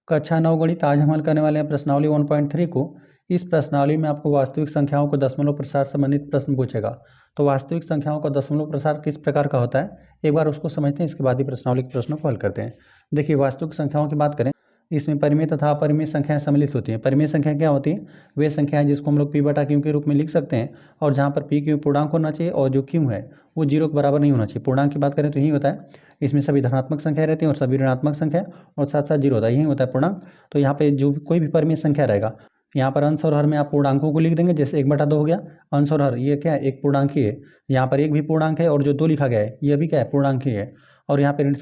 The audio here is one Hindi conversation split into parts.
कक्षा 9 गणित आज हम हल करने वाले हैं प्रश्नावली 1.3 को। इस प्रश्नावली में आपको वास्तविक संख्याओं को दशमलव प्रसार संबंधित प्रश्न पूछेगा। तो वास्तविक संख्याओं का दशमलव प्रसार किस प्रकार का होता है, एक बार उसको समझते हैं, इसके बाद ही प्रश्नावली के प्रश्नों को हल करते हैं। देखिए, वास्तविक संख्याओं की बात करें, इसमें परिमेय तथा अपरिमेय संख्याएं सम्मिलित होती हैं। परिमेय संख्या क्या होती है? वे संख्याएं जिसको हम लोग p बटा q के रूप में लिख सकते हैं, और जहाँ पर p q पूर्णांक होना चाहिए और जो q है वो 0 के बराबर नहीं होना चाहिए। पूर्णांक की बात करें तो यही होता है, इसमें सभी धनात्मक संख्या रहती हैं और सभी ऋणात्मक संख्या और साथ साथ 0 होता है, यही होता है पूर्णांक। तो यहाँ पे जो कोई भी परिमेय संख्या रहेगा, यहाँ पर अंश और हर में आप पूर्णांकों को लिख देंगे। जैसे 1/2 हो गया, अंश और हर ये क्या है, एक पूर्णांक ही है। यहाँ पर एक भी पूर्णांक है और जो 2 लिखा गया है ये भी क्या है, पूर्णांक ही है। और यहाँ पे ऋण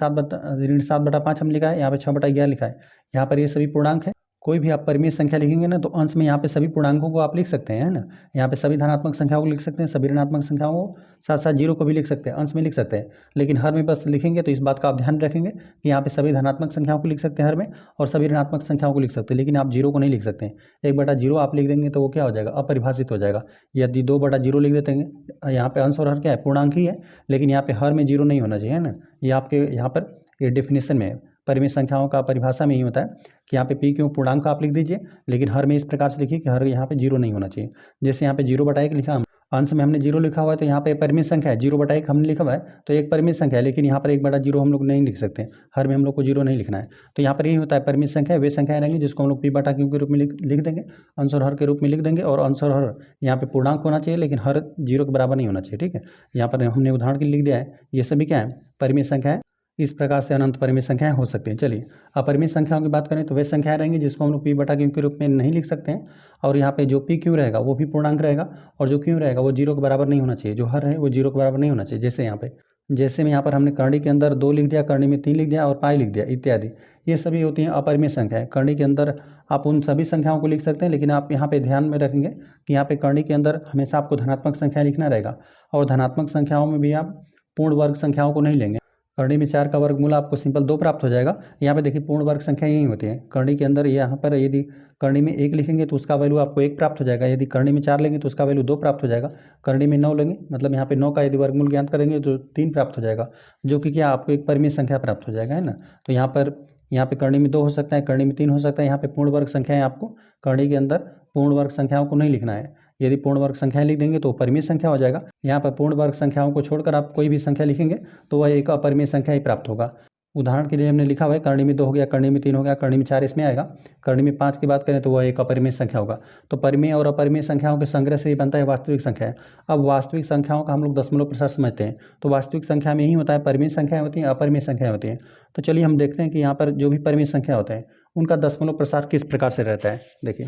7/5 हम लिखा है, यहाँ पे 6/11 लिखा है। यहाँ पर ये सभी पूर्णांक है। कोई भी आप परिमेय संख्या लिखेंगे ना, तो अंश में यहाँ पे सभी पूर्णांकों को आप लिख सकते हैं, है ना। यहाँ पे सभी धनात्मक संख्याओं को लिख सकते हैं, सभी ऋणात्मक संख्याओं को, साथ साथ 0 को भी लिख सकते हैं, अंश में लिख सकते हैं। लेकिन हर में बस लिखेंगे तो इस बात का आप ध्यान रखेंगे कि यहाँ पे सभी धनात्मक संख्याओं को लिख सकते हैं हर में, और सभी ऋणात्मक संख्याओं को लिख सकते हैं, लेकिन आप 0 को नहीं लिख सकते हैं। 1/0 आप लिख देंगे तो वो क्या हो जाएगा, अपरिभाषित हो जाएगा। यदि 2/0 लिख देते हैं, यहाँ पे अंश और हर क्या है, पूर्णांक ही है, लेकिन यहाँ पे हर में 0 नहीं होना चाहिए, है ना। ये आपके यहाँ पर ये डेफिनेशन में है, परिमेय संख्याओं का परिभाषा में ही होता है कि यहाँ पे p क्यों पूर्णांक आप लिख दीजिए, लेकिन हर में इस प्रकार से लिखिए कि हर यहाँ पे 0 नहीं होना चाहिए। जैसे यहाँ पे 0/1 लिखा, अंश में हमने 0 लिखा हुआ है, तो यहाँ पे परिमेय संख्या है, 0/1 हमने लिखा हुआ है तो एक परिमेय संख्या है, लेकिन यहाँ पर 1/0 हम लोग नहीं लिख सकते, हर में हम लोग को 0 नहीं लिखना है। तो यहाँ पर यही होता है, परिमेय संख्या वे संख्याएं रहेंगी जिसको हम लोग p बटा q के रूप में लिख देंगे, अंश और हर के रूप में लिख देंगे। और अंश और हर यहाँ पे पूर्णांक होना चाहिए, लेकिन हर 0 के बराबर नहीं होना चाहिए, ठीक है। यहाँ पर हमने उदाहरण के लिए लिख दिया है, ये सभी क्या है, परिमेय संख्या है। इस प्रकार से अनंत परिमेय संख्याएं हो सकती हैं। चलिए, अपरिमेय संख्याओं की बात करें तो वे संख्याएं रहेंगी जिसको हम लोग p बटा q के रूप में नहीं लिख सकते हैं, और यहाँ पे जो p q रहेगा वो भी पूर्णांक रहेगा, और जो q रहेगा वो 0 के बराबर नहीं होना चाहिए, जो हर है वो 0 के बराबर नहीं होना चाहिए। जैसे में यहाँ पर हमने करणी के अंदर 2 लिख दिया, करणी में 3 लिख दिया और पाई लिख दिया इत्यादि, ये सभी होती हैं अपरिमेय संख्याएं। करणी के अंदर आप उन सभी संख्याओं को लिख सकते हैं, लेकिन आप यहाँ पे ध्यान में रखेंगे कि यहाँ पे करणी के अंदर हमेशा आपको धनात्मक संख्या लिखना रहेगा, और धनात्मक संख्याओं में भी आप पूर्ण वर्ग संख्याओं को नहीं लेंगे। करणी में 4 का वर्गमूल आपको सिंपल 2 प्राप्त हो जाएगा। यहाँ पे देखिए पूर्ण वर्ग संख्या यही होती है करणी के अंदर। यहाँ पर यदि करणी में 1 लिखेंगे तो उसका वैल्यू आपको 1 प्राप्त हो जाएगा, यदि करणी में 4 लेंगे तो उसका वैल्यू 2 प्राप्त हो जाएगा, करणी में 9 लेंगे मतलब यहाँ पे 9 का यदि वर्गमूल ज्ञात करेंगे तो 3 प्राप्त हो जाएगा, जो कि क्या आपको एक परिमेय संख्या प्राप्त हो जाएगा, है ना। तो यहाँ पे करणी में 2 हो सकता है, करणी में 3 हो सकता है। यहाँ पे पूर्ण वर्ग संख्याएं, आपको करणी के अंदर पूर्ण वर्ग संख्याओं को नहीं लिखना है। यदि पूर्ण वर्ग संख्याएं लिख देंगे तो परिमेय संख्या हो जाएगा। यहाँ पर पूर्ण वर्ग संख्याओं को छोड़कर आप कोई भी संख्या लिखेंगे तो वह एक अपरिमेय संख्या ही प्राप्त होगा। उदाहरण के लिए हमने लिखा हुआ है, करणी में 2 हो गया, करणी में 3 हो गया, करणी में 4 इसमें आएगा, करणी में 5 की बात करें तो वह एक अपरिमेय संख्या होगा। तो परिमेय और अपरिमेय संख्याओं के संग्रह से ही बनता है वास्तविक संख्या। अब वास्तविक संख्याओं का हम लोग दशमलव प्रसार समझते हैं, तो वास्तविक संख्या में यही होता है, परिमेय संख्याएं होती हैं, अपरिमेय संख्याएं होती हैं। तो चलिए हम देखते हैं कि यहाँ पर जो भी परिमेय संख्या होते हैं उनका दशमलव प्रसार किस प्रकार से रहता है। देखिए,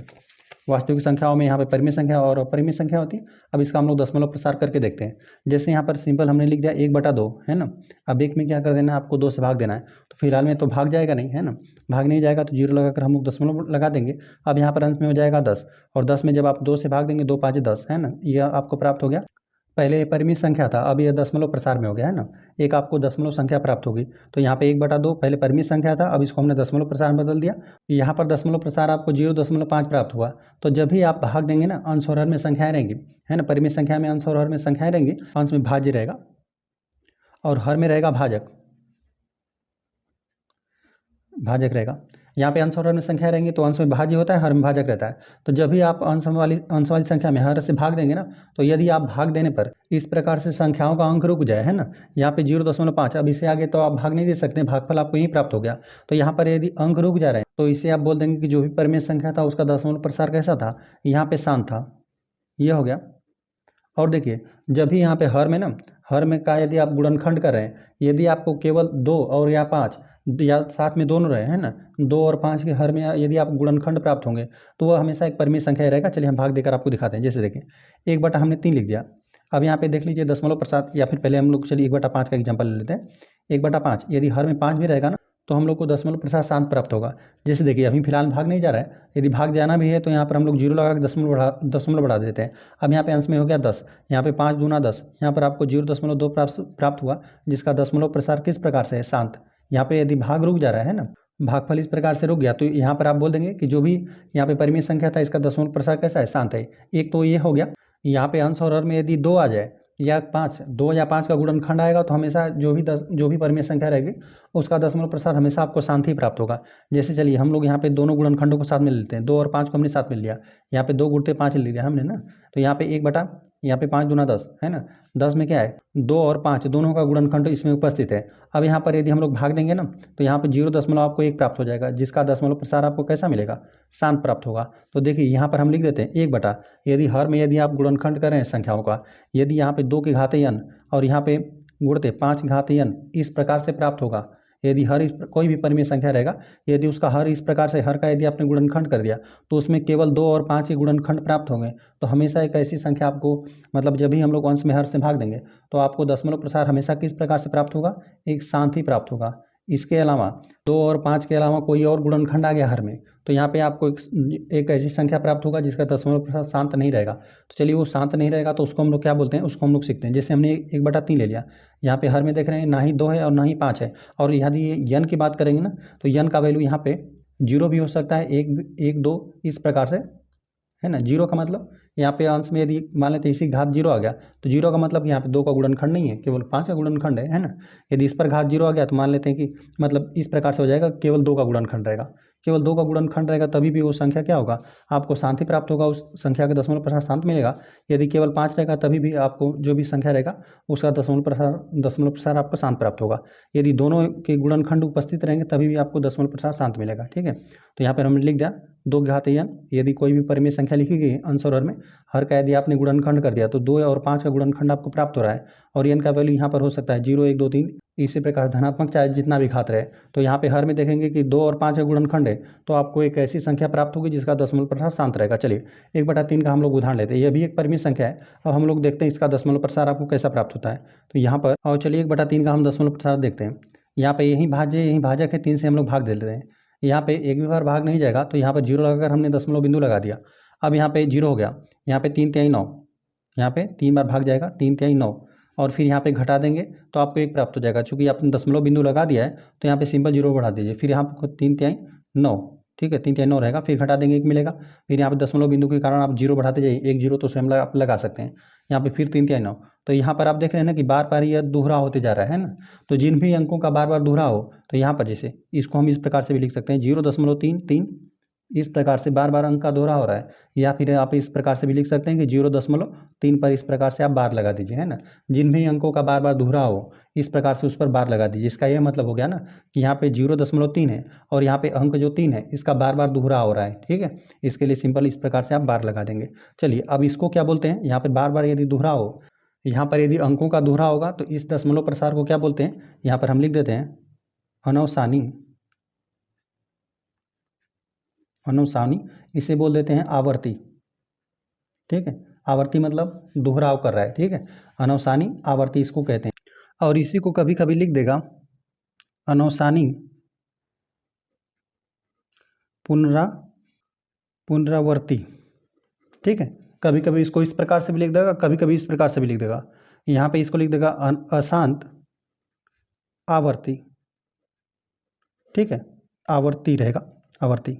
वास्तविक संख्याओं में यहाँ पे परिमेय संख्या और अपरिमेय संख्या होती है। अब इसका हम लोग दशमलव प्रसार करके देखते हैं। जैसे यहाँ पर सिंपल हमने लिख दिया 1/2, है ना। अब 1 में क्या कर देना है, आपको 2 से भाग देना है। तो फिलहाल में तो भाग जाएगा नहीं, है ना, भाग नहीं जाएगा तो 0 लगाकर हम लोग दशमलव लगा देंगे। अब यहाँ पर अंश में हो जाएगा 10, और 10 में जब आप 2 से भाग देंगे, 2 5 10, है ना, यह आपको प्राप्त हो गया। पहले ये परिमेय संख्या था, अब यह दशमलव प्रसार में हो गया, है ना। एक आपको दशमलव संख्या प्राप्त होगी। तो यहाँ पे 1/2 पहले परिमेय संख्या था, अब इसको हमने दशमलव प्रसार में बदल दिया। यहाँ पर दशमलव प्रसार आपको 0.5 प्राप्त हुआ। तो जब भी आप भाग देंगे ना, अंश और हर में संख्याएं रहेंगी, है ना। परिमेय संख्या में अंश और हर में संख्याएं रहेंगी, अंश में भाज्य रहेगा और हर में रहेगा भाजक रहेगा। यहाँ पे अंश और हर में संख्या रहेंगी तो अंश में भाज्य होता है, हर में भाजक रहता है। तो जब भी आप अंश वाली संख्या में हर से भाग देंगे ना, तो यदि आप भाग देने पर इस प्रकार से संख्याओं का अंक रुक जाए, है ना, यहाँ पे 0.5, अब इसे आगे तो आप भाग नहीं दे सकते, भागफल आपको यही प्राप्त हो गया। तो यहाँ पर यदि अंक रुक जा रहे हैं तो इसे आप बोल देंगे कि जो भी परिमेय संख्या था उसका दशमलव प्रसार कैसा था, यहाँ पे शांत था, यह हो गया। और देखिए, जब भी यहाँ पे हर में का यदि आप गुणनखंड कर रहे हैं, यदि आपको केवल 2 और या 5 या साथ में दोनों रहे, है ना, 2 और 5 के हर में यदि आप गुणनखंड प्राप्त होंगे तो वह हमेशा एक परिमेय संख्या रहेगा। चलिए हम भाग देकर आपको दिखाते हैं। जैसे देखिए, 1 हमने 3 लिख दिया। अब यहाँ पे देख लीजिए दशमलव प्रसार, या फिर पहले हम लोग चलिए 1/5 का एग्जाम्पल ले लेते हैं। 1/5 यदि हर में 5 भी रहेगा ना, तो हम लोग को दशमलव प्रसार शांत प्राप्त होगा। जैसे देखिए, अभी फिलहाल भाग नहीं जा रहा है, यदि भाग जाना भी है तो यहाँ पर हम लोग 0 लगा के दशमलव बढ़ा देते हैं। अब यहाँ पे अंश में हो गया 10, यहाँ पे 5 दूना 10, यहाँ पर आपको 0.2 प्राप्त हुआ, जिसका दशमलव प्रसार किस प्रकार से है, शांत। यहाँ पे यदि भाग रुक जा रहा है ना, भागफल इस प्रकार से रुक गया, तो यहाँ पर आप बोल देंगे कि जो भी यहाँ पे परिमेय संख्या था इसका दशमलव प्रसार कैसा है, शांत है। एक तो ये हो गया। यहाँ पे अंश और हर में यदि 2 आ जाए या 5, 2 या 5 का गुणनखंड आएगा तो हमेशा जो भी परिमेय संख्या रहेगी उसका दशमलव प्रसार हमेशा आपको शांत ही प्राप्त होगा। जैसे चलिए हम लोग यहाँ पे दोनों गुणनखंडों को साथ में ले लेते हैं, 2 और 5 को हमने साथ में लिया, यहाँ पे 2 गुणते 5 ले लिया हमने ना, तो यहाँ पे 1 बटा यहाँ पे 5 दूना 10 है ना, 10 में क्या है 2 और 5 दोनों का गुणनखंड इसमें उपस्थित है। अब यहाँ पर यदि हम लोग भाग देंगे ना तो यहाँ पे 0 आपको 1 प्राप्त हो जाएगा, जिसका दशमलव प्रसार आपको कैसा मिलेगा, शांत प्राप्त होगा। तो देखिए यहाँ पर हम लिख देते हैं 1 बटा, यदि हर में यदि आप गुणनखंड करें संख्याओं का, यदि यहाँ पे 2 की घाते n और यहाँ पे गुणते 5 की घाते n इस प्रकार से प्राप्त होगा। यदि हर कोई भी परिमेय संख्या रहेगा, यदि उसका हर इस प्रकार से हर का यदि आपने गुणनखंड कर दिया तो उसमें केवल 2 और 5 के गुणनखंड प्राप्त होंगे। तो हमेशा एक ऐसी संख्या आपको, मतलब जब भी हम लोग अंश में हर से भाग देंगे तो आपको दशमलव प्रसार हमेशा किस प्रकार से प्राप्त होगा, एक शांत ही प्राप्त होगा। इसके अलावा 2 और 5 के अलावा कोई और गुणनखंड आ गया हर में, तो यहाँ पे आपको एक ऐसी संख्या प्राप्त होगा जिसका दशमलव प्रसार शांत नहीं रहेगा। तो चलिए वो शांत नहीं रहेगा तो उसको हम लोग क्या बोलते हैं, उसको हम लोग सीखते हैं। जैसे हमने 1/3 ले लिया, यहाँ पे हर में देख रहे हैं ना ही 2 है और ना ही 5 है, और यदि n की बात करेंगे ना तो n का वैल्यू यहाँ पे 0 भी हो सकता है, 1 2 इस प्रकार से है ना। 0 का मतलब यहाँ पे अंश में यदि मान लेते इसी घात 0 आ गया तो 0 का मतलब यहाँ पे 2 का गुणनखंड नहीं है, केवल 5 का गुणनखंड है ना। यदि इस पर घात 0 आ गया तो मान लेते हैं कि मतलब इस प्रकार से हो जाएगा, केवल 2 का गुणनखंड रहेगा, केवल 2 का गुणनखंड रहेगा तभी भी वो संख्या क्या होगा, आपको शांति प्राप्त होगा, उस संख्या का दशमलव प्रसार शांत मिलेगा। यदि केवल 5 रहेगा तभी भी आपको जो भी संख्या रहेगा उसका दशमलव प्रसार आपको शांत प्राप्त होगा। यदि दोनों के गुणनखंड उपस्थित रहेंगे तभी भी आपको दशमलव प्रसार शांत मिलेगा। ठीक है, तो यहाँ पर हमने लिख दिया 2 की घात n, यदि कोई भी परिमेय संख्या लिखी गई अंश और हर में, हर का यदि आपने गुणनखंड कर दिया तो 2 और 5 का गुणनखंड आपको प्राप्त हो रहा है, और n का वैल्यू यहाँ पर हो सकता है 0 1 2 3 इसी प्रकार धनात्मक चाहे जितना भी घात रहे। तो यहाँ पे हर में देखेंगे कि 2 और 5 का गुणनखंड है तो आपको एक ऐसी संख्या प्राप्त होगी जिसका दशमलव प्रसार शांत रहेगा। चलिए 1/3 का हम लोग उदाहरण लेते हैं, यह भी एक परिमेय संख्या है। अब हम लोग देखते हैं इसका दशमलव प्रसार आपको कैसा प्राप्त होता है। तो यहाँ पर और चलिए 1/3 का हम दशमलव प्रसार देखते हैं। यहाँ पे यही भाज्य यही भाजक है, 3 से हम लोग भाग दे देते हैं। यहाँ पे एक भी बार भाग नहीं जाएगा तो यहाँ पर 0 लगाकर हमने दशमलव बिंदु लगा दिया। अब यहाँ पे 0 हो गया, यहाँ पे 3 तिहाई 9, यहाँ पे 3 बार भाग जाएगा, 3 तिहाई 9, और फिर यहाँ पे घटा देंगे तो आपको 1 प्राप्त हो जाएगा। चूँकि आपने दशमलव बिंदु लगा दिया है तो यहाँ पे सिंपल 0 बढ़ा दीजिए, फिर यहाँ पर 3 तिहाई 9, ठीक है 3 तिहाई 9 रहेगा, फिर घटा देंगे 1 मिलेगा, फिर यहाँ पे दशमलव बिंदु के कारण आप 0 बढ़ाते जाइए, 1 0 तो स्वयं आप लगा सकते हैं। यहाँ पे फिर 3 तिहाई 9, तो यहाँ पर आप देख रहे हैं ना कि बार बार यह दोहरा होते जा रहा है ना। तो जिन भी अंकों का बार बार दोहरा हो तो यहाँ पर जैसे इसको हम इस प्रकार से भी लिख सकते हैं 0.33, इस प्रकार से बार बार अंक का दोहरा हो रहा है, या फिर आप इस प्रकार से भी लिख सकते हैं कि 0.3 पर इस प्रकार से आप बार लगा दीजिए, है ना। जिन भी अंकों का बार बार दोहरा हो इस प्रकार से उस पर बार लगा दीजिए। इसका यह मतलब हो गया ना कि यहाँ पे 0.3 है और यहाँ पे अंक जो 3 है इसका बार बार दोहरा हो रहा है। ठीक है, इसके लिए सिंपल इस प्रकार से आप बार लगा देंगे। चलिए अब इसको क्या बोलते हैं, यहाँ पर बार बार यदि दोहरा हो, यहाँ पर यदि अंकों का दोहरा होगा तो इस दशमलव प्रसार को क्या बोलते हैं, यहाँ पर हम लिख देते हैं अनवसानी, अनुसानी, इसे बोल देते हैं आवर्ती। ठीक है, आवर्ती मतलब दोहराव कर रहा है। ठीक है, अनवसानी आवर्ती इसको कहते हैं। और इसी को कभी कभी लिख देगा अनवसानी पुनरावर्ती। ठीक है, कभी कभी इसको इस प्रकार से भी लिख देगा, कभी कभी इस प्रकार से भी लिख देगा। यहाँ पे इसको लिख देगा अशांत आवर्ती। ठीक है, आवर्ती रहेगा, आवर्ती।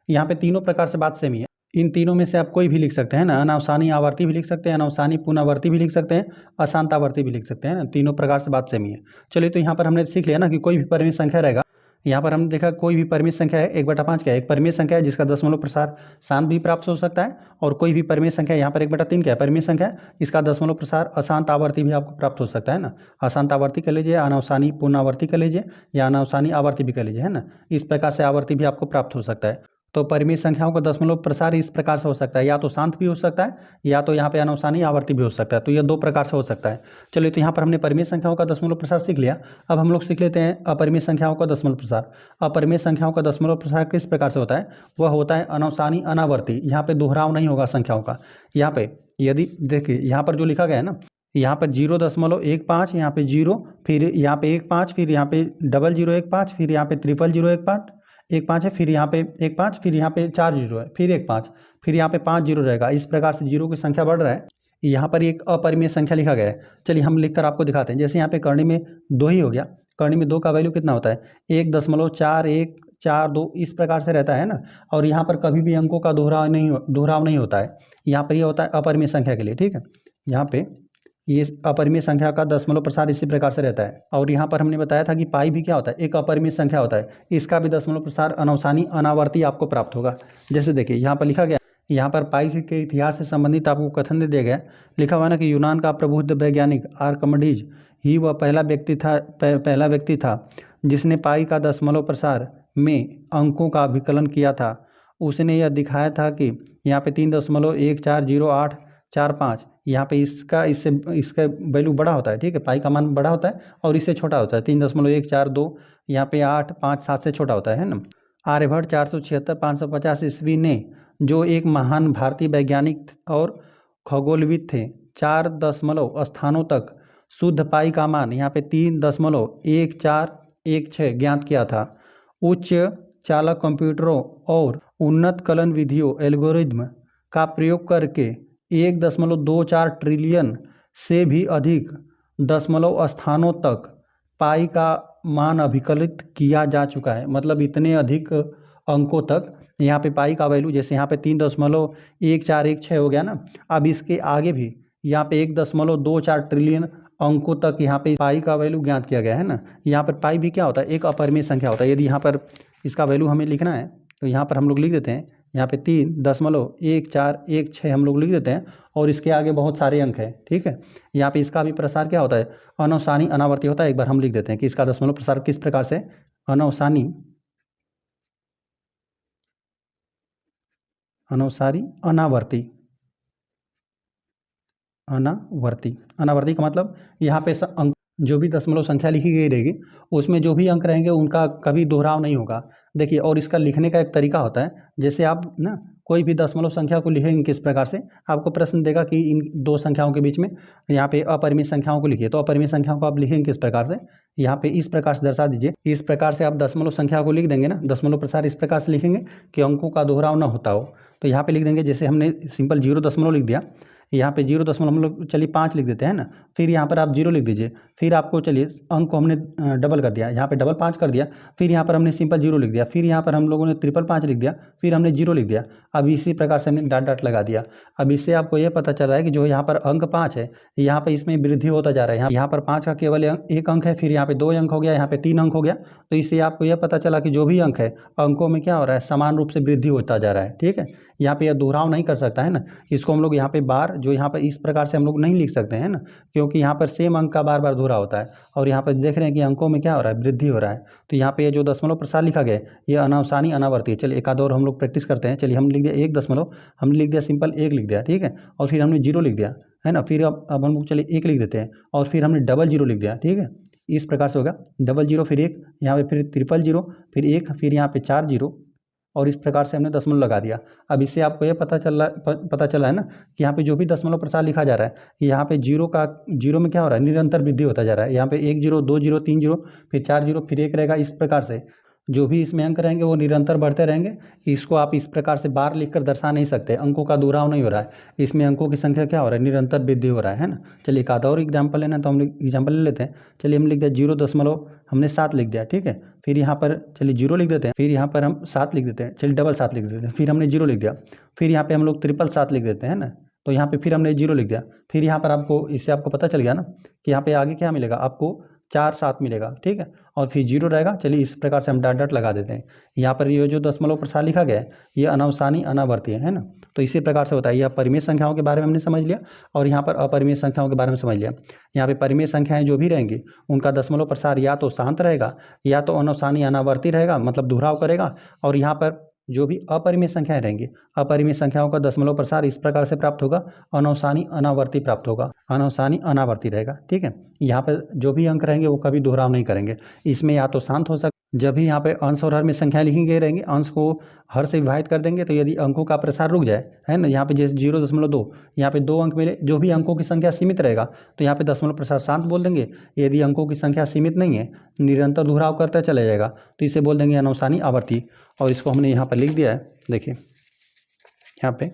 यहाँ पे तीनों प्रकार से बात सेम ही है, इन तीनों में से आप कोई भी लिख सकते हैं ना। अनवसानी आवर्ती भी लिख सकते हैं, अनवसानी पुनरावर्ती भी लिख सकते हैं, अशांत आवर्ती भी लिख सकते हैं ना। तीनों प्रकार से बात सेम ही है। चलिए तो यहाँ पर हमने सीख लिया ना कि कोई भी परिमेय संख्या रहेगा, यहाँ पर हमने देखा कोई भी परिमेय संख्या है 1/5 क्या है, एक परिमेय संख्या है जिसका दशमलव प्रसार शांत भी प्राप्त हो सकता है, और कोई भी परिमेय संख्या यहाँ पर 1/3 क्या है, परिमेय संख्या है, इसका दशमलव प्रसार अशांत आवर्ती भी आपको प्राप्त हो सकता है ना। अशांत आवर्ती कर लीजिए, अनवसानी पुनरावर्ती कर लीजिए, या अनवसानी आवर्ती भी कर लीजिए, है ना। इस प्रकार से आवर्ती भी आपको प्राप्त हो सकता है। तो परिमेय संख्याओं का दशमलव प्रसार इस प्रकार से हो सकता है, या तो शांत भी हो सकता है या तो यहाँ पे अनवसानी आवर्ती भी हो सकता है। तो ये 2 प्रकार से हो सकता है। चलिए तो यहाँ पर हमने परिमेय संख्याओं का दशमलव प्रसार सीख लिया। अब हम लोग सीख लेते हैं अपरिमेय संख्याओं का दशमलव प्रसार। अपरिमेय संख्याओं का दशमलव प्रसार किस प्रकार से होता है, वह होता है अनवसानी अनावर्ती। यहाँ पे दोहराव नहीं होगा संख्याओं का। यहाँ पे यदि देखिए यहाँ पर जो लिखा गया है ना, यहाँ पर 0.15, यहाँ पे 0, फिर यहाँ पे 1.5, फिर यहाँ पे 0015, फिर यहाँ पे 0015 है, फिर यहाँ पे 1.5, फिर यहाँ पे 4 0 है, फिर 1.5, फिर यहाँ पे 5 0 रहेगा। इस प्रकार से 0 की संख्या बढ़ रहा है। यहाँ पर एक अपरिमेय संख्या लिखा गया है। चलिए हम लिखकर आपको दिखाते हैं। जैसे यहाँ पे करणी में 2 ही हो गया, करणी में 2 का वैल्यू कितना होता है 1.4142 इस प्रकार से रहता है ना। और यहाँ पर कभी भी अंकों का दोहराव नहीं होता है। यहाँ पर ये होता है अपरिमेय संख्या के लिए। ठीक है, यहाँ पे ये अपरिमेय संख्या का दशमलव प्रसार इसी प्रकार से रहता है। और यहाँ पर हमने बताया था कि पाई भी क्या होता है, एक अपरिमेय संख्या होता है, इसका भी दशमलव प्रसार अनवसानी अनावर्ती आपको प्राप्त होगा। जैसे देखिए यहाँ पर लिखा गया, यहाँ पर पाई के इतिहास से संबंधित आपको कथन दे दिया गया, लिखा हुआ ना कि यूनान का प्रबुद्ध वैज्ञानिक आर्किमिडीज ही वह पहला व्यक्ति था जिसने पाई का दशमलव प्रसार में अंकों का अभिकलन किया था। उसने यह दिखाया था कि यहाँ पे 3.140845 यहाँ पे इसका वैल्यू बड़ा होता है, ठीक है, पाई का मान बड़ा होता है और इससे छोटा होता है 3.142, यहाँ पे 857 से छोटा होता है ना। आर्यभट्ट 476-550 ईस्वी ने, जो एक महान भारतीय वैज्ञानिक और खगोलविद थे, 4 दशमलव स्थानों तक शुद्ध पाई का मान यहाँ पे 3.1416 ज्ञात किया था। उच्च चालक कंप्यूटरों और उन्नत कलन विधियों एल्गोरिदम का प्रयोग करके 1.24 ट्रिलियन से भी अधिक दशमलव स्थानों तक पाई का मान अभिकलित किया जा चुका है। मतलब इतने अधिक अंकों तक यहाँ पे पाई का वैल्यू, जैसे यहाँ पे 3.1416 हो गया ना, अब इसके आगे भी यहाँ पे 1.24 ट्रिलियन अंकों तक यहाँ पे पाई का वैल्यू ज्ञात किया गया है ना। यहाँ पर पाई भी क्या होता है, एक अपरिमेय संख्या होता है। यदि यहाँ पर इसका वैल्यू हमें लिखना है तो यहाँ पर हम लोग लिख देते हैं, यहाँ पे 3.1416 हम लोग लिख देते हैं और इसके आगे बहुत सारे अंक हैं, ठीक है। यहाँ पे इसका भी प्रसार क्या होता है, अनवसानी अनावर्ती होता है। एक बार हम लिख देते हैं कि इसका दशमलव प्रसार किस प्रकार से, अनवसानी अनावर्ती। अनावर्ती का मतलब यहाँ पे अंक, जो भी दशमलव संख्या लिखी गई रहेगी उसमें जो भी अंक रहेंगे उनका कभी दोहराव नहीं होगा। देखिए, और इसका लिखने का एक तरीका होता है, जैसे आप ना कोई भी दशमलव संख्या को लिखेंगे किस प्रकार से, आपको प्रश्न देगा कि इन दो संख्याओं के बीच में यहाँ पे अपरिमेय संख्याओं को लिखिए, तो अपरिमेय संख्याओं को आप लिखेंगे किस प्रकार से, यहाँ पे इस प्रकार से दर्शा दीजिए। इस प्रकार से आप दशमलव संख्या को लिख देंगे ना, दशमलव प्रसार इस प्रकार से लिखेंगे कि अंकों का दोहराव ना होता हो। तो यहाँ पे लिख देंगे, जैसे हमने सिंपल 0 दशमलव लिख दिया, यहाँ पे 0 दशमलव हम लोग चलिए 5 लिख देते हैं ना, फिर यहाँ पर आप 0 लिख दीजिए, फिर आपको चलिए अंक को हमने डबल कर दिया, यहाँ पे डबल 5 कर दिया, फिर यहाँ पर हमने सिंपल 0 लिख दिया, फिर यहाँ पर हम लोगों ने ट्रिपल 5 लिख दिया, फिर हमने 0 लिख दिया। अब इसी प्रकार से हमने डॉट डॉट लगा दिया। अब इससे आपको यह पता चल रहा है कि जो यहाँ पर अंक 5 है, यहाँ पर इसमें वृद्धि होता जा रहा है। यहाँ पर 5 का केवल एक अंक है, फिर यहाँ पे 2 अंक हो गया, यहाँ पे 3 अंक हो गया। तो इससे आपको यह पता चला कि जो भी अंक है अंकों में क्या हो रहा है, समान रूप से वृद्धि होता जा रहा है, ठीक है। यहाँ पे यह दोहराव नहीं कर सकता है ना, इसको हम लोग यहाँ पे बार, जो यहाँ पर इस प्रकार से हम लोग नहीं लिख सकते हैं ना, क्योंकि यहाँ पर सेम अंक का बार बार दोहरा होता है और यहाँ पर देख रहे हैं कि अंकों में क्या हो रहा है, वृद्धि हो रहा है। तो यहाँ पे ये जो दशमलव प्रसार लिखा गया है ये अनवसानी अनावर्ती है। चलिए एक आध और हम लोग प्रैक्टिस करते हैं। चलिए हम लिख दिया 1 दशमलव, हमने लिख दिया सिंपल 1 लिख दिया, ठीक है, और फिर हमने 0 लिख दिया है ना, फिर अब हम लोग चलिए 1 लिख देते हैं और फिर हमने डबल 0 लिख दिया, ठीक है। इस प्रकार से होगा, डबल 0 फिर 1, यहाँ पे फिर ट्रिपल 0 फिर 1, फिर यहाँ पे 4 0 और इस प्रकार से हमने दशमलव लगा दिया। अब इससे आपको यह पता चला है ना कि यहाँ पे जो भी दशमलव प्रसार लिखा जा रहा है, यहाँ पे 0 में क्या हो रहा है, निरंतर वृद्धि होता जा रहा है। यहाँ पे 1 0 2 0 3 0 फिर 4 0 फिर 1 रहेगा। इस प्रकार से जो भी इसमें अंक रहेंगे वो निरंतर बढ़ते रहेंगे। इसको आप इस प्रकार से बार लिखकर दर्शा नहीं सकते, अंकों का दोहराव नहीं हो रहा है, इसमें अंकों की संख्या क्या हो रहा है, निरंतर वृद्धि हो रहा है ना। चलिए एक आधा और एग्जाम्पल लेना, तो हम एग्जाम्पल ले लेते हैं। चलिए हम लिख दिया 0 दशमलव हमने 7 लिख दिया, ठीक है, फिर यहाँ पर चलिए 0 लिख देते हैं, फिर यहाँ पर हम 7 लिख देते हैं, चलिए डबल 7 लिख देते हैं, फिर हमने 0 लिख दिया, फिर यहाँ पे हम लोग ट्रिपल 7 लिख देते हैं ना, तो यहाँ पे फिर हमने 0 लिख दिया, फिर यहाँ पर आपको इससे आपको पता चल गया ना कि यहाँ पे आगे क्या मिलेगा, आपको 4 7 मिलेगा, ठीक है, और फिर 0 रहेगा। चलिए इस प्रकार से हम डॉट डॉट लगा देते हैं। यहाँ पर ये जो दशमलव प्रसार लिखा गया है ये अनवसानी अनावर्ती है ना। तो इसी प्रकार से होता है। यह परिमेय संख्याओं के बारे में हमने समझ लिया और यहाँ पर अपरिमेय संख्याओं के बारे में समझ लिया। यहाँ पे परिमेय संख्याएं जो भी रहेंगी उनका दशमलव प्रसार या तो शांत रहेगा या तो अनवसानी अनावर्ती रहेगा, मतलब दोहराव करेगा। और यहाँ पर जो भी अपरिमेय संख्याएं रहेंगी, अपरिमेय संख्याओं का दशमलव प्रसार इस प्रकार से प्राप्त होगा, अनवसानी अनावर्ती प्राप्त होगा, अनवसानी अनावर्ती रहेगा, ठीक है। यहाँ पर जो भी अंक रहेंगे वो कभी दोहराव नहीं करेंगे। इसमें या तो शांत हो सकता, जब भी यहाँ पे अंश और हर में संख्याएं लिखी गई रहेंगी, अंश को हर से विभाजित कर देंगे तो यदि अंकों का प्रसार रुक जाए, है ना, यहाँ पे जैसे 0.2 यहाँ पे 2 अंक मिले, जो भी अंकों की संख्या सीमित रहेगा तो यहाँ पे दशमलव प्रसार शांत बोल देंगे। यदि अंकों की संख्या सीमित नहीं है, निरंतर दोहराव करता चला जाएगा, तो इसे बोल देंगे अनवसानी आवर्ती। और इसको हमने यहाँ पर लिख दिया है, देखिए यहाँ पे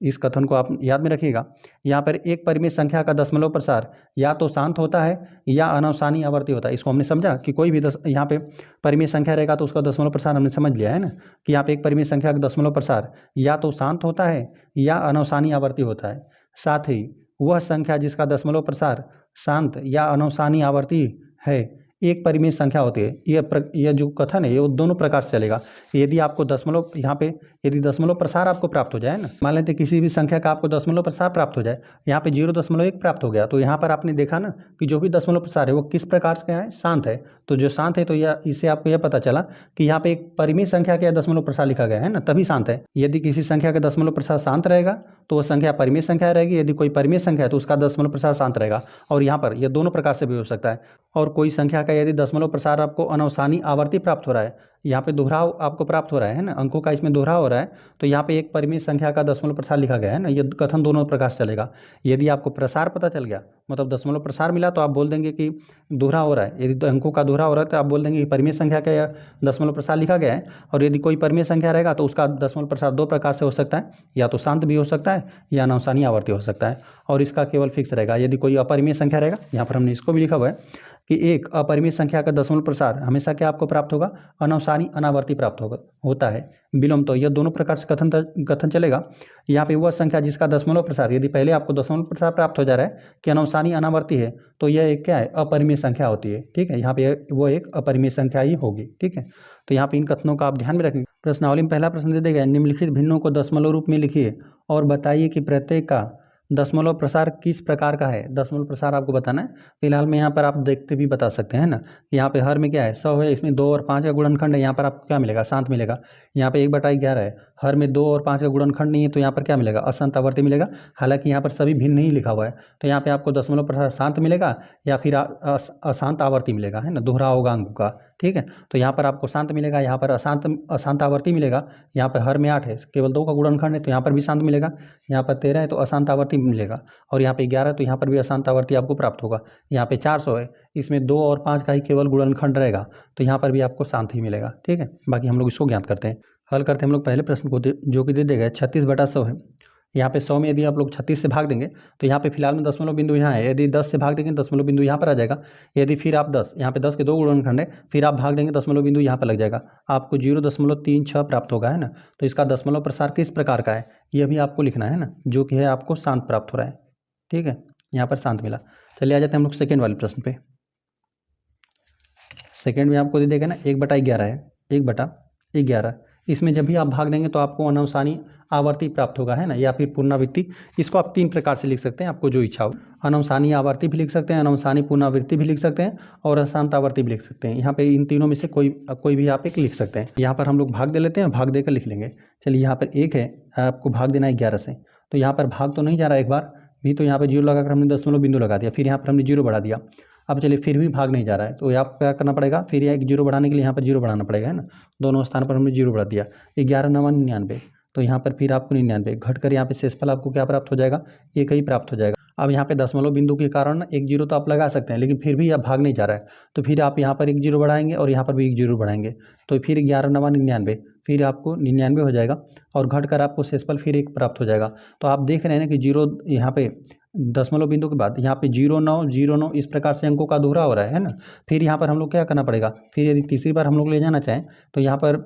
इस कथन को आप याद में रखिएगा। यहाँ पर एक परिमेय संख्या का दशमलव प्रसार या तो शांत होता है या अनवसानी आवर्ती होता है। इसको हमने समझा कि कोई भी यहाँ पे परिमेय संख्या रहेगा तो उसका दशमलव प्रसार हमने समझ लिया है ना, कि यहाँ पे एक परिमेय संख्या का दशमलव प्रसार या तो शांत होता है या अनवसानी आवर्ती होता है। साथ ही वह संख्या जिसका दशमलव प्रसार शांत या अनवसानी आवर्ती है एक परिमेय संख्या होती है। यह जो कथन है ये दोनों प्रकार से चलेगा। यदि आपको दशमलव यहाँ पे यदि दशमलव प्रसार आपको प्राप्त हो जाए ना, मान लेते किसी भी संख्या का आपको दशमलव प्रसार प्राप्त हो जाए, यहाँ पे 0.1 प्राप्त हो गया, तो यहाँ पर आपने देखा ना कि जो भी दशमलव प्रसार है वो किस प्रकार से है, शांत है। तो जो शांत है तो यह इससे आपको यह पता चला कि यहाँ पे एक परिमेय संख्या का दशमलव प्रसार लिखा गया है ना, तभी शांत है। यदि किसी संख्या का दशमलव प्रसार शांत रहेगा तो वह संख्या परिमेय संख्या रहेगी, यदि कोई परिमेय संख्या है तो उसका दशमलव प्रसार शांत रहेगा। और यहाँ पर यह दोनों प्रकार से भी हो सकता है। और कोई संख्या का यदि दशमलव प्रसार आपको अनवसानी आवर्ती प्राप्त हो रहा है, यहाँ पे दोहराव आपको प्राप्त हो रहा है ना, अंकों का इसमें दोहराव हो रहा है, तो यहाँ पे एक परिमेय संख्या का दशमलव प्रसार लिखा गया है ना, ये कथन दोनों प्रकार से चलेगा। यदि आपको प्रसार पता चल गया मतलब दशमलव प्रसार मिला तो आप बोल देंगे कि दोहरा हो रहा है। यदि तो अंकों का दोहरा हो रहा है तो आप बोल देंगे कि परिमेय संख्या का दशमलव प्रसार लिखा गया है। और यदि कोई परिमेय संख्या रहेगा तो उसका दशमलव प्रसार दो प्रकार से हो सकता है, या तो शांत भी हो सकता है या अनवसानी आवर्ती हो सकता है, और इसका केवल फिक्स रहेगा। यदि कोई अपरिमेय संख्या रहेगा, यहाँ पर हमने इसको भी लिखा हुआ है कि एक अपरिमेय संख्या का दशमलव प्रसार हमेशा क्या आपको प्राप्त होगा, अनवसानी अनावर्ती प्राप्त होता है। विलोम तो यह दोनों प्रकार से कथन चलेगा। यहाँ पे वह संख्या जिसका दशमलव प्रसार, यदि पहले आपको दशमलव प्रसार प्राप्त हो जा रहा है कि अनवसानी अनावर्ती है, तो यह एक क्या है, अपरिमेय संख्या होती है। ठीक है, यहाँ पे वो एक अपरिमेय संख्या ही होगी। ठीक है, तो यहाँ पे इन कथनों का आप ध्यान में रखेंगे। प्रश्नावली में पहला प्रश्न दे देगा, निम्नलिखित भिन्नों को दशमलव रूप में लिखिए और बताइए कि प्रत्येक का दशमलव प्रसार किस प्रकार का है। दशमलव प्रसार आपको बताना है। फिलहाल में यहाँ पर आप देखते भी बता सकते हैं ना, यहाँ पे हर में क्या है, 100 है, इसमें 2 और 5 का गुणनखंड है, यहाँ पर आपको क्या मिलेगा, शांत मिलेगा। यहाँ पे 1/11 है, हर में 2 और 5 का गुणनखंड नहीं है, तो यहाँ पर क्या मिलेगा, अशांत आवर्ती मिलेगा। हालांकि यहाँ पर सभी भिन्न नहीं लिखा हुआ है, तो यहाँ पे आपको दशमलव प्रसार शांत मिलेगा या फिर अशांत आवर्ती मिलेगा, है ना, दोहरा होगा अंक का। ठीक है, तो यहाँ पर आपको शांत मिलेगा, यहाँ पर अशांत आवर्ती मिलेगा। यहाँ पर हर में 8 है, केवल 2 का गुणनखंड है, तो यहाँ पर भी शांत मिलेगा। यहाँ पर 13 है तो अशांत आवर्ती मिलेगा, और यहाँ पे 11 है तो यहाँ पर भी अशांत आवर्ती आपको प्राप्त होगा। यहाँ पे 400 है, इसमें 2 और 5 का ही केवल गुणनखंड रहेगा, तो यहाँ पर भी आपको शांत ही मिलेगा। ठीक है, बाकी हम लोग इसको ज्ञात करते हैं। हल करते हैं हम लोग पहले प्रश्न को, जो कि दे देगा 36/100 है। यहाँ पे 100 में यदि आप लोग 36 से भाग देंगे तो यहाँ पे फिलहाल में दशमलव बिंदु यहाँ है, यदि 10 से भाग देंगे दशमलव बिंदु यहाँ पर आ जाएगा। यदि फिर आप 10, यहाँ पे 10 के 2 गुणनखंड है, फिर आप भाग देंगे दशमलव बिंदु यहाँ पर लग जाएगा, आपको 0.36 प्राप्त होगा, है ना। तो इसका दशमलव प्रसार किस प्रकार का है यह भी आपको लिखना है ना, जो कि है आपको शांत प्राप्त हो रहा है। ठीक है, यहाँ पर शांत मिला। चलिए आ जाते हैं हम लोग सेकेंड वाले प्रश्न पे। सेकेंड में आपको दे देगा ना 1/11 है, 1/11। इसमें जब भी आप भाग देंगे तो आपको अनवसानी आवर्ती प्राप्त होगा, है ना, या फिर पुनरावृत्ति। इसको आप 3 प्रकार से लिख सकते हैं, आपको जो इच्छा हो। अनवसानी आवर्ती भी लिख सकते हैं, अनवसानी पुनरावृत्ति भी लिख सकते हैं, और अशांत आवर्ती भी लिख सकते हैं। यहाँ पे इन तीनों में से कोई भी आप एक लिख सकते हैं। यहाँ पर हम लोग भाग दे लेते हैं, भाग देकर लिख लेंगे। चलिए यहाँ पर 1 है, आपको भाग देना है 11 से, तो यहाँ पर भाग तो नहीं जा रहा है एक बार भी, तो यहाँ पर 0 लगाकर हमने दशमलव बिंदु लगा दिया, फिर यहाँ पर हमने 0 बढ़ा दिया। अब चलिए फिर भी भाग नहीं जा रहा है, तो आपको क्या करना पड़ेगा, फिर एक 0 बढ़ाने के लिए यहाँ पर 0 बढ़ाना पड़ेगा, है ना। दोनों स्थान पर हमने 0 बढ़ा दिया। 11 9 99, तो यहाँ पर फिर आपको 99 घटकर यहाँ पे शेषफल आपको क्या प्राप्त हो जाएगा, एक ही प्राप्त हो जाएगा। अब यहाँ पे दशमलव बिंदु के कारण एक 0 तो आप लगा सकते हैं, लेकिन फिर भी आप भाग नहीं जा रहा है, तो फिर आप यहाँ पर एक 0 बढ़ाएंगे और यहाँ पर भी एक 0 बढ़ाएंगे, तो फिर 11 9 99, फिर आपको 99 हो जाएगा, और घटकर आपको शेषफल फिर एक प्राप्त हो जाएगा। तो आप देख रहे हैं ना कि 0 यहाँ पे दशमलव बिंदु के बाद यहाँ पे 0 9 इस प्रकार से अंकों का दोहरा हो रहा है ना। फिर यहाँ पर हम लोग क्या करना पड़ेगा, फिर यदि तीसरी बार हम लोग ले जाना चाहें तो यहाँ पर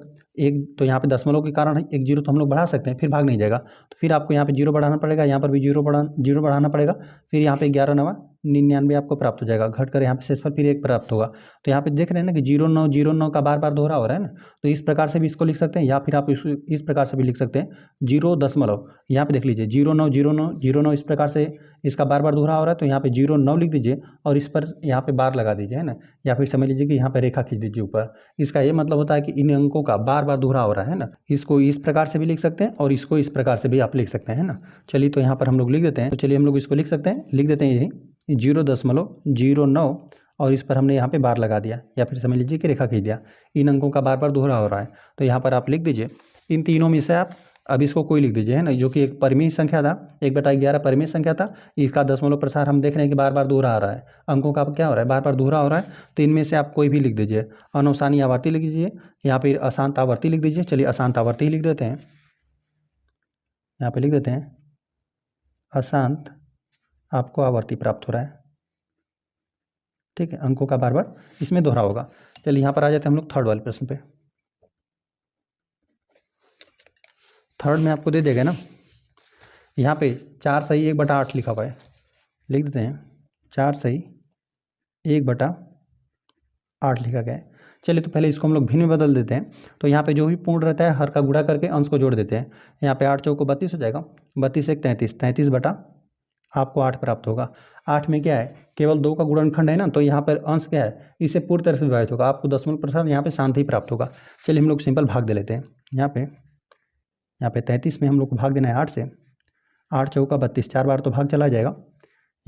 तो यहाँ पे दशमलव के कारण एक 0 तो हम लोग बढ़ा सकते हैं, फिर भाग नहीं जाएगा, तो फिर आपको यहाँ पे 0 बढ़ाना पड़ेगा, यहाँ पर भी 0 बढ़ाना पड़ेगा, फिर यहाँ पे 11 9 99 आपको प्राप्त हो जाएगा, घटकर यहाँ पे शेषफल फिर एक प्राप्त होगा। तो यहाँ पे देख रहे हैं ना कि 0 9 का बार बार दोहरा हो रहा है ना, तो इस प्रकार से भी इसको लिख सकते हैं, या फिर आप इस प्रकार से भी लिख सकते हैं 0 दशमलव। यहाँ पे देख लीजिए 0 9 0 9 0 9 इस प्रकार से इसका बार बार दोहरा हो रहा है, तो यहाँ पे 0 9 लिख दीजिए और इस पर यहाँ पे बार लगा दीजिए, है ना, या फिर समझ लीजिए कि यहाँ पे रेखा खींच दीजिए ऊपर। इसका ये मतलब होता है कि इन अंकों का बार बार दोहरा हो रहा है ना। इसको इस प्रकार से भी लिख सकते हैं और इसको इस प्रकार से भी आप लिख सकते हैं, है ना। चलिए तो यहाँ पर हम लोग लिख देते हैं, तो चलिए हम लोग इसको लिख सकते हैं, लिख देते हैं यही 0.09 और इस पर हमने यहाँ पे बार लगा दिया, या फिर समझ लीजिए कि रेखा खींच दिया। इन अंकों का बार बार दोहरा हो रहा है, तो यहाँ पर आप लिख दीजिए इन तीनों में से आप अब इसको कोई लिख दीजिए, है ना, जो कि एक परिमेय संख्या था, 1/11 परिमेय संख्या था। इसका दशमलव प्रसार हम देख रहे हैं कि बार बार दोहरा आ रहा है, अंकों का क्या हो रहा है, बार बार दोहरा हो रहा है, तो इनमें से आप कोई भी लिख दीजिए। अनवसानी आवर्ती लिख दीजिए या फिर अशांत आवर्ती लिख दीजिए। चलिए अशांत आवर्ती ही लिख देते हैं, यहाँ पे लिख देते हैं अशांत आपको आवर्ती प्राप्त हो रहा है। ठीक है, अंकों का बार बार इसमें दोहरा होगा। चलिए यहाँ पर आ जाते हैं हम लोग थर्ड वाले प्रश्न पे। थर्ड में आपको दे देगा ना, यहाँ पे 4 सही 1/8 लिखा हुआ है, लिख देते हैं 4 सही 1/8 लिखा गया है। चलिए तो पहले इसको हम लोग भिन्न में बदल देते हैं। तो यहाँ पे जो भी पूर्ण रहता है हर का गुणा करके अंश को जोड़ देते हैं। यहाँ पे 8 चौको 32 हो जाएगा, 32 एक 33, 33 बटा आपको 8 प्राप्त होगा। 8 में क्या है, केवल 2 का गुणनखंड है ना, तो यहाँ पर अंश क्या है, इसे पूरी तरह से विभाजित होगा, आपको दशमलव प्रसार यहाँ पे शांति प्राप्त होगा। चलिए हम लोग सिंपल भाग दे लेते हैं। यहाँ पे 33 में हम लोग को भाग देना है 8 से, 8 चौका 32, 4 बार तो भाग चला जाएगा।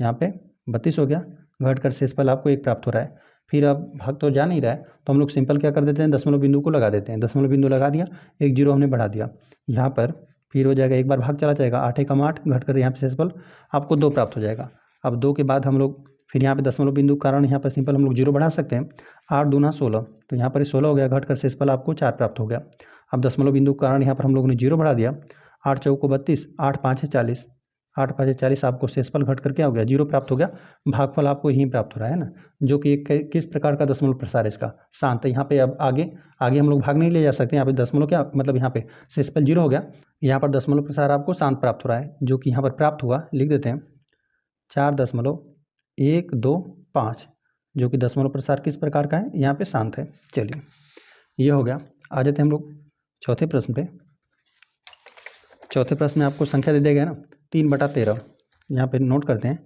यहाँ पे 32 हो गया, घट कर शेषफल आपको 1 प्राप्त हो रहा है। फिर अब भाग तो जा नहीं रहा है, तो हम लोग सिंपल क्या कर देते हैं, दशमलव बिंदु को लगा देते हैं। दशमलव बिंदु लगा दिया, 1 जीरो हमने बढ़ा दिया। यहाँ पर फिर हो जाएगा, एक बार भाग चला जाएगा, 8 एकम 8, घट कर यहाँ पे शेषफल आपको 2 प्राप्त हो जाएगा। अब 2 के बाद हम लोग फिर यहाँ पे दशमलव बिंदु कारण यहाँ पर सिंपल हम लोग 0 बढ़ा सकते हैं। 8 दूना 16, तो यहाँ पर 16 हो गया, घट कर शेषफल आपको 4 प्राप्त हो गया। अब दशमलव बिंदु कारण यहाँ पर हम लोगों ने 0 बढ़ा दिया। 8 चौको 32, 8 5 40, 8 5 40, आपको शेषफल घट कर क्या हो गया, 0 प्राप्त हो गया। भागफल आपको यहीं प्राप्त हो रहा है ना, जो कि एक किस प्रकार का दशमलव प्रसार है इसका, शांत। यहाँ पे अब आगे हम लोग भाग नहीं ले जा सकते। यहाँ पे दशमलव क्या मतलब, यहाँ पे शेषफल 0 हो गया, यहाँ पर दशमलव प्रसार आपको शांत प्राप्त हो रहा है, जो कि यहाँ पर प्राप्त हुआ। लिख देते हैं 4.125, जो कि दशमलव प्रसार किस प्रकार का है, यहाँ पे शांत है। चलिए ये हो गया। आ जाते हैं हम लोग चौथे प्रश्न पे। चौथे प्रश्न में आपको संख्या दे दिया गया ना 3/13, यहाँ पे नोट करते हैं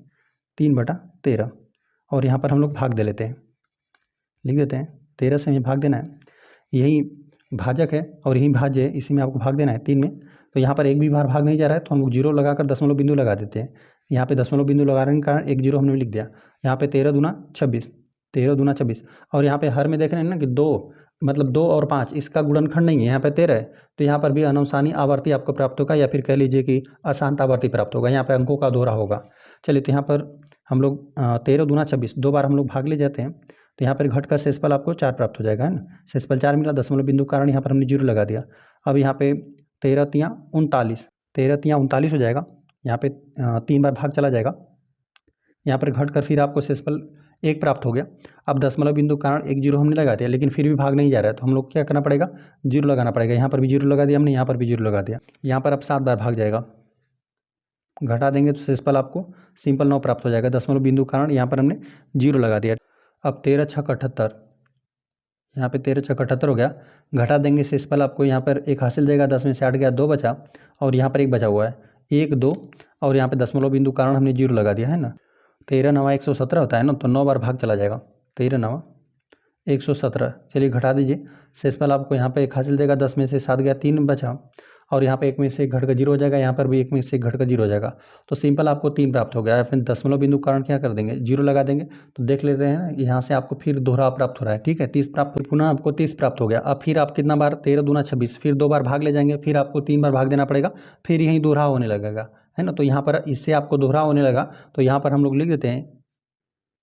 3/13, और यहाँ पर हम लोग भाग दे लेते हैं। लिख देते हैं 13 से हमें भाग देना है, यही भाजक है और यही भाज्य है, इसी में आपको भाग देना है 3 में। तो यहाँ पर एक भी बार भाग नहीं जा रहा है, तो हम लोग 0 लगाकर दशमलव बिंदु लगा देते हैं। यहाँ पे दशमलव बिंदु लगाने के कारण 1 जीरो हमने लिख दिया। यहाँ पे 13 दूना 26, 13 दूना 26, और यहाँ पे हर में देख रहे हैं ना कि 2 मतलब 2 और 5 इसका गुणनखंड नहीं है, यहाँ पे 13 है, तो यहाँ पर भी अनवसानी आवर्ती आपको प्राप्त होगा, या फिर कह लीजिए कि अशांत आवर्ती प्राप्त होगा। यहाँ पे अंकों का दोहरा होगा। चलिए तो यहाँ पर हम लोग 13 दूना 26, 2 बार हम लोग भाग ले जाते हैं, तो यहाँ पर घट का शेषफल आपको 4 प्राप्त हो जाएगा, है ना। शेषफल 4 मिला, दशमलव बिंदु कारण यहाँ पर हमने 0 लगा दिया। अब यहाँ पे 13 तियाँ 39, 13 तियाँ 39 हो जाएगा। यहाँ पे 3 बार भाग चला जाएगा, यहाँ पर घट कर फिर आपको शेषफल 1 प्राप्त हो गया। अब दशमलव बिंदु कारण 1 जीरो हमने लगा दिया, लेकिन फिर भी भाग नहीं जा रहा है, तो हम लोग क्या करना पड़ेगा, 0 लगाना पड़ेगा। यहाँ पर भी 0 लगा दिया हमने, यहाँ पर भी 0 लगा दिया। यहाँ पर अब 7 बार भाग जाएगा, घटा देंगे तो शेषफल आपको सिंपल 9 प्राप्त हो जाएगा। दशमलव बिंदु कारण यहाँ पर हमने 0 लगा दिया। अब 13 छक 78, यहाँ पे 13 छक 78 हो गया, घटा देंगे शेषफल आपको यहाँ पर 1 हासिल देगा, 10 में से 8 गया, 2 बचा, और यहाँ पर 1 बचा हुआ है, 1 2, और यहाँ पे दशमलव बिंदु कारण हमने 0 लगा दिया, है ना। 13 9 117 होता है ना, तो 9 बार भाग चला जाएगा, 13 9 117। चलिए घटा दीजिए, शेषफल आपको यहाँ पे 1 हासिल देगा, 10 में से 7 गया, 3 बचा, और यहाँ पे 1 में से 1 घटकर 0 हो जाएगा, यहाँ पर भी 1 में से 1 घटकर 0 हो जाएगा, तो सिंपल आपको 3 प्राप्त हो गया। फिर दशमलव बिंदु कारण क्या कर देंगे, 0 लगा देंगे, तो देख ले रहे हैं यहाँ से आपको फिर दोहरा प्राप्त हो रहा है, ठीक है। 30 प्राप्त, पुनः आपको 30 प्राप्त हो गया। अब फिर आप कितना बार, 13 दूना 26, फिर 2 बार भाग ले जाएंगे, फिर आपको 3 बार भाग देना पड़ेगा, फिर यहीं दोहरा होने लगेगा, है ना। तो यहाँ पर इससे आपको दोहरा होने लगा, तो यहाँ पर हम लोग लिख देते हैं,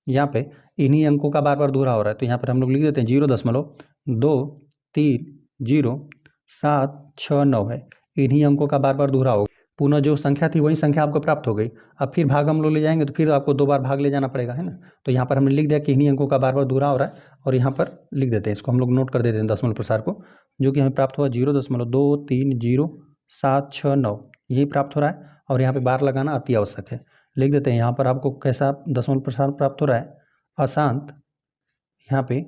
यहाँ पे इन्हीं अंकों का बार बार दोहरा हो रहा है, तो यहाँ पर हम लोग लिख देते हैं 0.2330769 है, इन्हीं अंकों का बार बार दोहरा होगा। पुनः जो संख्या थी वही संख्या आपको प्राप्त हो गई। अब फिर भाग हम लोग ले जाएंगे, तो फिर आपको 2 बार भाग ले जाना पड़ेगा, है ना। तो यहाँ पर हमने लिख दिया कि इन्हीं अंकों का बार बार दोहरा हो रहा है, और यहाँ पर लिख देते हैं, इसको हम लोग नोट कर देते हैं दशमलव प्रसार को, जो कि हमें प्राप्त हुआ 0.2300769, यही प्राप्त हो रहा है, और यहाँ पर बार लगाना अति आवश्यक है। लिख देते हैं, यहाँ पर आपको कैसा दशमलव प्रसार प्राप्त हो रहा है, अशांत, यहाँ पे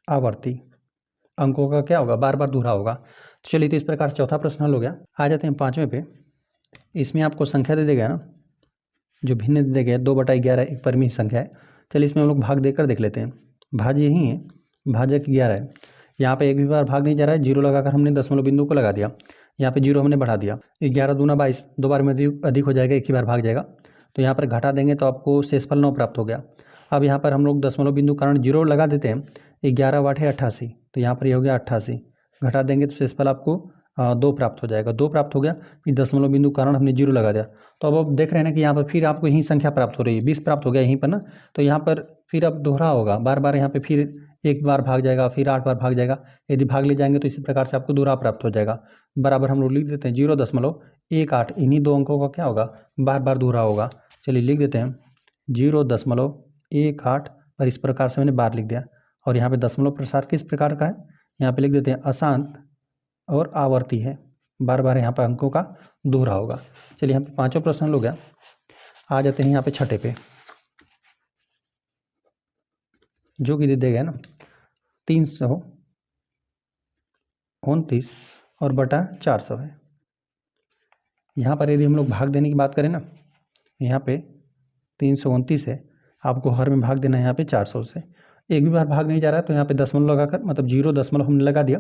आवर्ती, अंकों का क्या होगा, बार बार दोहरा होगा। तो चलिए तो इस प्रकार से चौथा प्रश्न हल हो गया। आ जाते हैं 5वें पे। इसमें आपको संख्या दे देगा ना, जो भिन्न दे देगा 2/11 एक परिमेय संख्या है। चलिए इसमें हम लोग भाग देकर देख लेते हैं। भाज्य यही है, भाजक 11 है। यहाँ पे एक भी बार भाग नहीं जा रहा है, 0 लगाकर हमने दशमलव बिंदु को लगा दिया, यहाँ पे 0 हमने बढ़ा दिया। 11 दूना 22, 2 बार में अधिक हो जाएगा, एक ही बार भाग जाएगा, तो यहाँ पर घटा देंगे तो आपको शेषफल 9 प्राप्त हो गया। अब यहाँ पर हम लोग दशमलव बिंदु कारण 0 लगा देते हैं, 11 8 है 88, तो यहाँ पर ये हो गया 88, घटा देंगे तो शेषफल आपको 2 प्राप्त हो जाएगा, 2 प्राप्त हो गया। फिर दशमलव बिंदु कारण हमने 0 लगा दिया, तो अब आप देख रहे हैं ना कि यहाँ पर फिर आपको यही संख्या प्राप्त हो रही है, 20 प्राप्त हो गया यहीं पर ना। तो यहाँ पर फिर अब दोहरा होगा, बार बार यहाँ पे फिर 1 बार भाग जाएगा, फिर 8 बार भाग जाएगा, यदि भाग ले जाएंगे तो इसी प्रकार से आपको दोहरा प्राप्त हो जाएगा। बराबर हम लोग लिख देते हैं 0.18, इन्हीं 2 अंकों का क्या होगा, बार बार दोहरा होगा। चलिए लिख देते हैं 0.18, और इस प्रकार से मैंने बार लिख दिया। और यहाँ पे दशमलव प्रसार किस प्रकार का है, यहाँ पे लिख देते हैं अशांत और आवर्ती है, बार बार यहाँ पर अंकों का दोहरा होगा। चलिए यहाँ पे 5वां प्रश्न हो गया। आ जाते हैं यहाँ पे छठे पे, जो कि दे देगा ना 329 और बटा 400 है। यहाँ पर यदि हम लोग भाग देने की बात करें ना, यहाँ पे 329 है, आपको हर में भाग देना है यहाँ पे 400 से। एक भी बार भाग नहीं जा रहा है तो यहाँ पे दशमलव लगाकर, मतलब 0 दशमलव हमने लगा दिया।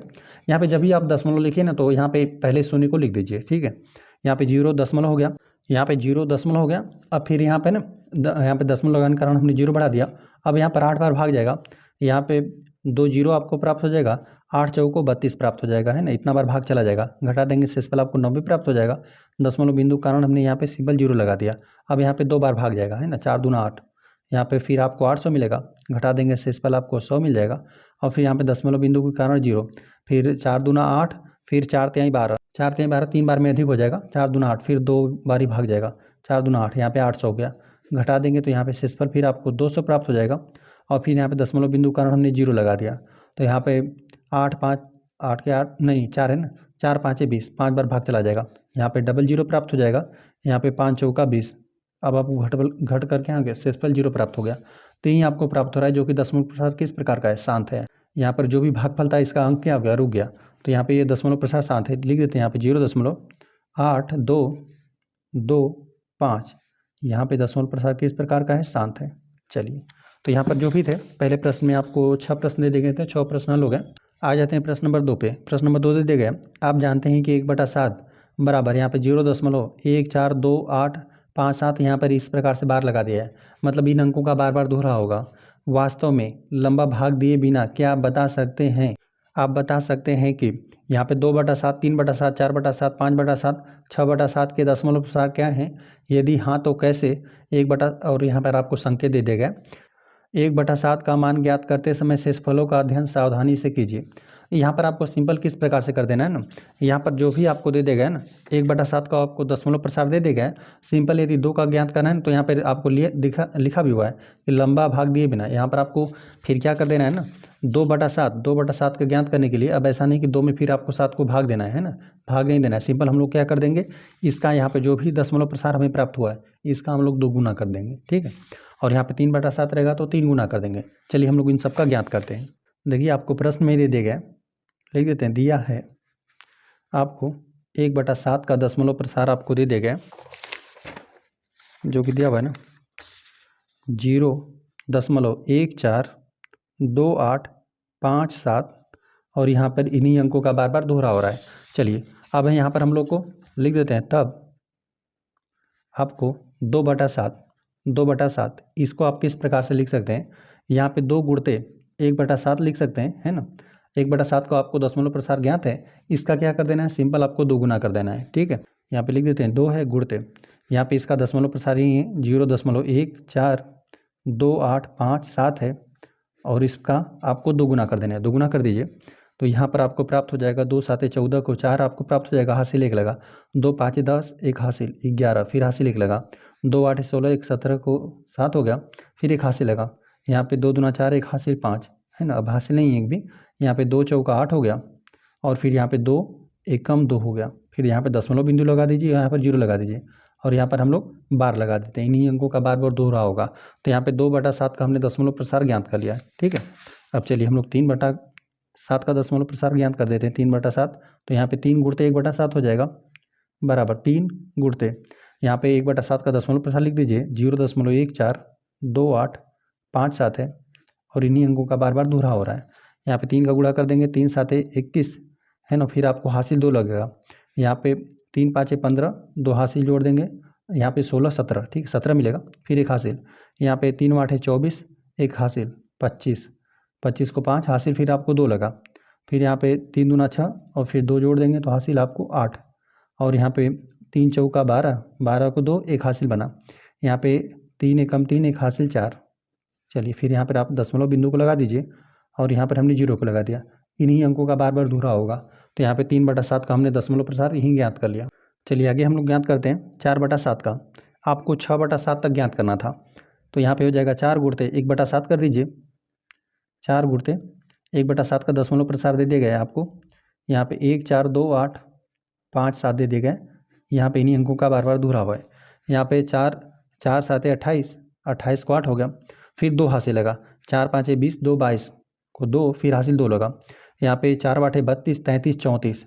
यहाँ पे जब भी आप दशमलव लिखिए ना तो यहाँ पे पहले शून्य को लिख दीजिए, ठीक है। यहाँ पे 0 दशमलव हो गया, यहाँ पे 0 दशमलव हो गया। अब फिर यहाँ पे ना यहाँ पे दशमलव लगाने के कारण हमने 0 बढ़ा दिया। अब यहाँ पर 8 बार भाग जाएगा, यहाँ पे 2 0 आपको प्राप्त हो जाएगा, 8 चौको 32 प्राप्त हो जाएगा, है ना। इतना बार भाग चला जाएगा, घटा देंगे शेषफल आपको 90 प्राप्त हो जाएगा। दशमलव बिंदु कारण हमने यहाँ पे सिंपल 0 लगा दिया। अब यहाँ पे 2 बार भाग जाएगा, है ना, 4 दूना 8, यहाँ पे फिर आपको 800 मिलेगा, घटा देंगे शेषफल आपको 100 मिल जाएगा। और फिर यहाँ पे दशमलव बिंदु के कारण 0, फिर 4 दूना 8, फिर 4 तिहाई 12, 4 तिहाई 12 3 बार में अधिक हो जाएगा, 4 दूना 8, फिर 2 बारी भाग जाएगा, 4 दूना 8, यहाँ पे 800 हो गया, घटा देंगे तो यहाँ पे शेषफल फिर आपको 200 प्राप्त हो जाएगा। और फिर यहाँ पे दशमलव बिंदु कारण हमने 0 लगा दिया, तो यहाँ पे 8 5 8 के 8 नहीं 4 है ना, 4 5 20, 5 बार भाग चला जाएगा, यहाँ पे डबल 0 प्राप्त हो जाएगा, यहाँ पे 5 चौका 20। अब आपको घट करके यहाँ गए शेषफल 0 प्राप्त हो गया। तो यही आपको प्राप्त हो रहा है, जो कि दशमलव प्रसार किस प्रकार का है, शांत है। यहाँ पर जो भी भागफल था इसका अंक क्या हो गया, रुक गया, तो यहाँ पे ये दशमलव प्रसार शांत है, लिख देते हैं यहाँ पे 0.8225। यहाँ पे दशमलव प्रसार किस प्रकार का है, शांत है। चलिए, तो यहाँ पर जो भी थे पहले प्रश्न में आपको 6 प्रश्न दे दिए गए थे, 6 प्रश्न हल हो गए। आ जाते हैं प्रश्न नंबर 2 पे। प्रश्न नंबर 2 दे दिए गए, आप जानते हैं कि 1/7 बराबर यहाँ पे 0.1427 यहाँ पर इस प्रकार से बार लगा दिया है, मतलब इन अंकों का बार बार दोहरा होगा। वास्तव में लंबा भाग दिए बिना क्या आप बता सकते हैं, आप बता सकते हैं कि यहाँ पे 2/7, 3/7, 4/7, 5/7, 6/7 के दशमलव प्रसार क्या हैं? यदि हाँ तो कैसे? 1 और यहाँ पर आपको संकेत दे देगा, 1/7 का मान ज्ञात करते समय शेषफलों का अध्ययन सावधानी से कीजिए। यहाँ पर आपको सिंपल किस प्रकार से कर देना है ना, यहाँ पर जो भी आपको दे देगा ना, 1/7 का आपको दशमलव प्रसार दे देगा। सिंपल यदि 2 का ज्ञात करना है तो यहाँ पर आपको लिखा भी हुआ है कि लंबा भाग दिए बिना। यहाँ पर आपको फिर क्या कर देना है ना, 2/7 का ज्ञात करने के लिए। अब ऐसा नहीं कि 2 में फिर आपको 7 को भाग देना है ना, भाग नहीं देना है। सिंपल हम लोग क्या कर देंगे, इसका यहाँ पे जो भी दशमलव प्रसार हमें प्राप्त हुआ है इसका हम लोग 2 गुना कर देंगे, ठीक है। और यहाँ पे 3/7 रहेगा तो 3 गुना कर देंगे। चलिए हम लोग इन सबका ज्ञात करते हैं। देखिए आपको प्रश्न में दे दिया गया, लिख देते हैं, दिया है आपको 1/7 का दशमलव प्रसार आपको दे दिया गया, जो कि दिया हुआ है ना 0.142857 और यहाँ पर इन्हीं अंकों का बार बार दोहरा हो रहा है। चलिए अब यहाँ पर हम लोग को लिख देते हैं, तब आपको 2/7 इसको आप किस प्रकार से लिख सकते हैं, यहाँ पे 2 गुणते 1/7 लिख सकते हैं, है ना। 1/7 को आपको दशमलव प्रसार ज्ञात है, इसका क्या कर देना है, सिंपल आपको 2 गुना कर देना है, ठीक है। यहाँ पे लिख देते हैं 2 है गुणते, यहाँ पे इसका दशमलव प्रसार ही है 0.142857 है, और इसका आपको 2 गुना कर देना है। 2 गुना कर दीजिए तो यहाँ पर आपको प्राप्त हो जाएगा 2 7 14 को 4 आपको प्राप्त हो जाएगा, हासिल 1 लगा, 2 5 10 1 हासिल 11, फिर हासिल 1 लगा, 2 8 16 1 17 को 7 हो गया, फिर 1 हासिल लगा, यहाँ पे 2 दूना 4 1 हासिल 5, है ना। अब हासिल नहीं है एक भी, यहाँ पे 2 चौका 8 हो गया, और फिर यहाँ पे 2 1 कम 2 हो गया, फिर यहाँ पे दशमलव बिंदु लगा दीजिए, यहाँ पर 0 लगा दीजिए, और यहाँ पर हम लोग बार लगा देते हैं। इन्हीं अंकों का बार बार दोहरा होगा, तो यहाँ पे 2/7 का हमने दशमलव प्रसार ज्ञात कर लिया, ठीक है। अब चलिए हम लोग 3/7 का दशमलव प्रसार ज्ञात कर देते हैं। 3/7 तो यहाँ पे 3 गुणते 1/7 हो जाएगा, बराबर 3 गुणते यहाँ पे 1/7 का दशमलव प्रसार लिख दीजिए 0.142857 है, और इन्हीं अंकों का बार बार दोहरा हो रहा है। यहाँ पे 3 का गुणा कर देंगे, 3 7 21, है ना, फिर आपको हासिल 2 लगेगा, यहाँ पे 3 5 15, 2 हासिल जोड़ देंगे, यहाँ पे 16 17, ठीक 17 मिलेगा, फिर 1 हासिल, यहाँ पे 3 8 24, 1 हासिल 25, 25 को 5 हासिल, फिर आपको 2 लगा, फिर यहाँ पे 3 दूना 6 और फिर 2 जोड़ देंगे तो हासिल आपको 8, और यहाँ पे 3 चौका 12, 12 को 2 1 हासिल बना, यहाँ पे 3 1 कम 3 1 हासिल 4। चलिए फिर यहाँ पर आप दशमलव बिंदु को लगा दीजिए, और यहाँ पर हमने 0 को लगा दिया। इन्हीं अंकों का बार बार दोहरा होगा, तो यहाँ पे 3/7 का हमने दशमलव प्रसार यहीं ज्ञात कर लिया। चलिए आगे हम लोग ज्ञात करते हैं 4/7 का। आपको 6/7 तक ज्ञात करना था, तो यहाँ पे हो जाएगा 4 गुणते 1/7 कर दीजिए, 4 गुणते 1/7 का दशमलव प्रसार दे दिया गया है आपको, यहाँ पे 1 4 2 8 5 7 दे दिए गए। यहाँ पे इन्हीं अंकों का बार बार दोहरा हुआ है। यहाँ पे 4 4 7 28, 28 को 8 हो गया, फिर 2 हासिल लगा, 4 5 20, 2 22 को 2, फिर हासिल 2 लगा, यहाँ पे 4 8 32, 33 34,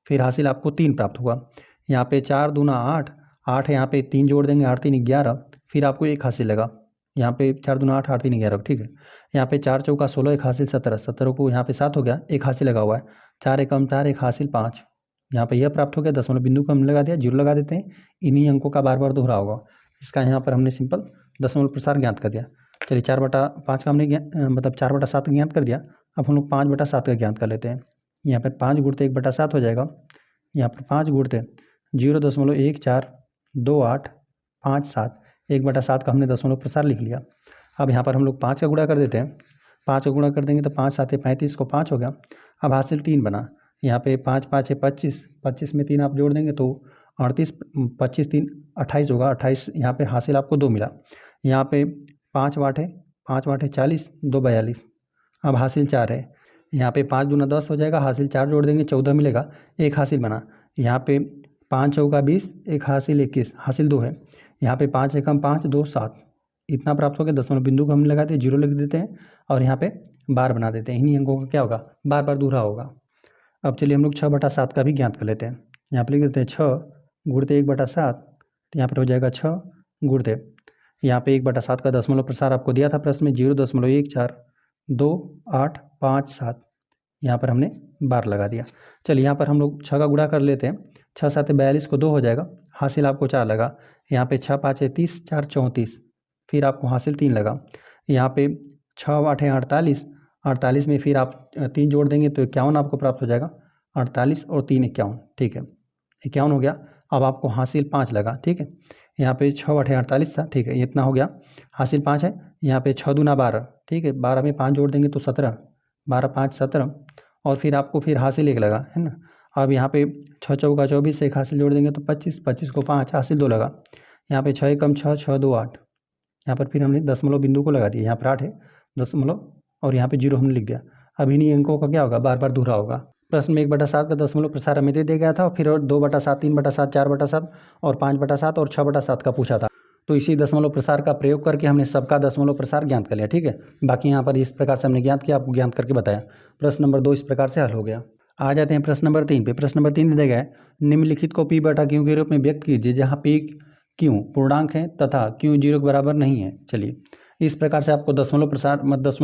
फिर हासिल आपको 3 प्राप्त हुआ। यहाँ पे 4 दूना 8, 8 यहाँ पे 3 जोड़ देंगे, 8 3 11, फिर आपको 1 हासिल लगा, यहाँ पे 4 दूना 8, 8 3 11, ठीक है। यहाँ पे 4 चौका 16, 1 हासिल 17, 17 को यहाँ पे 7 हो गया, 1 हासिल लगा हुआ है, 4 एकम 4, 1 हासिल 5, यहाँ पे यह प्राप्त हो गया। दशमलव बिंदु को हमने लगा दिया, 0 लगा देते हैं, इन्हीं अंकों का बार बार दोहरा होगा। इसका यहाँ पर हमने सिंपल दशमलव प्रसार ज्ञात कर दिया। चलिए 4/5 का हमने मतलब 4/7 ज्ञात कर दिया। अब हम लोग 5/7 का ज्ञात कर लेते हैं। यहाँ पर 5 गुणते 1/7 हो जाएगा, यहाँ पर 5 गुणते 0.142857, 1/7 का हमने दशमलव प्रसार लिख लिया। अब यहाँ पर हम लोग 5 का गुणा कर देते हैं, 5 का गुणा कर देंगे तो 5 7 35 को 5 हो गया। अब हासिल 3 बना, यहाँ पे 5 5 है 25, 25 में 3 आप जोड़ देंगे तो 38, 25 3 28 होगा, 28 यहाँ पे हासिल आपको 2 मिला। यहाँ पे 5 वाट है, 5 वाट है 40, 2 42, अब हासिल 4 है, यहाँ पे 5 दूना 10 हो जाएगा, हासिल 4 जोड़ देंगे 14 मिलेगा, 1 हासिल बना। यहाँ पे 5 चौका 20, 1 हासिल 21, हासिल 2 है। यहाँ पे 5 एकम 5, 2 7, इतना प्राप्त हो गया। दशमलव बिंदु को हम लगा देते, 0 लिख देते हैं और यहाँ पे बार बना देते हैं। इन्हीं अंकों का क्या होगा, बार बार दोहरा होगा। अब चलिए हम लोग 6/7 का भी ज्ञात कर लेते हैं। यहाँ पर लिख देते हैं 6 गुणते 1/7, यहाँ पर हो जाएगा 6 गुणते, यहाँ पे 1/7 का दशमलव प्रसार आपको दिया था प्रश्न में 0.142857, यहाँ पर हमने बार लगा दिया। चलिए यहाँ पर हम लोग 6 का गुणा कर लेते हैं, 6 7 42 को 2 हो जाएगा, हासिल आपको 4 लगा। यहाँ पे 6 5 30, 4 34, फिर आपको हासिल 3 लगा। यहाँ पे 6 8 48, 48 में फिर आप 3 जोड़ देंगे तो 51 आपको प्राप्त हो जाएगा। 48 और 3 51, ठीक है, 51 हो गया। अब आपको हासिल 5 लगा, ठीक है। यहाँ पे 6 8 48 था, ठीक है, इतना हो गया, हासिल 5 है। यहाँ पे 6 दूना 12, ठीक है, 12 में 5 जोड़ देंगे तो 17, 12 5 17, और फिर आपको फिर हासिल 1 लगा, है ना। अब यहाँ पे 6 चौका 24 से 1 हासिल जोड़ देंगे तो 25, 25 को 5, हासिल 2 लगा। यहाँ पे 6 एकम 6, 6 2 8, यहाँ पर फिर हमने दशमलव बिंदु को लगा दिया, यहाँ पर 8 है दशमलव और यहाँ पे 0 हमने लिख दिया। अब इन्हीं अंकों का क्या होगा, बार बार दोहरा होगा। प्रश्न में 1/7 का दशमलव प्रसार हमें दे दिया गया था और फिर 2/7, 3/7, 4/7 और 5/7 और 6/7 का पूछा था। तो इसी दशमलव प्रसार का प्रयोग करके हमने सबका दशमलव प्रसार ज्ञात कर लिया, ठीक है। बाकी यहाँ पर इस प्रकार से हमने ज्ञात किया, आपको ज्ञात करके बताया। प्रश्न नंबर 2 इस प्रकार से हल हो गया। आ जाते हैं प्रश्न नंबर 3 पे। प्रश्न नंबर 3 दिया गया है, निम्नलिखित को P/Q के रूप में व्यक्त कीजिए जहाँ PQ पूर्णांक है तथा Q 0 के बराबर नहीं है। चलिए इस प्रकार से आपको दशमलव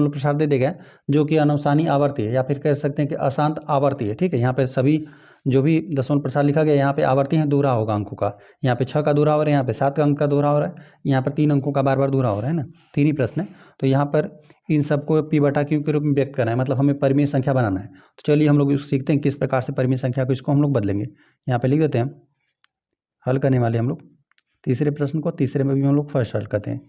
प्रसार दे देगा जो कि अनवसानी आवर्ती है, या फिर कह सकते हैं कि अशांत आवर्ती है, ठीक है। यहाँ पे सभी जो भी दशमलव प्रसार लिखा गया यहाँ पे आवर्ती है, दोहरा होगा अंकों का। यहाँ पे 6 का दोहरा हो रहा है, यहाँ पे 7 का अंक का दोहरा हो रहा है, यहाँ पर 3 अंकों का बार बार दोहरा हो रहा है ना, 3 ही प्रश्न है। तो यहाँ पर इन सबको P/Q के रूप में व्यक्त करना है, मतलब हमें परिमेय संख्या बनाना है। तो चलिए हम लोग सीखते हैं किस प्रकार से परिमेय संख्या को इसको हम लोग बदलेंगे। यहाँ पे लिख देते हैं, हल करने वाले हम लोग तीसरे प्रश्न को, तीसरे में भी हम लोग फर्स्ट हल करते हैं।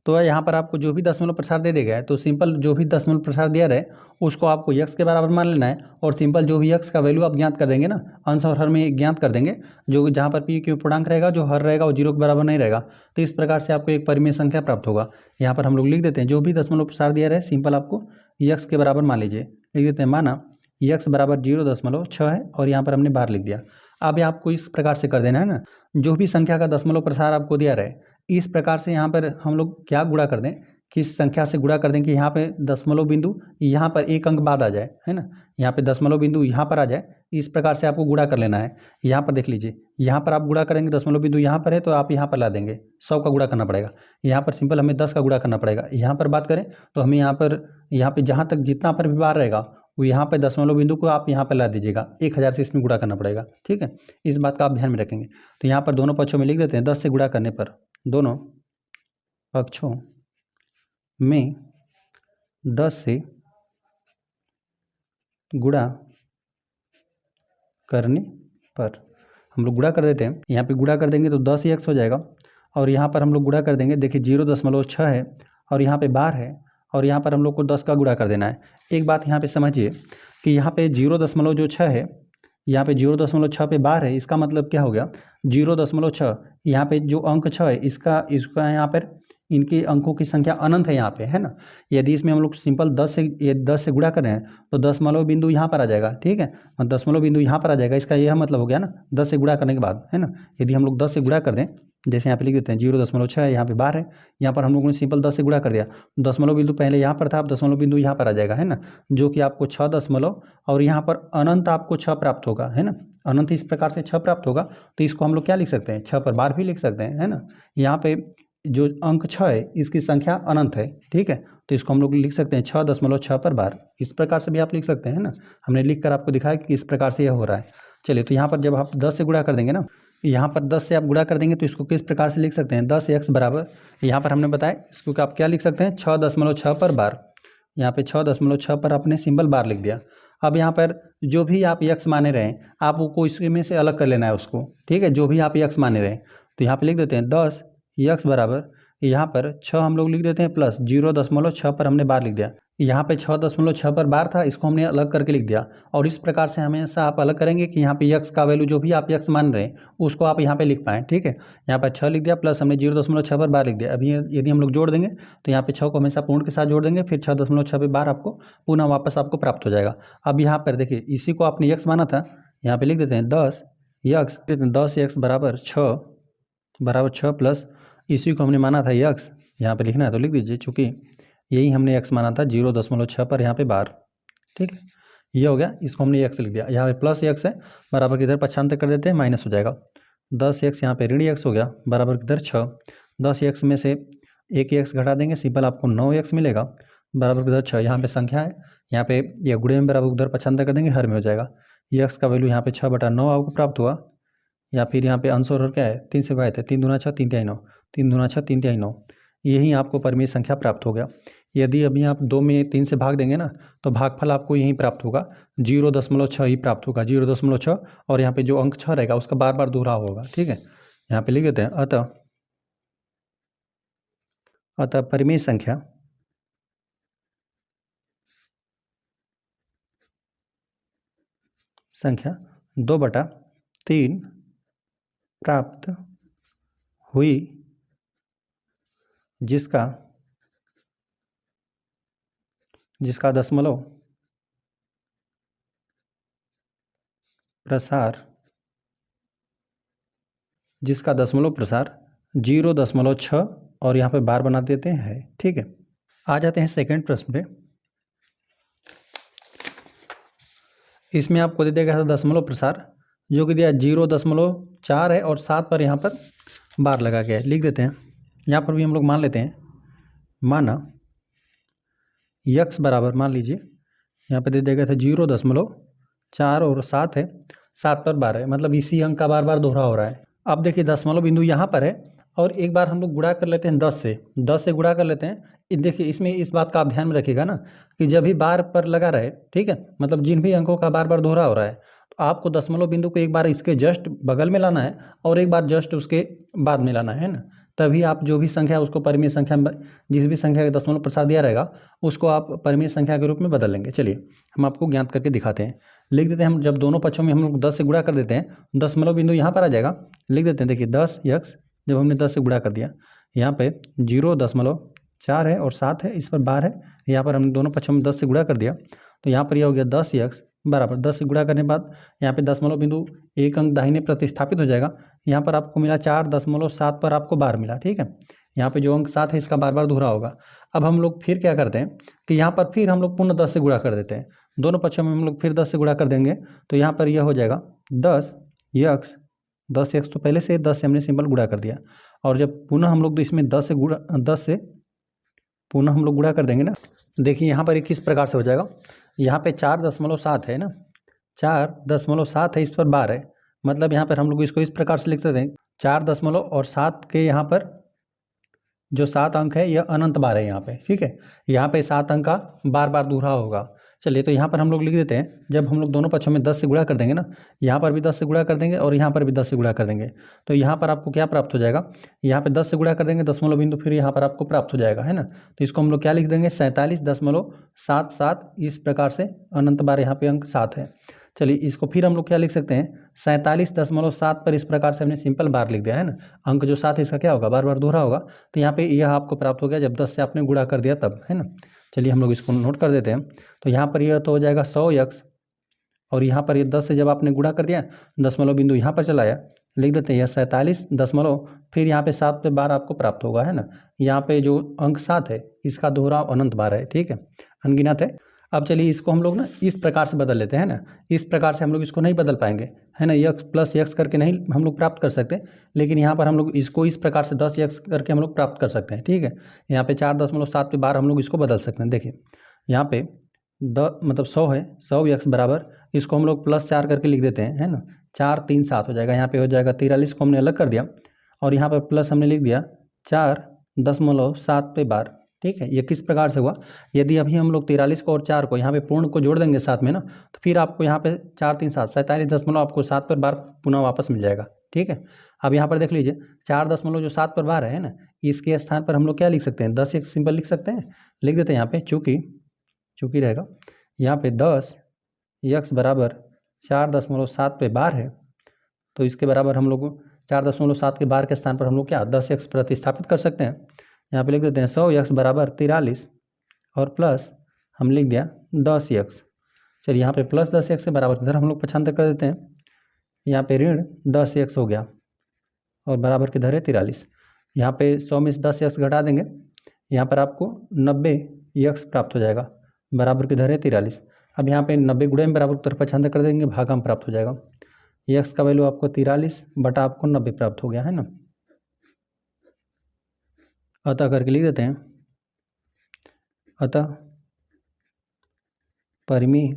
तो यहाँ पर आपको जो भी दशमलव प्रसार दे देगा तो सिंपल जो भी दशमलव प्रसार दिया रहे उसको आपको यक्स के बराबर मान लेना है, और सिंपल जो भी यक्स का वैल्यू आप ज्ञात कर देंगे ना, अंश और हर में ज्ञात कर देंगे, जो जहाँ पर PQ पूर्णांक रहेगा, जो हर रहेगा वो 0 के बराबर नहीं रहेगा। तो इस प्रकार से आपको एक परिमेय संख्या प्राप्त होगा। यहाँ पर हम लोग लिख देते हैं, जो भी दशमलव प्रसार दिया रहे सिंपल आपको यक्स के बराबर मान लीजिए, लिख देते हैं, माना यक्स बराबर 0.6 है और यहाँ पर हमने बार लिख दिया। अब आपको इस प्रकार से कर देना है ना, जो भी संख्या का दशमलव प्रसार आपको दिया रहे इस प्रकार से यहाँ पर हम लोग क्या गुणा कर दें, किस संख्या से गुणा कर दें कि यहाँ पे दशमलव बिंदु यहाँ पर एक अंक बाद आ जाए, है ना, यहाँ पे दशमलव बिंदु यहाँ पर आ जाए। इस प्रकार से आपको गुणा कर लेना है। यहाँ पर देख लीजिए, यहाँ पर आप गुणा करेंगे, दशमलव बिंदु यहाँ पर है तो आप यहाँ पर ला देंगे, 100 का गुणा करना पड़ेगा। यहाँ पर सिंपल हमें 10 का गुणा करना पड़ेगा। यहाँ पर बात करें तो हमें यहाँ पे जहाँ तक जितना पर भी बार रहेगा वो यहाँ पे दशमलव बिंदु को आप यहाँ पर ला दीजिएगा, 1000 से इसमें गुणा करना पड़ेगा, ठीक है। इस बात का आप ध्यान में रखेंगे। तो यहाँ पर दोनों पक्षों में लिख देते हैं, 10 से गुणा करने पर दोनों पक्षों में 10 से गुणा करने पर हम लोग गुणा कर देते हैं। यहाँ पे गुणा कर देंगे तो 10 ही x हो जाएगा, और यहाँ पर हम लोग गुणा कर देंगे, देखिए 0.6 है और यहाँ पे बार है, और यहाँ पर हम लोग को 10 का गुणा कर देना है। एक बात यहाँ पे समझिए कि यहाँ पे 0.6 है, यहाँ पे 0.6 पे बार है, इसका मतलब क्या हो गया, 0.6 यहाँ पे जो अंक 6 है इसका यहाँ पर इनके अंकों की संख्या अनंत है यहाँ पे, है ना। यदि इसमें हम लोग सिंपल 10 से गुणा कर रहे हैं तो दशमलव बिंदु यहाँ पर आ जाएगा, ठीक है, दशमलव बिंदु यहाँ पर आ जाएगा। इसका यह मतलब हो गया ना 10 से गुणा करने के बाद, है ना। यदि हम लोग 10 से गुणा कर दें जैसे यहाँ पे लिख देते हैं 0.6, यहाँ पे बार है, यहाँ पर हम लोगों ने सिंपल 10 से गुणा कर दिया। दशमलव बिंदु पहले यहाँ पर था, अब दशमलव बिंदु यहाँ पर आ जाएगा, है ना, जो कि आपको 6 दशमलव और यहाँ पर अनंत आपको 6 प्राप्त होगा, है ना, अनंत इस प्रकार से 6 प्राप्त होगा। तो इसको हम लोग क्या लिख सकते हैं, 6 पर बार भी लिख सकते हैं, है ना। यहाँ पे जो अंक 6 है इसकी संख्या अनंत है, ठीक है, तो इसको हम लोग लिख सकते हैं 6.6 पर बार। इस प्रकार से भी आप लिख सकते हैं ना, हमने लिख कर आपको दिखाया कि इस प्रकार से यह हो रहा है। चलिए, तो यहाँ पर जब आप 10 से गुणा कर देंगे ना, यहाँ पर 10 से आप गुणा कर देंगे तो इसको किस प्रकार से लिख सकते हैं, 10x बराबर, यहाँ पर हमने बताया इसको आप क्या लिख सकते हैं, 6.6 पर बार। यहाँ पे 6.6 पर आपने सिंबल बार लिख दिया। अब यहाँ पर जो भी आप x माने रहें, आपको इसमें से अलग कर लेना है उसको, ठीक है, जो भी आप x माने रहें। तो यहाँ पे लिख देते हैं 10x बराबर, यहाँ पर 6 हम लोग लिख देते हैं प्लस 0.6 पर हमने बार लिख दिया। यहाँ पे 6.6 पर बार था, इसको हमने अलग करके लिख दिया। और इस प्रकार से हमेशा आप अलग करेंगे कि यहाँ पे x का वैल्यू जो भी आप x मान रहे हैं उसको आप यहाँ पे लिख पाएँ, ठीक है। यहाँ पर 6 लिख दिया प्लस हमने 0.6 पर बार लिख दिया। अभी यदि हम लोग जोड़ देंगे तो यहाँ पे 6 को हमेशा पूर्ण के साथ जोड़ देंगे, फिर 6.6 पे बार आपको पुनः वापस आपको प्राप्त हो जाएगा। अब यहाँ पर देखिए, इसी को आपने x माना था, यहाँ पर लिख देते हैं 10x बराबर 6 प्लस इसी को हमने माना था x, यहाँ पे लिखना है तो लिख दीजिए, चूँकि यही हमने x माना था 0.6 पर यहाँ पे बार, ठीक है, ये हो गया, इसको हमने x लिख दिया। यहाँ पे प्लस x है, बराबर किधर पक्षांतर कर देते हैं, माइनस हो जाएगा। 10x यहाँ पे ऋण x हो गया, बराबर किधर 6, 10x में से एक x घटा देंगे, सिंपल आपको 9x मिलेगा, बराबर किधर 6। यहाँ पे संख्या है, यहाँ पे ये गुणे में बराबर उधर पक्षांतर कर देंगे, हर में हो जाएगा। ये x का वैल्यू यहाँ पे 6/9 आपको प्राप्त हुआ, या फिर यहाँ पे अंश और क्या है, 3 से भाग थे, 3 दूना 6 3 तिहाई 9, 3 दूना 6 3 तिहाई 9, यही आपको परिमेय संख्या प्राप्त हो गया। यदि अभी आप 2 में 3 से भाग देंगे ना तो भागफल आपको यही प्राप्त होगा, 0.6 ही प्राप्त होगा, 0.6, और यहाँ पे जो अंक 6 रहेगा उसका बार बार दोहराव होगा, ठीक है। यहाँ पे लिख देते हैं अतः परिमेय संख्या 2/3 प्राप्त हुई, जिसका दशमलव प्रसार 0.6 और यहाँ पे बार बना देते हैं, ठीक है। आ जाते हैं सेकंड प्रश्न पे। इसमें आपको दे देगा दशमलव प्रसार, जो कि दिया 0.4 है और 7 पर यहाँ पर बार लगा गया है। लिख देते हैं, यहाँ पर भी हम लोग मान लेते हैं, माना x बराबर, मान लीजिए यहाँ पे दे देगा था 0.4 और 7 है, 7 पर बार है, मतलब इसी अंक का बार बार दोहरा हो रहा है। अब देखिए दशमलव बिंदु यहाँ पर है और एक बार हम लोग गुणा कर लेते हैं 10 से गुणा कर लेते हैं। देखिए इसमें इस बात का आप ध्यान में रखिएगा ना कि जब भी बार पर लगा रहे, ठीक है, मतलब जिन भी अंकों का बार बार दोहरा हो रहा है, तो आपको दशमलव बिंदु को एक बार इसके जस्ट बगल में लाना है और एक बार जस्ट उसके बाद में लाना है ना, तभी आप जो भी संख्या उसको परिमेय संख्या में, जिस भी संख्या का दशमलव प्रसार दिया रहेगा उसको आप परिमेय संख्या के रूप में बदल लेंगे। चलिए हम आपको ज्ञात करके दिखाते हैं। लिख देते हैं, हम जब दोनों पक्षों में हम लोग 10 से गुणा कर देते हैं, दशमलव बिंदु यहाँ पर आ जाएगा। लिख देते हैं, देखिए 10x जब हमने 10 से गुणा कर दिया, यहाँ पे 0.4 है और 7 है, इस पर बार है, यहाँ पर हमने दोनों पक्षों में 10 से गुणा कर दिया, तो यहाँ पर यह हो गया 10x बराबर 10 से गुणा करने के बाद यहाँ पे दशमलव बिंदु एक अंक दाहिने प्रतिस्थापित हो जाएगा। यहाँ पर आपको मिला 4.7 पर आपको बार मिला, ठीक है। यहाँ पे जो अंक 7 है इसका बार बार दोहरा होगा। अब हम लोग फिर क्या करते हैं कि यहाँ पर फिर हम लोग पुनः 10 से गुणा कर देते हैं, दोनों पक्षों में हम लोग फिर 10 से गुणा कर देंगे, तो यहाँ पर यह हो जाएगा 10x तो पहले से 10 से हमने सिंपल गुणा कर दिया, और जब पुनः हम लोग तो इसमें 10 से पुनः हम लोग गुणा कर देंगे ना, देखिए यहाँ पर किस प्रकार से हो जाएगा, यहाँ पे 4.7 है ना, 4.7 है, इस पर बार है, मतलब यहाँ पर हम लोग इसको इस प्रकार से लिख देते हैं 4.7 के यहाँ पर जो 7 अंक है यह अनंत बार है यहाँ पे, ठीक है। यहाँ पे 7 अंक का बार बार दोहरा होगा। चलिए तो यहाँ पर हम लोग लिख देते हैं, जब हम लोग दोनों पक्षों में 10 से गुणा कर देंगे ना, यहाँ पर भी 10 से गुणा कर देंगे और यहाँ पर भी 10 से गुणा कर देंगे, तो यहाँ पर आपको क्या प्राप्त हो जाएगा, यहाँ पे 10 से गुणा कर देंगे दशमलव बिंदु, फिर यहाँ पर आपको प्राप्त हो जाएगा, है ना। तो इसको हम लोग क्या लिख देंगे, 47.77, इस प्रकार से अनंत बार यहाँ पे अंक 7 है। चलिए इसको फिर हम लोग क्या लिख सकते हैं, 47.7 पर इस प्रकार से हमने सिंपल बार लिख दिया, है ना। अंक जो 7 है इसका क्या होगा, बार बार दोहरा होगा, तो यहाँ पे यह आपको प्राप्त हो गया जब 10 से आपने गुणा कर दिया तब, है ना। चलिए हम लोग इसको नोट कर देते हैं, तो यहाँ पर यह तो हो जाएगा 100x, और यहाँ पर ये 10 से जब आपने गुणा कर दिया, दशमलव बिंदु यहाँ पर चलाया, लिख देते हैं यह 47 दशमलव, फिर यहाँ पे 7 पे बार आपको प्राप्त होगा, है ना। यहाँ पे जो अंक 7 है इसका दोहराव अनंत बार है, ठीक है, अनगिनत है। अब चलिए इसको हम लोग ना इस प्रकार से बदल लेते हैं ना, इस प्रकार से हम लोग इसको नहीं बदल पाएंगे, है ना, यक्स प्लस यक्स करके नहीं हम लोग प्राप्त कर सकते, लेकिन यहाँ पर हम लोग इसको इस प्रकार से 10 यक्स करके हम लोग प्राप्त कर सकते हैं, ठीक है। यहाँ पे 4.7 पे बार हम लोग इसको बदल सकते हैं। देखिए यहाँ पे मतलब 100 है, 100 यक्स बराबर इसको हम लोग +4 करके लिख देते हैं, है ना, 4 3 7 हो जाएगा। यहाँ पे हो जाएगा 43 को हमने अलग कर दिया और यहाँ पर प्लस हमने लिख दिया 4.7 पे बार, ठीक है। ये किस प्रकार से हुआ, यदि अभी हम लोग 43 को और 4 को यहाँ पे पूर्ण को जोड़ देंगे साथ में ना, तो फिर आपको यहाँ पे 4 3 7 47 दशमलव आपको 7 पर बार पुनः वापस मिल जाएगा, ठीक है। अब यहाँ पर देख लीजिए 4 दशमलव जो 7 पर बार है ना, इसके स्थान पर हम लोग क्या लिख सकते हैं, 10 एक सिंपल लिख सकते हैं, लिख देते हैं यहाँ पे चूँकि रहेगा यहाँ पे 10 यक्स बराबर 4.7 पे बार है, तो इसके बराबर हम लोग 4.7 के बार के स्थान पर हम लोग क्या 10 यक्स प्रतिस्थापित कर सकते हैं। यहाँ पे लिख देते हैं 100 यक्स बराबर 43 और प्लस हम लिख दिया 10 यक्स। चलिए यहाँ पे प्लस 10 यक्स के बराबर इधर हम लोग पक्षांतर कर देते हैं, यहाँ पे ऋण 10 यक्स हो गया और बराबर किधर है 43। यहाँ पे 100 में से 10 यक्स घटा देंगे, यहाँ पर आपको 90 यक्स प्राप्त हो जाएगा, बराबर किधर है 43। अब यहाँ पे 90 गुणे में बराबर उत्तर पक्षांतर कर देंगे, भागा में प्राप्त हो जाएगा। यक्स का वैल्यू आपको 43 बटा आपको 90 प्राप्त हो गया, है ना। अतः करके लिख देते हैं, अतः परिमेय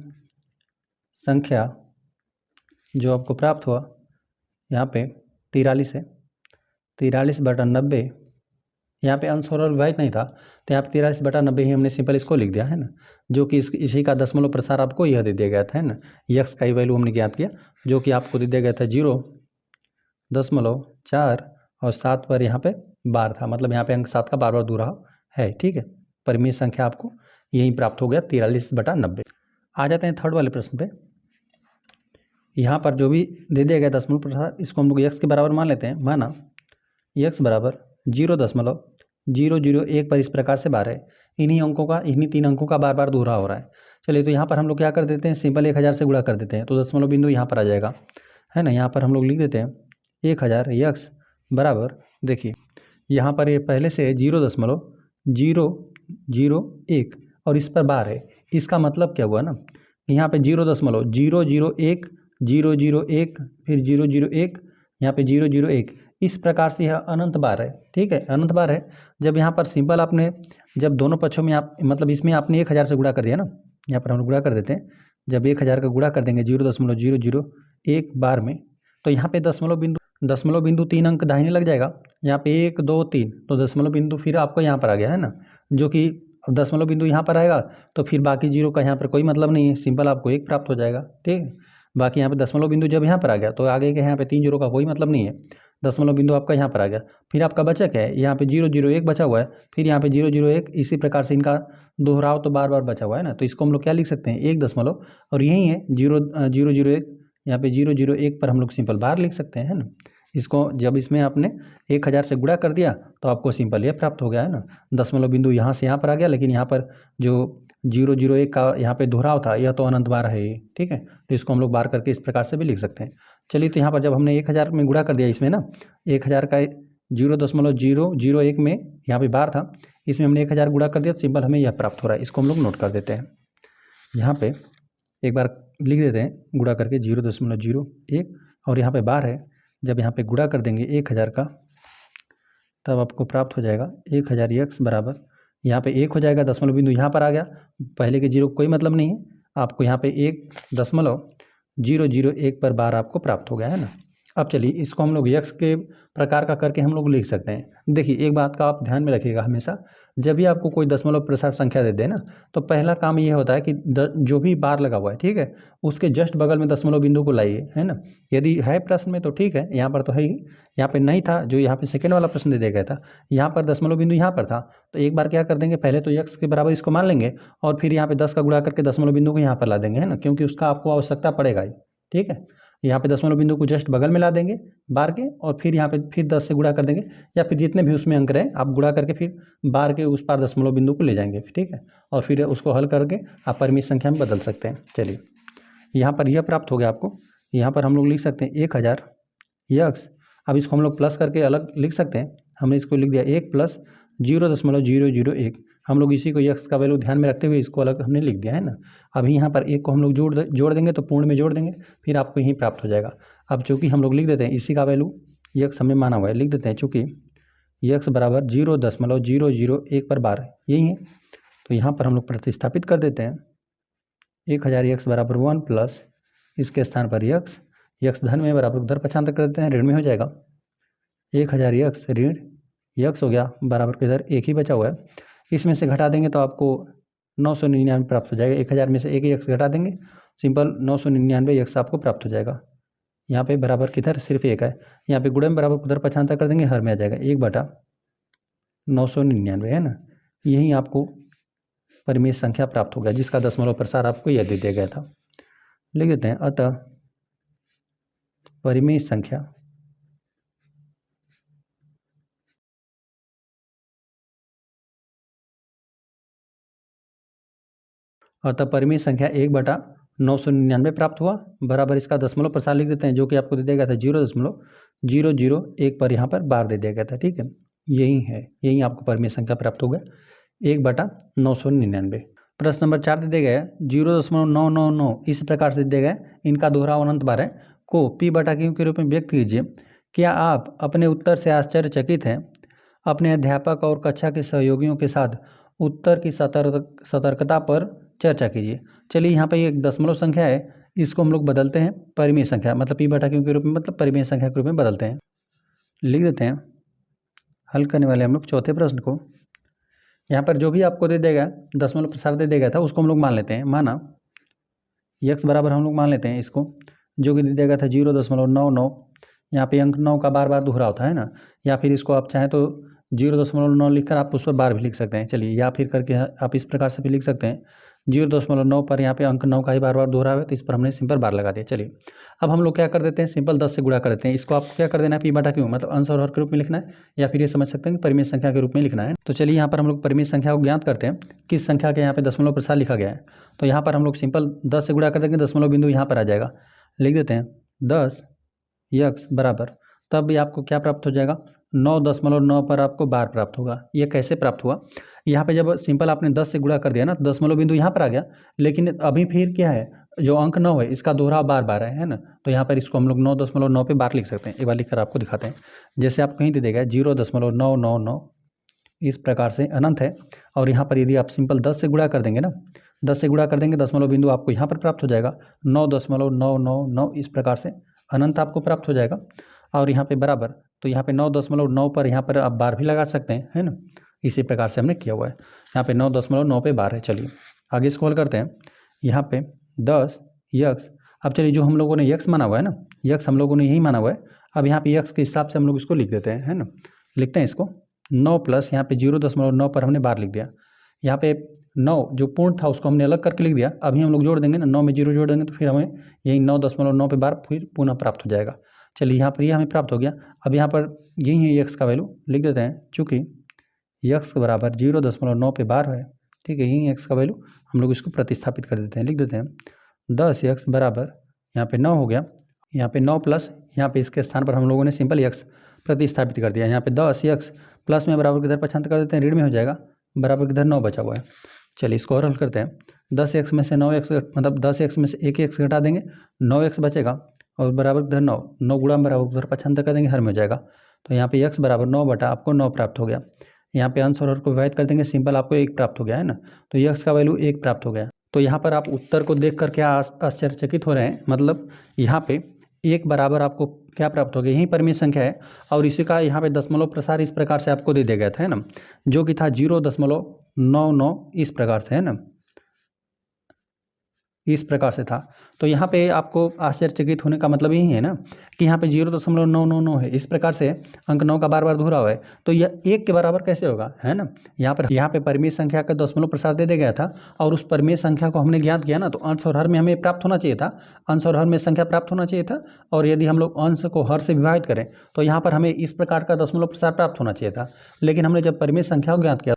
संख्या जो आपको प्राप्त हुआ यहाँ पे 43 है, 43 बटा 90, यहाँ पे अंश और विभाजित नहीं था तो यहाँ पे 43 बटा 90 ही हमने सिंपल इसको लिख दिया, है ना, जो कि इसी का दशमलव प्रसार आपको यह दे दिया गया था, है ना। यक्स का ही वैल्यू हमने ज्ञात किया जो कि आपको दे दिया गया था 0.4 और 7 पर यहाँ पे बार था, मतलब यहाँ पे अंक 7 का बार बार दोहराव है, ठीक है। परिमेय संख्या आपको यही प्राप्त हो गया 43 बटा 90। आ जाते हैं थर्ड वाले प्रश्न पे। यहाँ पर जो भी दे दिया गया दशमलव प्रसार इसको हम लोग यक्स के बराबर मान लेते हैं। माना यक्स बराबर 0.001 पर इस प्रकार से बार है, इन्हीं 3 अंकों का बार बार दोहरा हो रहा है। चलिए तो यहाँ पर हम लोग क्या कर देते हैं, सिंपल 1000 से गुणा कर देते हैं, तो दशमलव बिंदु यहाँ पर आ जाएगा, है ना। यहाँ पर हम लोग लिख देते हैं 1000 यक्स बराबर, देखिए यहाँ पर ये पहले से 0.001 और इस पर बार है, इसका मतलब क्या हुआ ना, यहाँ पे 0.001 001 फिर 001 यहाँ पे 001 इस प्रकार से यह अनंत बार है, ठीक है, अनंत बार है। जब यहाँ पर सिंपल आपने जब दोनों पक्षों में आप मतलब इसमें आपने 1000 से गुणा कर दिया ना, यहाँ पर हम गुणा कर देते हैं, जब 1000 का गुणा कर देंगे 0.001 बार में, तो यहाँ पे दशमलव बिंदु 3 अंक दाहिने लग जाएगा, यहाँ पे 1 2 3, तो दशमलव बिंदु फिर आपको यहाँ पर आ गया, है ना, जो कि अब दशमलव बिंदु यहाँ पर आएगा तो फिर बाकी जीरो का यहाँ पर कोई मतलब नहीं है, सिंपल आपको 1 प्राप्त हो जाएगा, ठीक है। बाकी यहाँ पे दशमलव बिंदु जब यहाँ पर आ गया तो आगे के यहाँ पे 3 जीरो का कोई मतलब नहीं है, दशमलव बिंदु आपका यहाँ पर आ गया, फिर आपका बचा क्या है, यहाँ पे 001 बचा हुआ है, फिर यहाँ पे 001, इसी प्रकार से इनका दोहराव तो बार बार बचा हुआ है ना, तो इसको हम लोग क्या लिख सकते हैं 1 दशमलव और यही है 001, यहाँ पे 001 पर हम लोग सिंपल बार लिख सकते हैं, है ना। इसको जब इसमें आपने 1000 से गुणा कर दिया तो आपको सिंपल ये प्राप्त हो गया, है ना। दशमलव बिंदु यहाँ से यहाँ पर आ गया, लेकिन यहाँ पर जो 001 का यहाँ पे दोहराव था यह तो अनंत बार है, ठीक है, तो इसको हम लोग बार करके इस प्रकार से भी लिख सकते हैं। चलिए तो यहाँ पर जब हमने 1000 में गुणा कर दिया इसमें ना, 1000 का 0.001 में यहाँ पे बार था, इसमें हमने 1000 गुणा कर दिया, सिंपल हमें यह प्राप्त हो रहा है, इसको हम लोग नोट कर देते हैं। यहाँ पे एक बार लिख देते हैं गुणा करके 0.01 और यहाँ पे बार है, जब यहाँ पे गुणा कर देंगे 1000 का तब आपको प्राप्त हो जाएगा 1000 यक्स बराबर, यहाँ पे 1 हो जाएगा, दशमलव बिंदु यहाँ पर आ गया, पहले के जीरो कोई मतलब नहीं है, आपको यहाँ पे 1.001 पर बार आपको प्राप्त हो गया, है ना। अब चलिए इसको हम लोग यक्स के प्रकार का करके हम लोग लिख सकते हैं। देखिए एक बात का आप ध्यान में रखिएगा, हमेशा जब भी आपको कोई दशमलव प्रसार संख्या दे दे ना, तो पहला काम ये होता है कि जो भी बार लगा हुआ है, ठीक है, उसके जस्ट बगल में दशमलव बिंदु को लाइए, है ना। यदि है प्रश्न में तो ठीक है, यहाँ पर तो है ही, यहाँ पे नहीं था, जो यहाँ पे सेकेंड वाला प्रश्न दे दिया गया था यहाँ पर दशमलव बिंदु यहाँ पर था, तो एक बार क्या कर देंगे, पहले तो यक्स के बराबर इसको मान लेंगे और फिर यहाँ पे 10 का गुणा करके दशमलव बिंदु को यहाँ पर ला देंगे, है ना, क्योंकि उसका आपको आवश्यकता पड़ेगा ही, ठीक है। यहाँ पे दशमलव बिंदु को जस्ट बगल में ला देंगे बार के और फिर यहाँ पे फिर 10 से गुणा कर देंगे, या फिर जितने भी उसमें अंक रहे आप गुणा करके फिर बार के उस पार दशमलव बिंदु को ले जाएंगे, ठीक है, और फिर उसको हल करके आप परिमित संख्या में बदल सकते हैं। चलिए यहाँ पर यह प्राप्त हो गया आपको, यहाँ पर हम लोग लिख सकते हैं 1000 यक्स, अब इसको हम लोग प्लस करके अलग लिख सकते हैं। हमने इसको लिख दिया 1 + 0.001। हम लोग इसी को यक्स का वैल्यू ध्यान में रखते हुए इसको अलग हमने लिख दिया है ना। अभी यहाँ पर 1 को हम लोग जोड़ देंगे तो पूर्ण में जोड़ देंगे, फिर आपको यही प्राप्त हो जाएगा। अब चूँकि हम लोग लिख देते हैं इसी का वैल्यू यक्स हमने माना हुआ है, लिख देते हैं चूँकि यक्स बराबर 0.001 पर 12 यही है, तो यहाँ पर हम लोग प्रतिस्थापित कर देते हैं। 1000 यक्स बराबर 1 प्लस इसके स्थान पर यक्स धन में बराबर उधर पक्षांतर कर देते हैं, ऋण में हो जाएगा। 1000 यक्स ऋण यक्स हो गया बराबर के इधर 1 ही बचा हुआ है, इसमें से घटा देंगे तो आपको 999 प्राप्त हो जाएगा। 1000 में से 1 यक्स घटा देंगे, सिंपल 999 यक्स आपको प्राप्त हो जाएगा। यहाँ पे बराबर किधर सिर्फ 1 है, यहाँ पे गुणे में बराबर उधर पक्षांतर कर देंगे, हर में आ जाएगा 1/999 है ना। यही आपको परिमेय संख्या प्राप्त हो गया जिसका दशमलव प्रसार आपको यह दे दिया गया था। लिख देते हैं अतः परिमेय संख्या परिमेय संख्या 1/999 प्राप्त हुआ बराबर इसका दशमलव प्रसार लिख देते हैं जो कि आपको दे दिया गया था 0.001 पर यहाँ पर बार दे दिया गया था। ठीक है, यही आपको परिमेय संख्या प्राप्त हो गया 1/999। प्रश्न नंबर 4 दे दिया गया 0.999 इस प्रकार से दे दिया गया, इनका दोहराव अनंत बार है को p/q के रूप में व्यक्त कीजिए। क्या आप अपने उत्तर से आश्चर्यचकित हैं? अपने अध्यापक और कक्षा के सहयोगियों के साथ उत्तर की सतर्कता पर चर्चा कीजिए। चलिए यहाँ पे एक दशमलव संख्या है, इसको हम लोग बदलते हैं परिमेय संख्या, मतलब p/q के रूप में, मतलब परिमेय संख्या के रूप में बदलते हैं। लिख देते हैं, हल करने वाले हम लोग चौथे प्रश्न को। यहाँ पर जो भी आपको दे देगा दशमलव प्रसार दे देगा था उसको हम लोग मान लेते हैं। माना यक्स बराबर हम लोग मान लेते हैं इसको, जो कि दे देगा था 0.99। यहाँ पे अंक 9 का बार बार दोहरा होता है ना, या फिर इसको आप चाहें तो 0.9 लिखकर आप उस पर बार भी लिख सकते हैं। चलिए, या फिर करके आप इस प्रकार से भी लिख सकते हैं 0.9 पर यहाँ पे अंक 9 का ही बार बार दोहरा है तो इस पर हमने सिंपल बार लगा दिया। चलिए, अब हम लोग क्या कर देते हैं, सिंपल 10 से गुणा कर देते हैं। इसको आपको क्या कर देना है, p/q मतलब अंश और हर के रूप में लिखना है, या फिर ये समझ सकते हैं कि परिमेय संख्या के रूप में लिखना है। तो चलिए यहाँ पर हम लोग परिमेय संख्या को ज्ञात करते हैं, किस संख्या के यहाँ पे दशमलव प्रसार लिखा गया है। तो यहाँ पर हम लोग सिंपल 10 से गुणा कर देंगे, दशमलव बिंदु यहाँ पर आ जाएगा। लिख देते हैं 10 यक्स बराबर, तब भी आपको क्या प्राप्त हो जाएगा, 9.9 पर आपको बार प्राप्त होगा। ये कैसे प्राप्त हुआ, यहाँ पे जब सिंपल आपने 10 से गुणा कर दिया ना, दशमलव बिंदु यहाँ पर आ गया, लेकिन अभी फिर क्या है, जो अंक 9 है इसका दोहराव बार है ना, तो यहाँ पर इसको हम लोग 9.9 पे बार लिख सकते हैं। एक बार लिखकर आपको दिखाते हैं, जैसे आप कहीं दे देगा 0.999 इस प्रकार से अनंत है, और यहाँ पर यदि आप सिंपल 10 से गुणा कर देंगे ना, 10 से गुणा कर देंगे, दशमलव बिंदु आपको यहाँ पर प्राप्त हो जाएगा 9.999 इस प्रकार से अनंत आपको प्राप्त हो जाएगा। और यहाँ पे बराबर, तो यहाँ पे 9.9 पर यहाँ पर आप बार भी लगा सकते हैं, है ना। इसी प्रकार से हमने किया हुआ है, यहाँ पे 9.9 पे बार है। चलिए आगे इसको हल करते हैं। यहाँ पे 10 यक्स, अब चलिए जो हम लोगों ने यक्स माना हुआ है ना, यक्स हम लोगों ने यही माना हुआ है, अब यहाँ पे यक्स के हिसाब से हम लोग इसको लिख देते हैं, है ना। लिखते हैं इसको 9 प्लस यहाँ पे 0.9 पर हमने बार लिख दिया। यहाँ पे 9 जो पूर्ण था उसको हमने अलग करके लिख दिया, अभी हम लोग जोड़ देंगे ना, 9 में 0 जोड़ देंगे तो फिर हमें यही 9.9 पे बार फिर पुनः प्राप्त हो जाएगा। चलिए यहाँ पर ये हमें प्राप्त हो गया। अब यहाँ पर यही है यक्स का वैल्यू, लिख देते हैं चूँकि यक्स के बराबर 0.9 पे बार है, ठीक है, यही एक्स का वैल्यू हम लोग इसको प्रतिस्थापित कर देते हैं। लिख देते हैं 10 यक्स बराबर यहाँ पे 9 हो गया, यहाँ पे 9 प्लस यहाँ पे इसके स्थान पर हम लोगों ने सिंपल यक्स प्रतिस्थापित कर दिया। यहाँ पे 10 यक्स प्लस में बराबर किधर पक्षांतर कर देते हैं, ऋण में हो जाएगा, बराबर किधर 9 बचा हुआ है। चलिए इसको और हल करते हैं। 10 एक्स में से 9 एक्स, मतलब 10 एक्स में से 1 एक्स घटा देंगे, 9 एक्स बचेगा, और बराबर किधर 9 गुणा बराबर उधर पक्षांतर कर देंगे, हर में हो जाएगा। तो यहाँ पे x बराबर 9 बटा आपको 9 प्राप्त हो गया। यहाँ पे अंश और हर को विभाजित कर देंगे, सिंपल आपको 1 प्राप्त हो गया, है ना। तो x का वैल्यू 1 प्राप्त हो गया। तो यहाँ पर आप उत्तर को देख कर क्या आश्चर्यचकित हो रहे हैं, मतलब यहाँ पे 1 बराबर आपको क्या प्राप्त हो गया, यही परिमेय संख्या है, और इसी का यहाँ पे दशमलव प्रसार इस प्रकार से आपको दे दिया गया था, है ना, जो कि था 0.99 इस प्रकार से, है ना, इस प्रकार से था। तो यहाँ पे आपको आश्चर्यचकित होने का मतलब यही है ना कि यहाँ पे 0.999 है, इस प्रकार से अंक 9 का बार बार दोहरा हुआ है, तो यह 1 के बराबर कैसे होगा, है ना। यहाँ पे परिमेय संख्या का दशमलव प्रसार दे दिया गया था, और उस परिमेय संख्या को हमने ज्ञात किया ना, तो अंश और हर में हमें प्राप्त होना चाहिए था, अंश और हर में संख्या प्राप्त होना चाहिए था, और यदि हम लोग अंश को हर से विभाजित करें तो यहाँ पर हमें इस प्रकार का दशमलव प्रसार प्राप्त होना चाहिए था। लेकिन हमने जब परिमेय संख्या को ज्ञात किया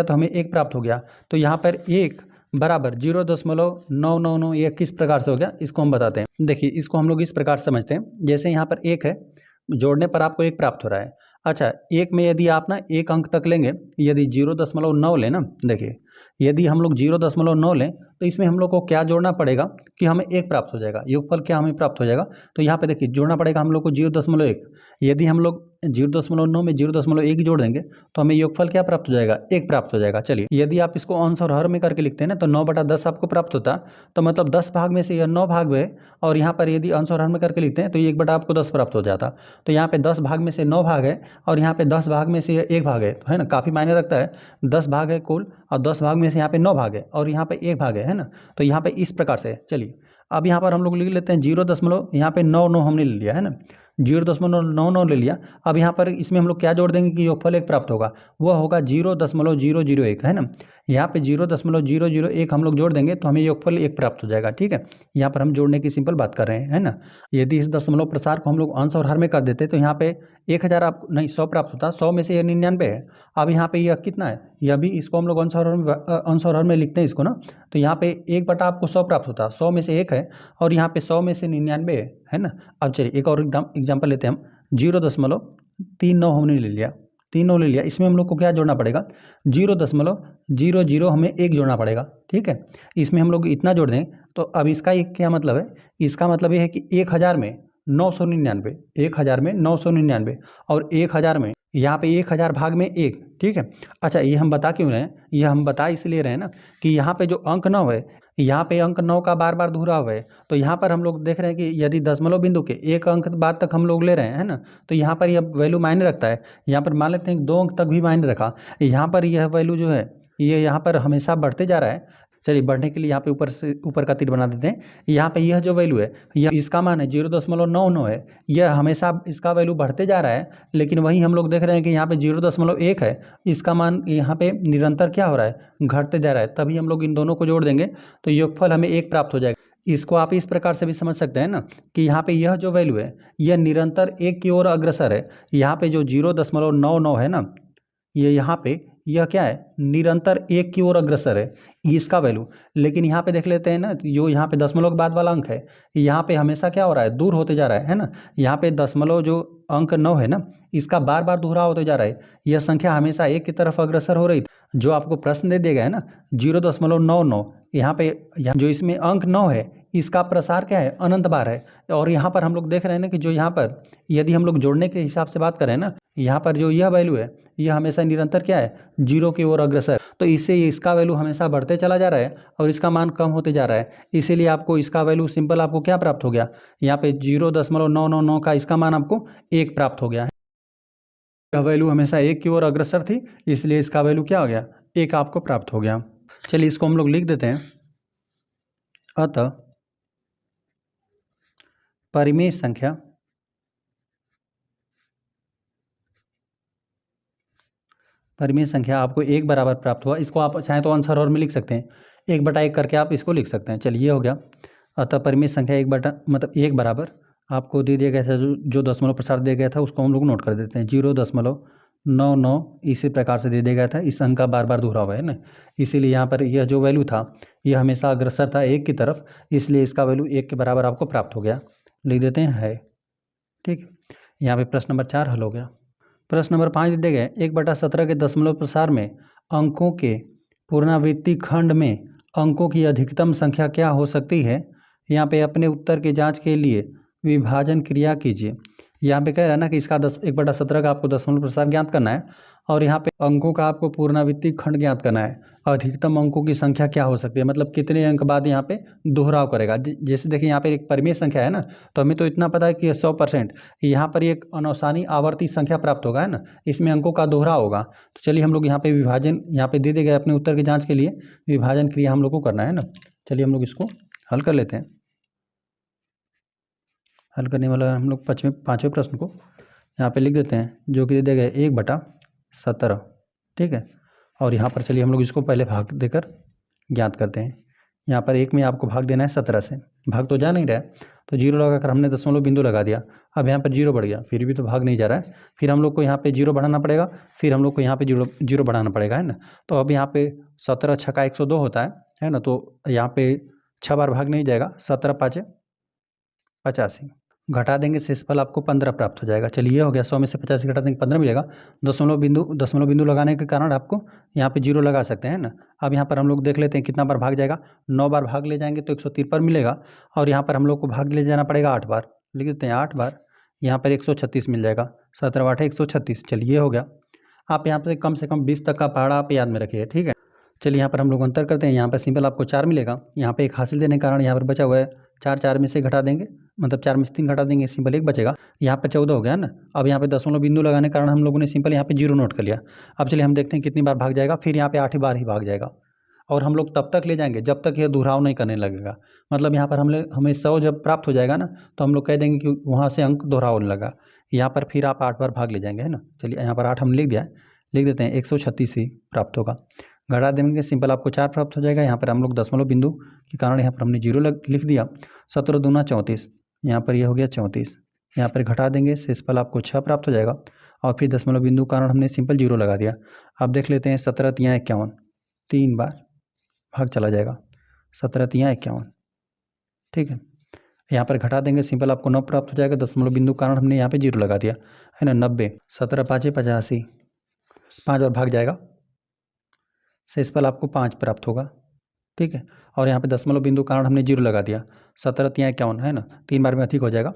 तो हमें 1 प्राप्त हो गया। तो यहाँ पर 1 बराबर 0.999, ये किस प्रकार से हो गया इसको हम बताते हैं। देखिए इसको हम लोग इस प्रकार से समझते हैं, जैसे यहाँ पर 1 है, जोड़ने पर आपको 1 प्राप्त हो रहा है। अच्छा, 1 में यदि आप ना 1 अंक तक लेंगे, यदि 0.9 लें ना, देखिए यदि हम लोग 0.9 लें तो इसमें हम लोग को क्या जोड़ना पड़ेगा कि हमें 1 प्राप्त हो जाएगा, योगफल क्या हमें प्राप्त हो जाएगा। तो यहाँ पे देखिए जोड़ना पड़ेगा हम लोग को 0.1। यदि हम लोग 0.9 में 0.1 जोड़ देंगे तो हमें योगफल क्या प्राप्त हो जाएगा, 1 प्राप्त हो जाएगा। चलिए यदि आप इसको अंश और हर में करके लिखते हैं ना तो 9/10 आपको प्राप्त होता, तो मतलब 10 भाग में से यह 9 भाग में, और यहाँ पर यदि अंश और हर में करके लिखते हैं तो ये 1 बटा आपको 10 प्राप्त हो जाता। तो यहाँ पे 10 भाग में से 9 भाग है और यहाँ पे 10 भाग में से 1 भाग है ना, काफ़ी मायने रखता है। 10 भाग है कुल और 10 भाग में से यहाँ पे 9 भाग है और यहाँ पे 1 भाग है ना। तो यहाँ पे इस प्रकार से चलिए अब यहाँ पर हम लोग लिख लेते हैं 0. यहाँ पे 9 हमने ले लिया है ना, 0.99 ले लिया। अब यहाँ पर इसमें हम लोग क्या जोड़ देंगे कि योगफल 1 प्राप्त होगा, वह होगा 0.001 है ना। यहाँ पे 0.001 हम लोग जोड़ देंगे तो हमें योगफल 1 प्राप्त हो जाएगा। ठीक है, यहाँ पर हम जोड़ने की सिंपल बात कर रहे हैं, है ना। यदि इस दशमलव प्रसार को हम लोग अंश और हर में कर देते तो यहाँ पे 1000 आप नहीं 100 प्राप्त होता, 100 में से यह 99 है। अब यहाँ पे यह कितना है, यह भी इसको हम लोग अंश और हर में लिखते हैं इसको ना, तो यहाँ पे 1 बटा आपको 100 प्राप्त होता, 100 में से 1 है और यहाँ पे 100 में से 99 है ना। अब चलिए एक और एग्जाम्पल लेते हैं हम, 0.39 हमने ले लिया, 3 ले लिया। इसमें हम लोग को क्या जोड़ना पड़ेगा, 0.00 हमें 1 जोड़ना पड़ेगा। ठीक है, इसमें हम लोग इतना जोड़ दें तो अब इसका एक क्या मतलब है, इसका मतलब ये है कि 1000 में 999, 1000 में 999 और 1000 में यहाँ पे 1000 भाग में 1। ठीक है, अच्छा ये हम बता क्यों रहे हैं, ये हम बता इसलिए रहे हैं ना कि यहाँ पे जो अंक 9 है, यहाँ पे अंक 9 का बार बार दोहराव है। तो यहाँ पर हम लोग देख रहे हैं कि यदि दशमलव बिंदु के 1 अंक बाद तक हम लोग ले रहे हैं ना, तो यहाँ पर यह वैल्यू मायने रखता है। यहाँ पर मान लेते हैं 2 अंक तक भी मायने रखा, यहाँ पर यह वैल्यू जो है ये यहाँ पर हमेशा बढ़ते जा रहा है। चलिए बढ़ने के लिए यहाँ पे ऊपर से ऊपर का तीर बना देते हैं। यहाँ पे यह जो वैल्यू है, यह इसका मान है 0.99 है, यह हमेशा इसका वैल्यू बढ़ते जा रहा है। लेकिन वहीं हम लोग देख रहे हैं कि यहाँ पे 0.1 है, इसका मान यहाँ पे निरंतर क्या हो रहा है, घटते जा रहा है। तभी हम लोग इन दोनों को जोड़ देंगे तो योगफल हमें 1 प्राप्त हो जाएगा। इसको आप इस प्रकार से भी समझ सकते हैं ना कि यहाँ पे यह जो वैल्यू है यह निरंतर 1 की ओर अग्रसर है। यहाँ पे जो 0.99 है ना, ये यहाँ पे यह क्या है, निरंतर 1 की ओर अग्रसर है इसका वैल्यू। लेकिन यहाँ पे देख लेते हैं ना, जो यहाँ पे दशमलव के बाद वाला अंक है, यहाँ पे हमेशा क्या हो रहा है, दूर होते जा रहा है ना। यहाँ पे दशमलव जो अंक 9 है ना, इसका बार बार दोहराव होते जा रहा है, यह संख्या हमेशा 1 की तरफ अग्रसर हो रही थी। जो आपको प्रश्न दे दिया गया है ना 0.99, यहाँ पे जो इसमें अंक 9 है इसका प्रसार क्या है, अनंत बार है। और यहाँ पर हम लोग देख रहे हैं ना कि जो यहाँ पर यदि हम लोग जोड़ने के हिसाब से बात करें ना, यहाँ पर जो यह वैल्यू है यह हमेशा निरंतर क्या है, 0 की ओर अग्रसर। तो इससे इसका वैल्यू हमेशा बढ़ते चला जा रहा है और इसका मान कम होते जा रहा है। इसीलिए आपको इसका वैल्यू सिंपल आपको क्या प्राप्त हो गया, यहाँ पे 0.999 का इसका मान आपको 1 प्राप्त हो गया है। यह वैल्यू हमेशा 1 की ओर अग्रसर थी, इसलिए इसका वैल्यू क्या हो गया, 1 आपको प्राप्त हो गया। चलिए इसको हम लोग लिख देते हैं। अतः परिमेय संख्या आपको 1 बराबर प्राप्त हुआ। इसको आप चाहें तो आंसर और में लिख सकते हैं, 1/1 करके आप इसको लिख सकते हैं। चलिए ये हो गया। अतः परिमेय संख्या 1 बराबर आपको दे दिया गया था, जो दशमलव प्रसार दिया गया था उसको हम लोग नोट कर देते हैं, 0.99 इसी प्रकार से दे दिया गया था। इस अंक का बार बार दोहराव हुआ है ना, इसीलिए यहाँ पर यह जो वैल्यू था यह हमेशा अग्रसर था 1 की तरफ, इसलिए इसका वैल्यू 1 के बराबर आपको प्राप्त हो गया। लिख देते हैं है। ठीक है, यहाँ पे प्रश्न नंबर 4 हल हो गया। प्रश्न नंबर 5 दे गए, 1/17 के दशमलव प्रसार में अंकों के पुनरावृत्ति खंड में अंकों की अधिकतम संख्या क्या हो सकती है। यहाँ पे अपने उत्तर की जांच के लिए विभाजन क्रिया कीजिए। यहाँ पे कह रहा है ना कि इसका 1/17 का आपको दशमलव प्रसार ज्ञात करना है और यहाँ पे अंकों का आपको पुनरावृत्ति खंड ज्ञात करना है। अधिकतम अंकों की संख्या क्या हो सकती है, मतलब कितने अंक बाद यहाँ पे दोहराव करेगा। जैसे देखिए यहाँ पे एक परिमेय संख्या है ना, तो हमें तो इतना पता है कि 100%, यहाँ पर एक अनौसानी आवर्ती संख्या प्राप्त होगा, है ना, इसमें अंकों का दोहराव होगा। तो चलिए हम लोग यहाँ पे विभाजन, यहाँ पे दे गए अपने उत्तर की जाँच के लिए विभाजन क्रिया हम लोग को करना है ना। चलिए हम लोग इसको हल कर लेते हैं। हल करने वाला हम लोग पाँचवें प्रश्न को यहाँ पे लिख देते हैं, जो कि दे दिया गया 1/17। ठीक है, और यहाँ पर चलिए हम लोग इसको पहले भाग देकर ज्ञात करते हैं। यहाँ पर 1 में आपको भाग देना है 17 से, भाग तो जा नहीं रहा है, तो 0 लगाकर हमने दशमलव बिंदु लगा दिया। अब यहाँ पर 0 बढ़ गया, फिर भी तो भाग नहीं जा रहा है। फिर हम लोग को यहाँ पे 0 बढ़ाना पड़ेगा, फिर हम लोग को यहाँ पे 0 बढ़ाना पड़ेगा, है ना। तो अब यहाँ पे 17 छक्का 102 होता है ना, तो यहाँ पे 6 बार भाग नहीं जाएगा, 17 पाँचे 85, घटा देंगे शेषफल आपको 15 प्राप्त हो जाएगा। चलिए ये हो गया, 100 में से 85 घटा देंगे 15 मिलेगा। दशमलव बिंदु लगाने के कारण आपको यहाँ पे 0 लगा सकते हैं ना। अब यहाँ पर हम लोग देख लेते हैं कितना बार भाग जाएगा। 9 बार भाग ले जाएंगे तो 153 मिलेगा, और यहाँ पर हम लोग को भाग ले जाना पड़ेगा 8 बार, लिख देते हैं 8 बार, यहाँ पर 136 मिल जाएगा, 17 8 136। चलिए हो गया। आप यहाँ पर कम से कम 20 तक का पहाड़ा आप याद में रखिए, ठीक है। चलिए यहाँ पर हम लोग अंतर करते हैं। यहाँ पर सिंपल आपको 4 मिलेगा, यहाँ पे 1 हासिल देने के कारण यहाँ पर बचा हुआ है 4 में से घटा देंगे, मतलब 4 में से 3 घटा देंगे, सिंपल 1 बचेगा। यहाँ पे 14 हो गया ना। अब यहाँ पे दशमलव बिंदु लगाने के कारण हम लोगों ने सिंपल यहाँ पे 0 नोट कर लिया। अब चलिए हम देखते हैं कितनी बार भाग जाएगा। फिर यहाँ पे 8 बार ही भाग जाएगा, और हम लोग तब तक ले जाएंगे जब तक यह दोहराव नहीं करने लगेगा। मतलब यहाँ पर हमें 100 जब प्राप्त हो जाएगा ना, तो हम लोग कह देंगे कि वहाँ से अंक दोहराव होने लगा। यहाँ पर फिर आप 8 बार भाग ले जाएंगे, है ना। चलिए यहाँ पर 8 हम लिख दिया, लिख देते हैं 136 ही प्राप्त होगा। घटा देंगे सिंपल आपको 4 प्राप्त हो जाएगा। यहाँ पर हम लोग दशमलव बिंदु के कारण यहाँ पर हमने 0 लिख दिया। 17 दूना 34, यहाँ पर यह हो गया 34। यहाँ पर घटा देंगे शेषफल आपको 6 प्राप्त हो जाएगा, और फिर दशमलव बिंदु कारण हमने सिंपल 0 लगा दिया। अब देख लेते हैं 17 तियाँ 51, 3 बार भाग चला जाएगा, 17 तियाँ 51, ठीक है। यहाँ पर घटा देंगे सिंपल आपको 9 प्राप्त हो जाएगा। दशमलव बिंदु कारण हमने यहाँ पे 0 लगा दिया, है ना। 90, 17 पाँचे 85, 5 बार भाग जाएगा, शेषफल आपको 5 प्राप्त होगा, ठीक है। और यहाँ पे दशमलव बिंदु कारण हमने 0 लगा दिया। 17 तियाँ 51, है ना, 3 बार में अधिक हो जाएगा।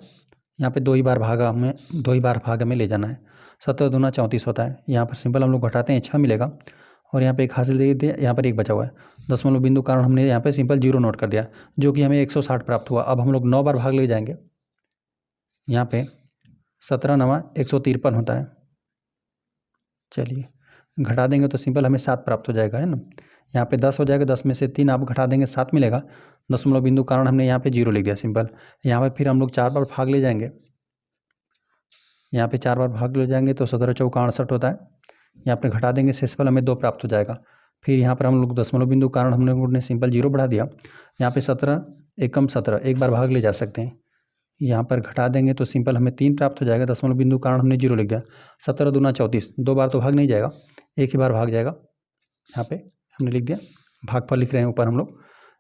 यहाँ पे 2 ही बार भाग हमें ले जाना है। 17 दूना 34 होता है। यहाँ पर सिंपल हम लोग घटाते हैं 6 मिलेगा, और यहाँ पे 1 हासिल दे दिया, यहाँ पर 1 बचा हुआ है। दशमलव बिंदु कारण हमने यहाँ पे सिंपल 0 नोट कर दिया, जो कि हमें 160 प्राप्त हुआ। अब हम लोग 9 बार भाग ले जाएंगे। यहाँ पे 17 9 153 होता है। चलिए घटा देंगे तो सिंपल हमें 7 प्राप्त हो जाएगा, है ना। यहाँ पे 10 हो जाएगा, 10 में से 3 आप घटा देंगे 7 मिलेगा। दशमलव बिंदु कारण हमने यहाँ पे 0 लिख दिया सिंपल। यहाँ पे फिर हम लोग 4 बार भाग ले जाएंगे। यहाँ पे 4 बार भाग ले जाएंगे तो 17 चौका 68 होता है। यहाँ पर घटा देंगे शेषफल हमें 2 प्राप्त हो जाएगा। फिर यहाँ पर हम लोग दशमलव बिंदु कारण हम लोगों ने सिंपल 0 बढ़ा दिया। यहाँ पे 17 एकम 17, 1 बार भाग ले जा सकते हैं। यहाँ पर घटा देंगे तो सिंपल हमें 3 प्राप्त हो जाएगा। दशमलव बिंदु कारण हमने 0 लिख दिया। 17 दूना 34, 2 बार तो भाग नहीं जाएगा, 1 ही बार भाग जाएगा। यहाँ पे हमने लिख दिया, भागफल लिख रहे हैं ऊपर हम लोग।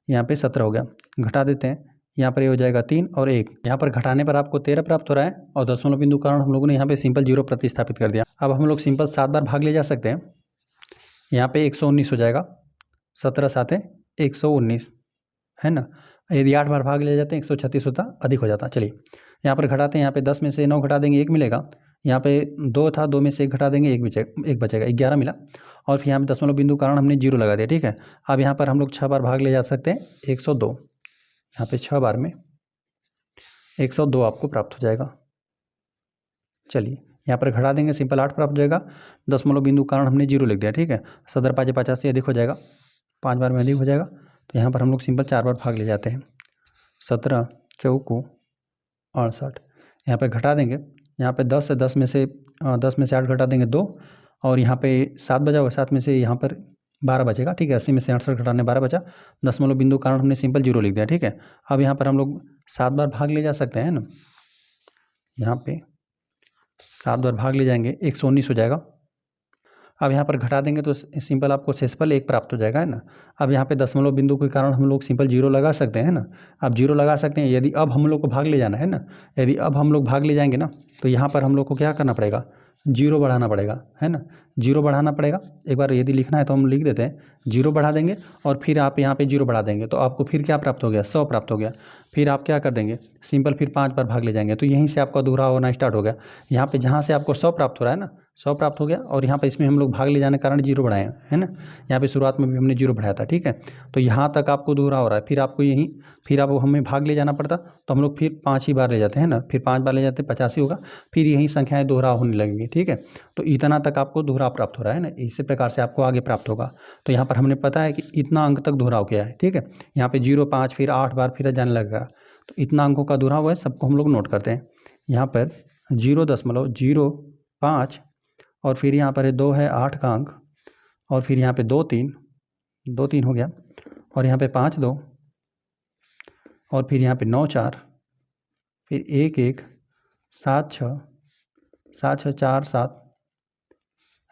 यहाँ पे 17 हो गया, घटा देते हैं। यहाँ पर ये हो जाएगा 3 और 1। यहाँ पर घटाने पर आपको 13 प्राप्त हो रहा है, और दशमलव बिंदु कारण हम लोगों ने यहाँ पे सिंपल 0 प्रतिस्थापित कर दिया। अब हम लोग सिंपल 7 बार भाग ले जा सकते हैं। यहाँ पे 119 हो जाएगा, 17 7 119, है ना। यदि 8 बार भाग ले जाते हैं 136 होता, अधिक हो जाता। चलिए यहाँ पर घटाते हैं। यहाँ पे 10 में से 9 घटा देंगे 1 मिलेगा। यहाँ पे 2 था, 2 में से 1 घटा देंगे 1 बचेगा, 11 मिला। और फिर यहाँ पे दशमलव बिंदु कारण हमने 0 लगा दिया, ठीक है। अब यहाँ पर हम लोग 6 बार भाग ले जा सकते हैं, 102। यहाँ पे 6 बार में 102 आपको प्राप्त हो जाएगा। चलिए यहाँ पर घटा देंगे सिंपल 8 प्राप्त हो जाएगा। दशमलव बिंदु कारण हमने 0 लिख दिया, ठीक है। 17 5 50 से अधिक हो जाएगा, 5 बार में अधिक हो जाएगा। तो यहाँ पर हम लोग सिंपल 4 बार भाग ले जाते हैं। 17 चौको 68, यहाँ पे घटा देंगे। यहाँ पे 10 में से 8 घटा देंगे 2, और यहाँ पे 7 बचा हुआ, 7 में से यहाँ पर 12 बचेगा, ठीक है। 80 में से 68 घटाने 12 बचा। दशमलव बिंदु कारण हमने सिंपल 0 लिख दिया, ठीक है। अब यहाँ पर हम लोग 7 बार भाग ले जा सकते हैं ना। यहाँ पे 7 बार भाग ले जाएंगे, 119 हो जाएगा। अब यहाँ पर घटा देंगे तो सिंपल आपको शेषफल 1 प्राप्त हो जाएगा, है ना। अब यहाँ पे दशमलव बिंदु के कारण हम लोग सिंपल 0 लगा सकते हैं ना। अब 0 लगा सकते हैं। यदि अब हम लोग को भाग ले जाना है ना, यदि अब हम लोग भाग ले जाएंगे ना, तो यहाँ पर हम लोग को क्या करना पड़ेगा, 0 बढ़ाना पड़ेगा, है ना। 0 बढ़ाना पड़ेगा। एक बार यदि लिखना है तो हम लिख देते हैं, 0 बढ़ा देंगे, और फिर आप यहाँ पे 0 बढ़ा देंगे तो आपको फिर क्या प्राप्त हो गया, 100 प्राप्त हो गया। फिर आप क्या कर देंगे, सिंपल फिर 5 बार भाग ले जाएंगे, तो यहीं से आपका दोहरा होना स्टार्ट हो गया। यहाँ पे जहाँ से आपको 100 प्राप्त हो रहा है ना, 100 प्राप्त हो गया, और यहाँ पे इसमें हम लोग भाग ले जाने के कारण 0 बढ़ाए, है ना। यहाँ पे शुरुआत में भी हमने 0 बढ़ाया था, ठीक है। तो यहाँ तक आपको दोहरा हो रहा है। फिर आपको यहीं, फिर आप हमें भाग ले जाना पड़ता, तो हम लोग फिर 5 ही बार ले जाते हैं ना। फिर 5 बार ले जाते 85 होगा, फिर यही संख्याएँ दोहरा होने लगेंगी, ठीक है। तो इतना तक आपको दोहरा प्राप्त हो रहा है ना। इसी प्रकार से आपको आगे प्राप्त होगा। तो यहाँ पर हमने पता है कि इतना अंक तक दोहराव किया है, ठीक है। यहाँ पे 0 5 फिर 8 बार फिर जाने लगेगा, तो इतना अंकों का दोहराव है, सबको हम लोग नोट करते हैं। यहाँ पर 0.05, और फिर यहाँ पर 2 है 8 का अंक, और फिर यहाँ पे 2 3 हो गया, और यहाँ पे 5 2, और फिर यहाँ पे 9 4, फिर 1 1 7 6 4 7,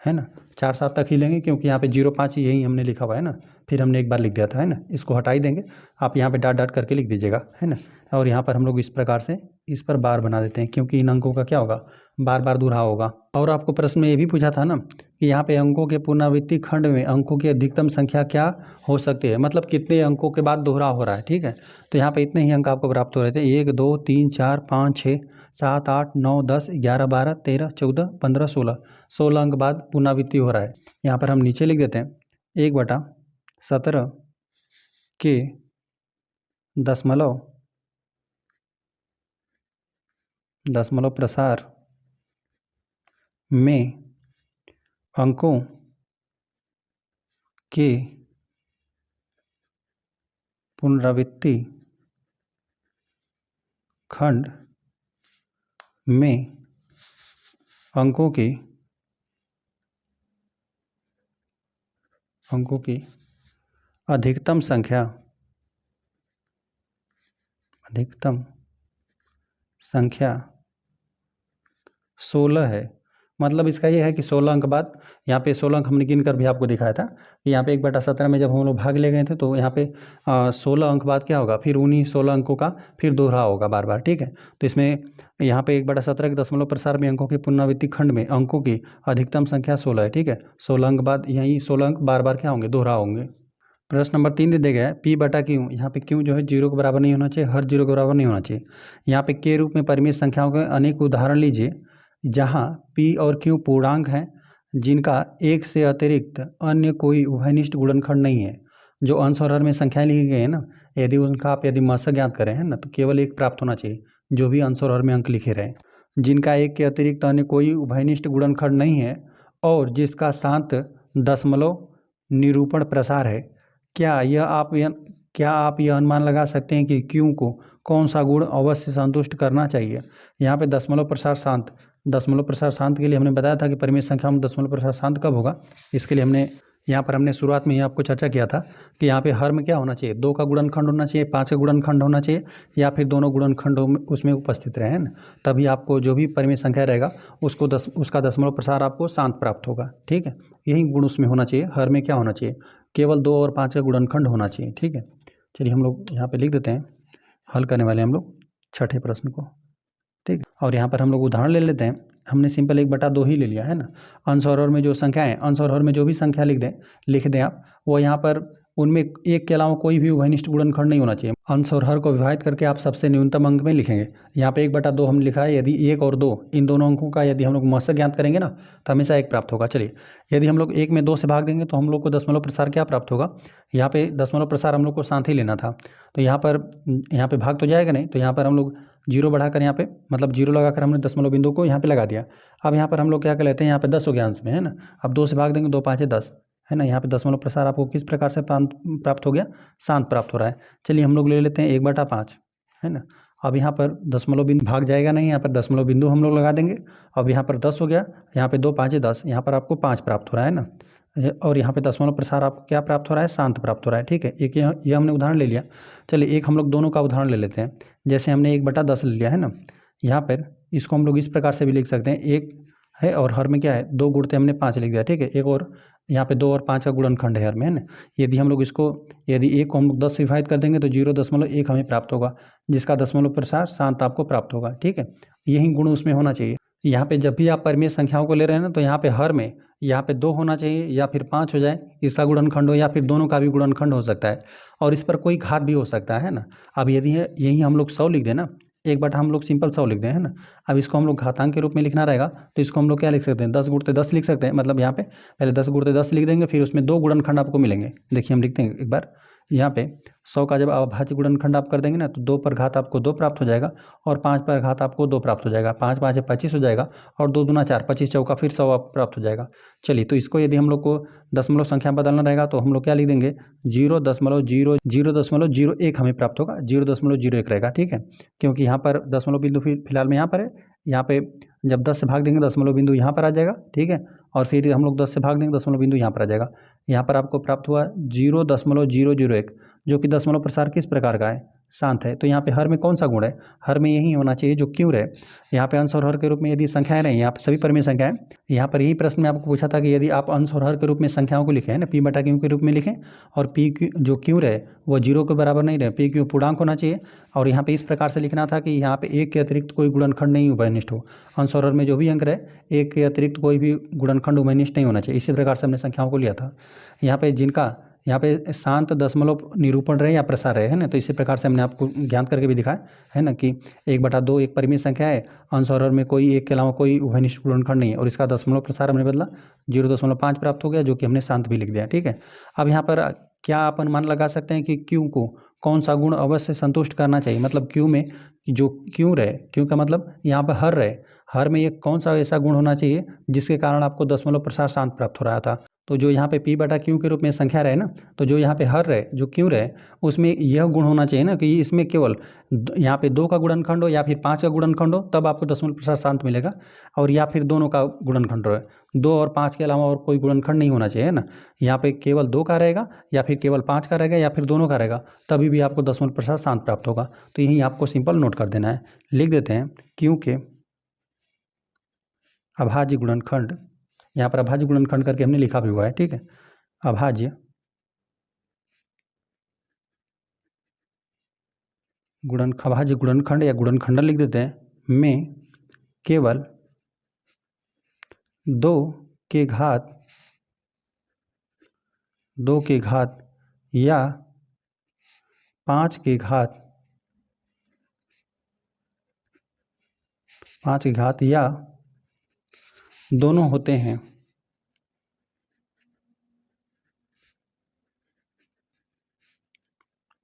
है ना। 4 7 तक ही लेंगे, क्योंकि यहाँ पे 0 5 यही हमने लिखा हुआ है ना। फिर हमने एक बार लिख दिया था, है ना। इसको हटा ही देंगे, आप यहाँ पे डॉट डॉट करके लिख दीजिएगा, है ना। और यहाँ पर हम लोग इस प्रकार से इस पर बार बना देते हैं, क्योंकि इन अंकों का क्या होगा, बार बार दोहराव होगा। और आपको प्रश्न में ये भी पूछा था ना कि यहाँ पे अंकों के पुनरावृत्ति खंड में अंकों की अधिकतम संख्या क्या हो सकती है, मतलब कितने अंकों के बाद दोहराव हो रहा है, ठीक है। तो यहाँ पे इतने ही अंक आपको प्राप्त हो रहे थे, 1 2 3 4 5 6 7 8 9 10 11 12 13 14 15 16 अंक बाद पुनरावृत्ति हो रहा है। यहाँ पर हम नीचे लिख देते हैं 1/17 के दशमलव प्रसार में अंकों के पुनरावृत्ति खंड में अंकों की अधिकतम संख्या 16 है। मतलब इसका ये है कि 16 अंक बाद, यहाँ पे 16 अंक हमने गिन कर भी आपको दिखाया था कि यहाँ पे 1/17 में जब हम लोग भाग ले गए थे तो यहाँ पे 16 अंक बाद क्या होगा, फिर उन्हीं 16 अंकों का फिर दोहराव होगा बार बार, ठीक है। तो इसमें यहाँ पे 1/17 के दशमलव प्रसार में अंकों के पुनरावृत्ति खंड में अंकों की अधिकतम संख्या 16 है, ठीक है। 16 अंक बाद यही 16 अंक बार बार क्या होंगे, दोहराव होंगे। प्रश्न नंबर 3 दे दिया गया है P/Q। यहाँ पे Q जो है 0 के बराबर नहीं होना चाहिए, हर 0 के बराबर नहीं होना चाहिए। यहाँ पे के रूप में परिमेय संख्याओं के अनेक उदाहरण लीजिए जहाँ P और Q पूर्णांक हैं जिनका एक से अतिरिक्त अन्य कोई उभयनिष्ठ गुणनखंड नहीं है। जो अंश और हर में संख्याएं लिखी गई है ना, यदि उनका आप मासक ज्ञात करें, है ना, तो केवल एक प्राप्त होना चाहिए, जो भी अंश और हर में अंक लिखे रहे, जिनका एक के अतिरिक्त अन्य कोई उभयनिष्ठ गुणनखंड नहीं है और जिसका शांत दशमलव निरूपण प्रसार है। क्या आप यह अनुमान लगा सकते हैं कि Q को कौन सा गुण अवश्य संतुष्ट करना चाहिए। यहाँ पे दशमलव प्रसार शांत के लिए हमने बताया था कि परिमेय संख्या में दशमलव प्रसार शांत कब होगा। इसके लिए हमने शुरुआत में ही आपको चर्चा किया था कि यहाँ पे हर में क्या होना चाहिए, 2 का गुणनखंड होना चाहिए, 5 का गुणनखंड होना चाहिए, या फिर दोनों गुणनखंड उसमें उपस्थित रहे, ना, तभी आपको जो भी परिमेय संख्या रहेगा उसका दशमलव प्रसार आपको शांत प्राप्त होगा, ठीक है। यही गुण उसमें होना चाहिए, हर में क्या होना चाहिए, केवल 2 और 5 का गुणनखंड होना चाहिए, ठीक है। चलिए हम लोग यहाँ पे लिख देते हैं, हल करने वाले हम लोग छठे प्रश्न को, ठीक है। और यहाँ पर हम लोग उदाहरण ले लेते हैं। हमने सिंपल 1/2 ही ले लिया, है ना। अंश और हर में जो संख्याएं, अंश और हर में जो भी संख्या लिख दें आप, वो यहाँ पर उनमें एक के अलावा कोई भी उभयनिष्ठ गुणनखंड नहीं होना चाहिए। अंश और हर को विभाजित करके आप सबसे न्यूनतम अंक में लिखेंगे। यहाँ पे 1/2 हमने लिखा है, यदि 1 और 2 इन दोनों अंकों का यदि हम लोग महत्व ज्ञात करेंगे ना, तो हमेशा 1 प्राप्त होगा। चलिए, यदि हम लोग 1 में 2 से भाग देंगे तो हम लोग को दशमलव प्रसार क्या प्राप्त होगा। यहाँ पे दशमलव प्रसार हम लोग को साथ ही लेना था, तो यहाँ पे भाग तो जाएगा नहीं, तो यहाँ पर हम लोग 0 बढ़ाकर यहाँ पे मतलब 0 लगाकर हमने दशमलव बिंदु को यहाँ पे लगा दिया। अब यहाँ पर हम लोग क्या कर लेते हैं, यहाँ पे 10 हो गया अंश में, है ना। अब 2 से भाग देंगे, 2 5 10, है ना। यहाँ पे दशमलव प्रसार आपको किस प्रकार से प्राप्त हो गया, शांत प्राप्त हो रहा है। चलिए हम लोग ले लेते हैं 1/5, है ना। अब यहाँ पर दशमलव बिंदु भाग जाएगा नहीं, यहाँ पर दशमलव बिंदु हम लोग लगा देंगे। अब यहाँ पर 10 हो गया, यहाँ पे 2 5 10, यहाँ पर आपको 5 प्राप्त हो रहा है ना। और यहाँ पे दशमलव प्रसार आपको क्या प्राप्त हो रहा है, शांत प्राप्त हो रहा है, ठीक है। एक ये हमने उदाहरण ले लिया। चलिए एक हम लोग दोनों का उदाहरण ले लेते हैं। जैसे हमने 1/10 ले लिया, है ना। यहाँ पर इसको हम लोग इस प्रकार से भी लिख सकते हैं, 1 है और हर में क्या है, 2 गुणते हमने 5 लिख दिया, ठीक है। एक और यहाँ पे 2 और 5 का गुणनखंड है हर में, है ना। यदि हम लोग यदि 1 को हम लोग 10 से विभाजित कर देंगे तो 0.1 हमें प्राप्त होगा, जिसका दशमलव प्रसार शांत आपको प्राप्त होगा, ठीक है। यही गुण उसमें होना चाहिए। यहाँ पे जब भी आप परिमेय संख्याओं को ले रहे हैं ना, तो यहाँ पे हर में यहाँ पे 2 होना चाहिए या फिर 5 हो जाए, इसका गुणनखंड हो, या फिर दोनों का भी गुणनखंड हो सकता है, और इस पर कोई घात भी हो सकता है ना। अब यदि यही हम लोग 100 लिख दें ना, 1/, हम लोग सिंपल 100 लिख दें, है ना। अब इसको हम लोग घातांक के रूप में लिखना रहेगा, तो इसको हम लोग क्या लिख सकते हैं, 10 × 10 लिख सकते हैं। मतलब यहाँ पे पहले 10 × 10 लिख देंगे, फिर उसमें 2 गुणनखंड आपको मिलेंगे। देखिए हम लिखते हैं एक बार, यहाँ पे 100 का जब अभाज्य गुणनखंड आप कर देंगे ना, तो 2 पर घात आपको 2 प्राप्त हो जाएगा, और 5 पर घात आपको 2 प्राप्त हो जाएगा। 5 5 25 हो जाएगा, और 2 दूना 4, 25 चौका फिर 100 प्राप्त हो जाएगा। चलिए, तो इसको यदि हम लोग को दशमलव संख्या बदलना रहेगा तो हम लोग क्या लिख देंगे, 0.01 हमें प्राप्त होगा, 0.01 रहेगा, ठीक है। क्योंकि यहाँ पर दशमलव बिंदु फिलहाल में यहाँ पर है, यहाँ पे जब 10 से भाग देंगे दशमलव बिंदु यहाँ पर आ जाएगा, ठीक है। और फिर हम लोग 10 से भाग देंगे दशमलव बिंदु यहाँ पर आ जाएगा। यहाँ पर आपको प्राप्त हुआ 0.001, जो कि दशमलव प्रसार किस प्रकार का है, शांत है। तो यहाँ पे हर में कौन सा गुण है? हर में यही होना चाहिए जो क्यों रहे। यहाँ पे अंश और हर के रूप में यदि संख्याएं रहे, यहाँ पे सभी परिमेय संख्याएं, यहाँ पर यही प्रश्न में आपको पूछा था कि यदि आप अंश और हर के रूप में संख्याओं को लिखें, है ना, पी बटा क्यू के रूप में लिखें और पी क्यू जो क्यों रहे वो 0 के बराबर नहीं रहे, पी क्यू पूर्णांक होना चाहिए। और यहाँ पे इस प्रकार से लिखना था कि यहाँ पे एक के अतिरिक्त कोई गुणनखंड नहीं उभयनिष्ठ हो। अंश और हर में जो भी अंक रहे एक के अतिरिक्त कोई भी गुणनखंड उभयनिष्ठ नहीं होना चाहिए। इसी प्रकार से हमने संख्याओं को लिया था। यहाँ पे जिनका यहाँ पे शांत दशमलव निरूपण रहे या प्रसार रहे, है ना, तो इसी प्रकार से हमने आपको ज्ञात करके भी दिखाया है ना कि 1/2 एक परिमेय संख्या है, अंश और हर में कोई एक के अलावा कोई उभयनिष्ठ गुणनखंड नहीं है और इसका दशमलव प्रसार हमने बदला 0.5 प्राप्त हो गया, जो कि हमने शांत भी लिख दिया। ठीक है, अब यहाँ पर क्या आप अनुमान लगा सकते हैं कि क्यू को कौन सा गुण अवश्य संतुष्ट करना चाहिए? मतलब क्यू में जो क्यों रहे, क्यों का मतलब यहाँ पर हर रहे, हर में एक कौन सा ऐसा गुण होना चाहिए जिसके कारण आपको दशमलव प्रसार शांत प्राप्त हो रहा था? तो जो यहाँ पे पी बटा क्यू के रूप में संख्या रहे ना, तो जो यहाँ पे हर रहे, जो क्यों रहे, उसमें यह गुण होना चाहिए ना कि इसमें केवल यहाँ पे 2 का गुणनखंड हो या फिर 5 का गुणनखंड हो, तब आपको दशमलव प्रसार शांत मिलेगा। और या फिर दोनों का गुणनखंड रहे, 2 और 5 के अलावा और कोई गुणनखंड नहीं होना चाहिए, है ना। यहाँ पे केवल 2 का रहेगा या फिर केवल 5 का रहेगा या फिर दोनों का रहेगा, तभी भी आपको दशमलव प्रसार शांत प्राप्त होगा। तो यही आपको सिंपल नोट कर देना है। लिख देते हैं क्यों के अभाज्य गुणनखंड, यहाँ पर अभाज्य गुणनखंड करके हमने लिखा भी हुआ है। ठीक है, अभाज्य गुणनखंड या गुणनखंडन लिख देते हैं में केवल 2 के घात या 5 के घात या दोनों होते हैं।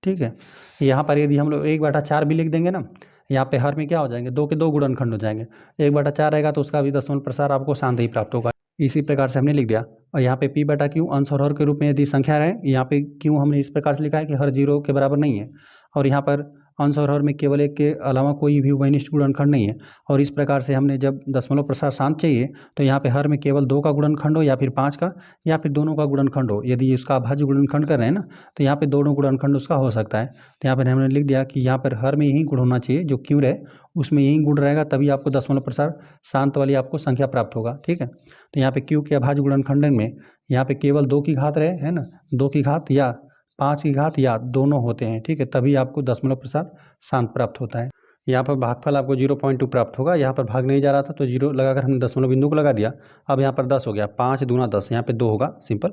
ठीक है, यहाँ पर यदि हम लोग 1/4 भी लिख देंगे ना, यहाँ पे हर में क्या हो जाएंगे, 2 के 2 गुणनखंड हो जाएंगे। 1/4 रहेगा तो उसका भी दशमलव प्रसार आपको शांत ही प्राप्त होगा। इसी प्रकार से हमने लिख दिया। और यहाँ पे पी बटा क्यू अंश और हर के रूप में यदि संख्या रहे, यहाँ पे क्यू हमने इस प्रकार से लिखा है कि हर 0 के बराबर नहीं है, और यहाँ पर अंश और हर में केवल एक के अलावा कोई भी उभयनिष्ठ गुणनखंड नहीं है। और इस प्रकार से हमने जब दशमलव प्रसार शांत चाहिए तो यहाँ पे हर में केवल 2 का गुणनखंड हो या फिर 5 का या फिर दोनों का गुणनखंड हो। यदि उसका अभाज्य गुणनखंड कर रहे हैं ना, तो यहाँ पे दोनों गुणनखंड उसका हो सकता है। तो यहाँ पर हमने लिख दिया कि यहाँ पर हर में यही गुण होना चाहिए, जो क्यों रहे उसमें यही गुण रहेगा, तभी आपको दशमलव प्रसार शांत वाली आपको संख्या प्राप्त होगा। ठीक है, तो यहाँ पे क्यू के अभाज्य गुणनखंडन में यहाँ पे केवल 2 की घात रहे, है ना, 2 की घात या 5 की घात या दोनों होते हैं। ठीक है, तभी आपको दशमलव प्रसार शांत प्राप्त होता है। यहाँ पर भागफल आपको 0.2 प्राप्त होगा। यहाँ पर भाग नहीं जा रहा था तो 0 लगाकर हमने दशमलव बिंदु को लगा दिया। अब यहाँ पर 10 हो गया, 5 दूना 10, यहाँ पे 2 होगा सिंपल,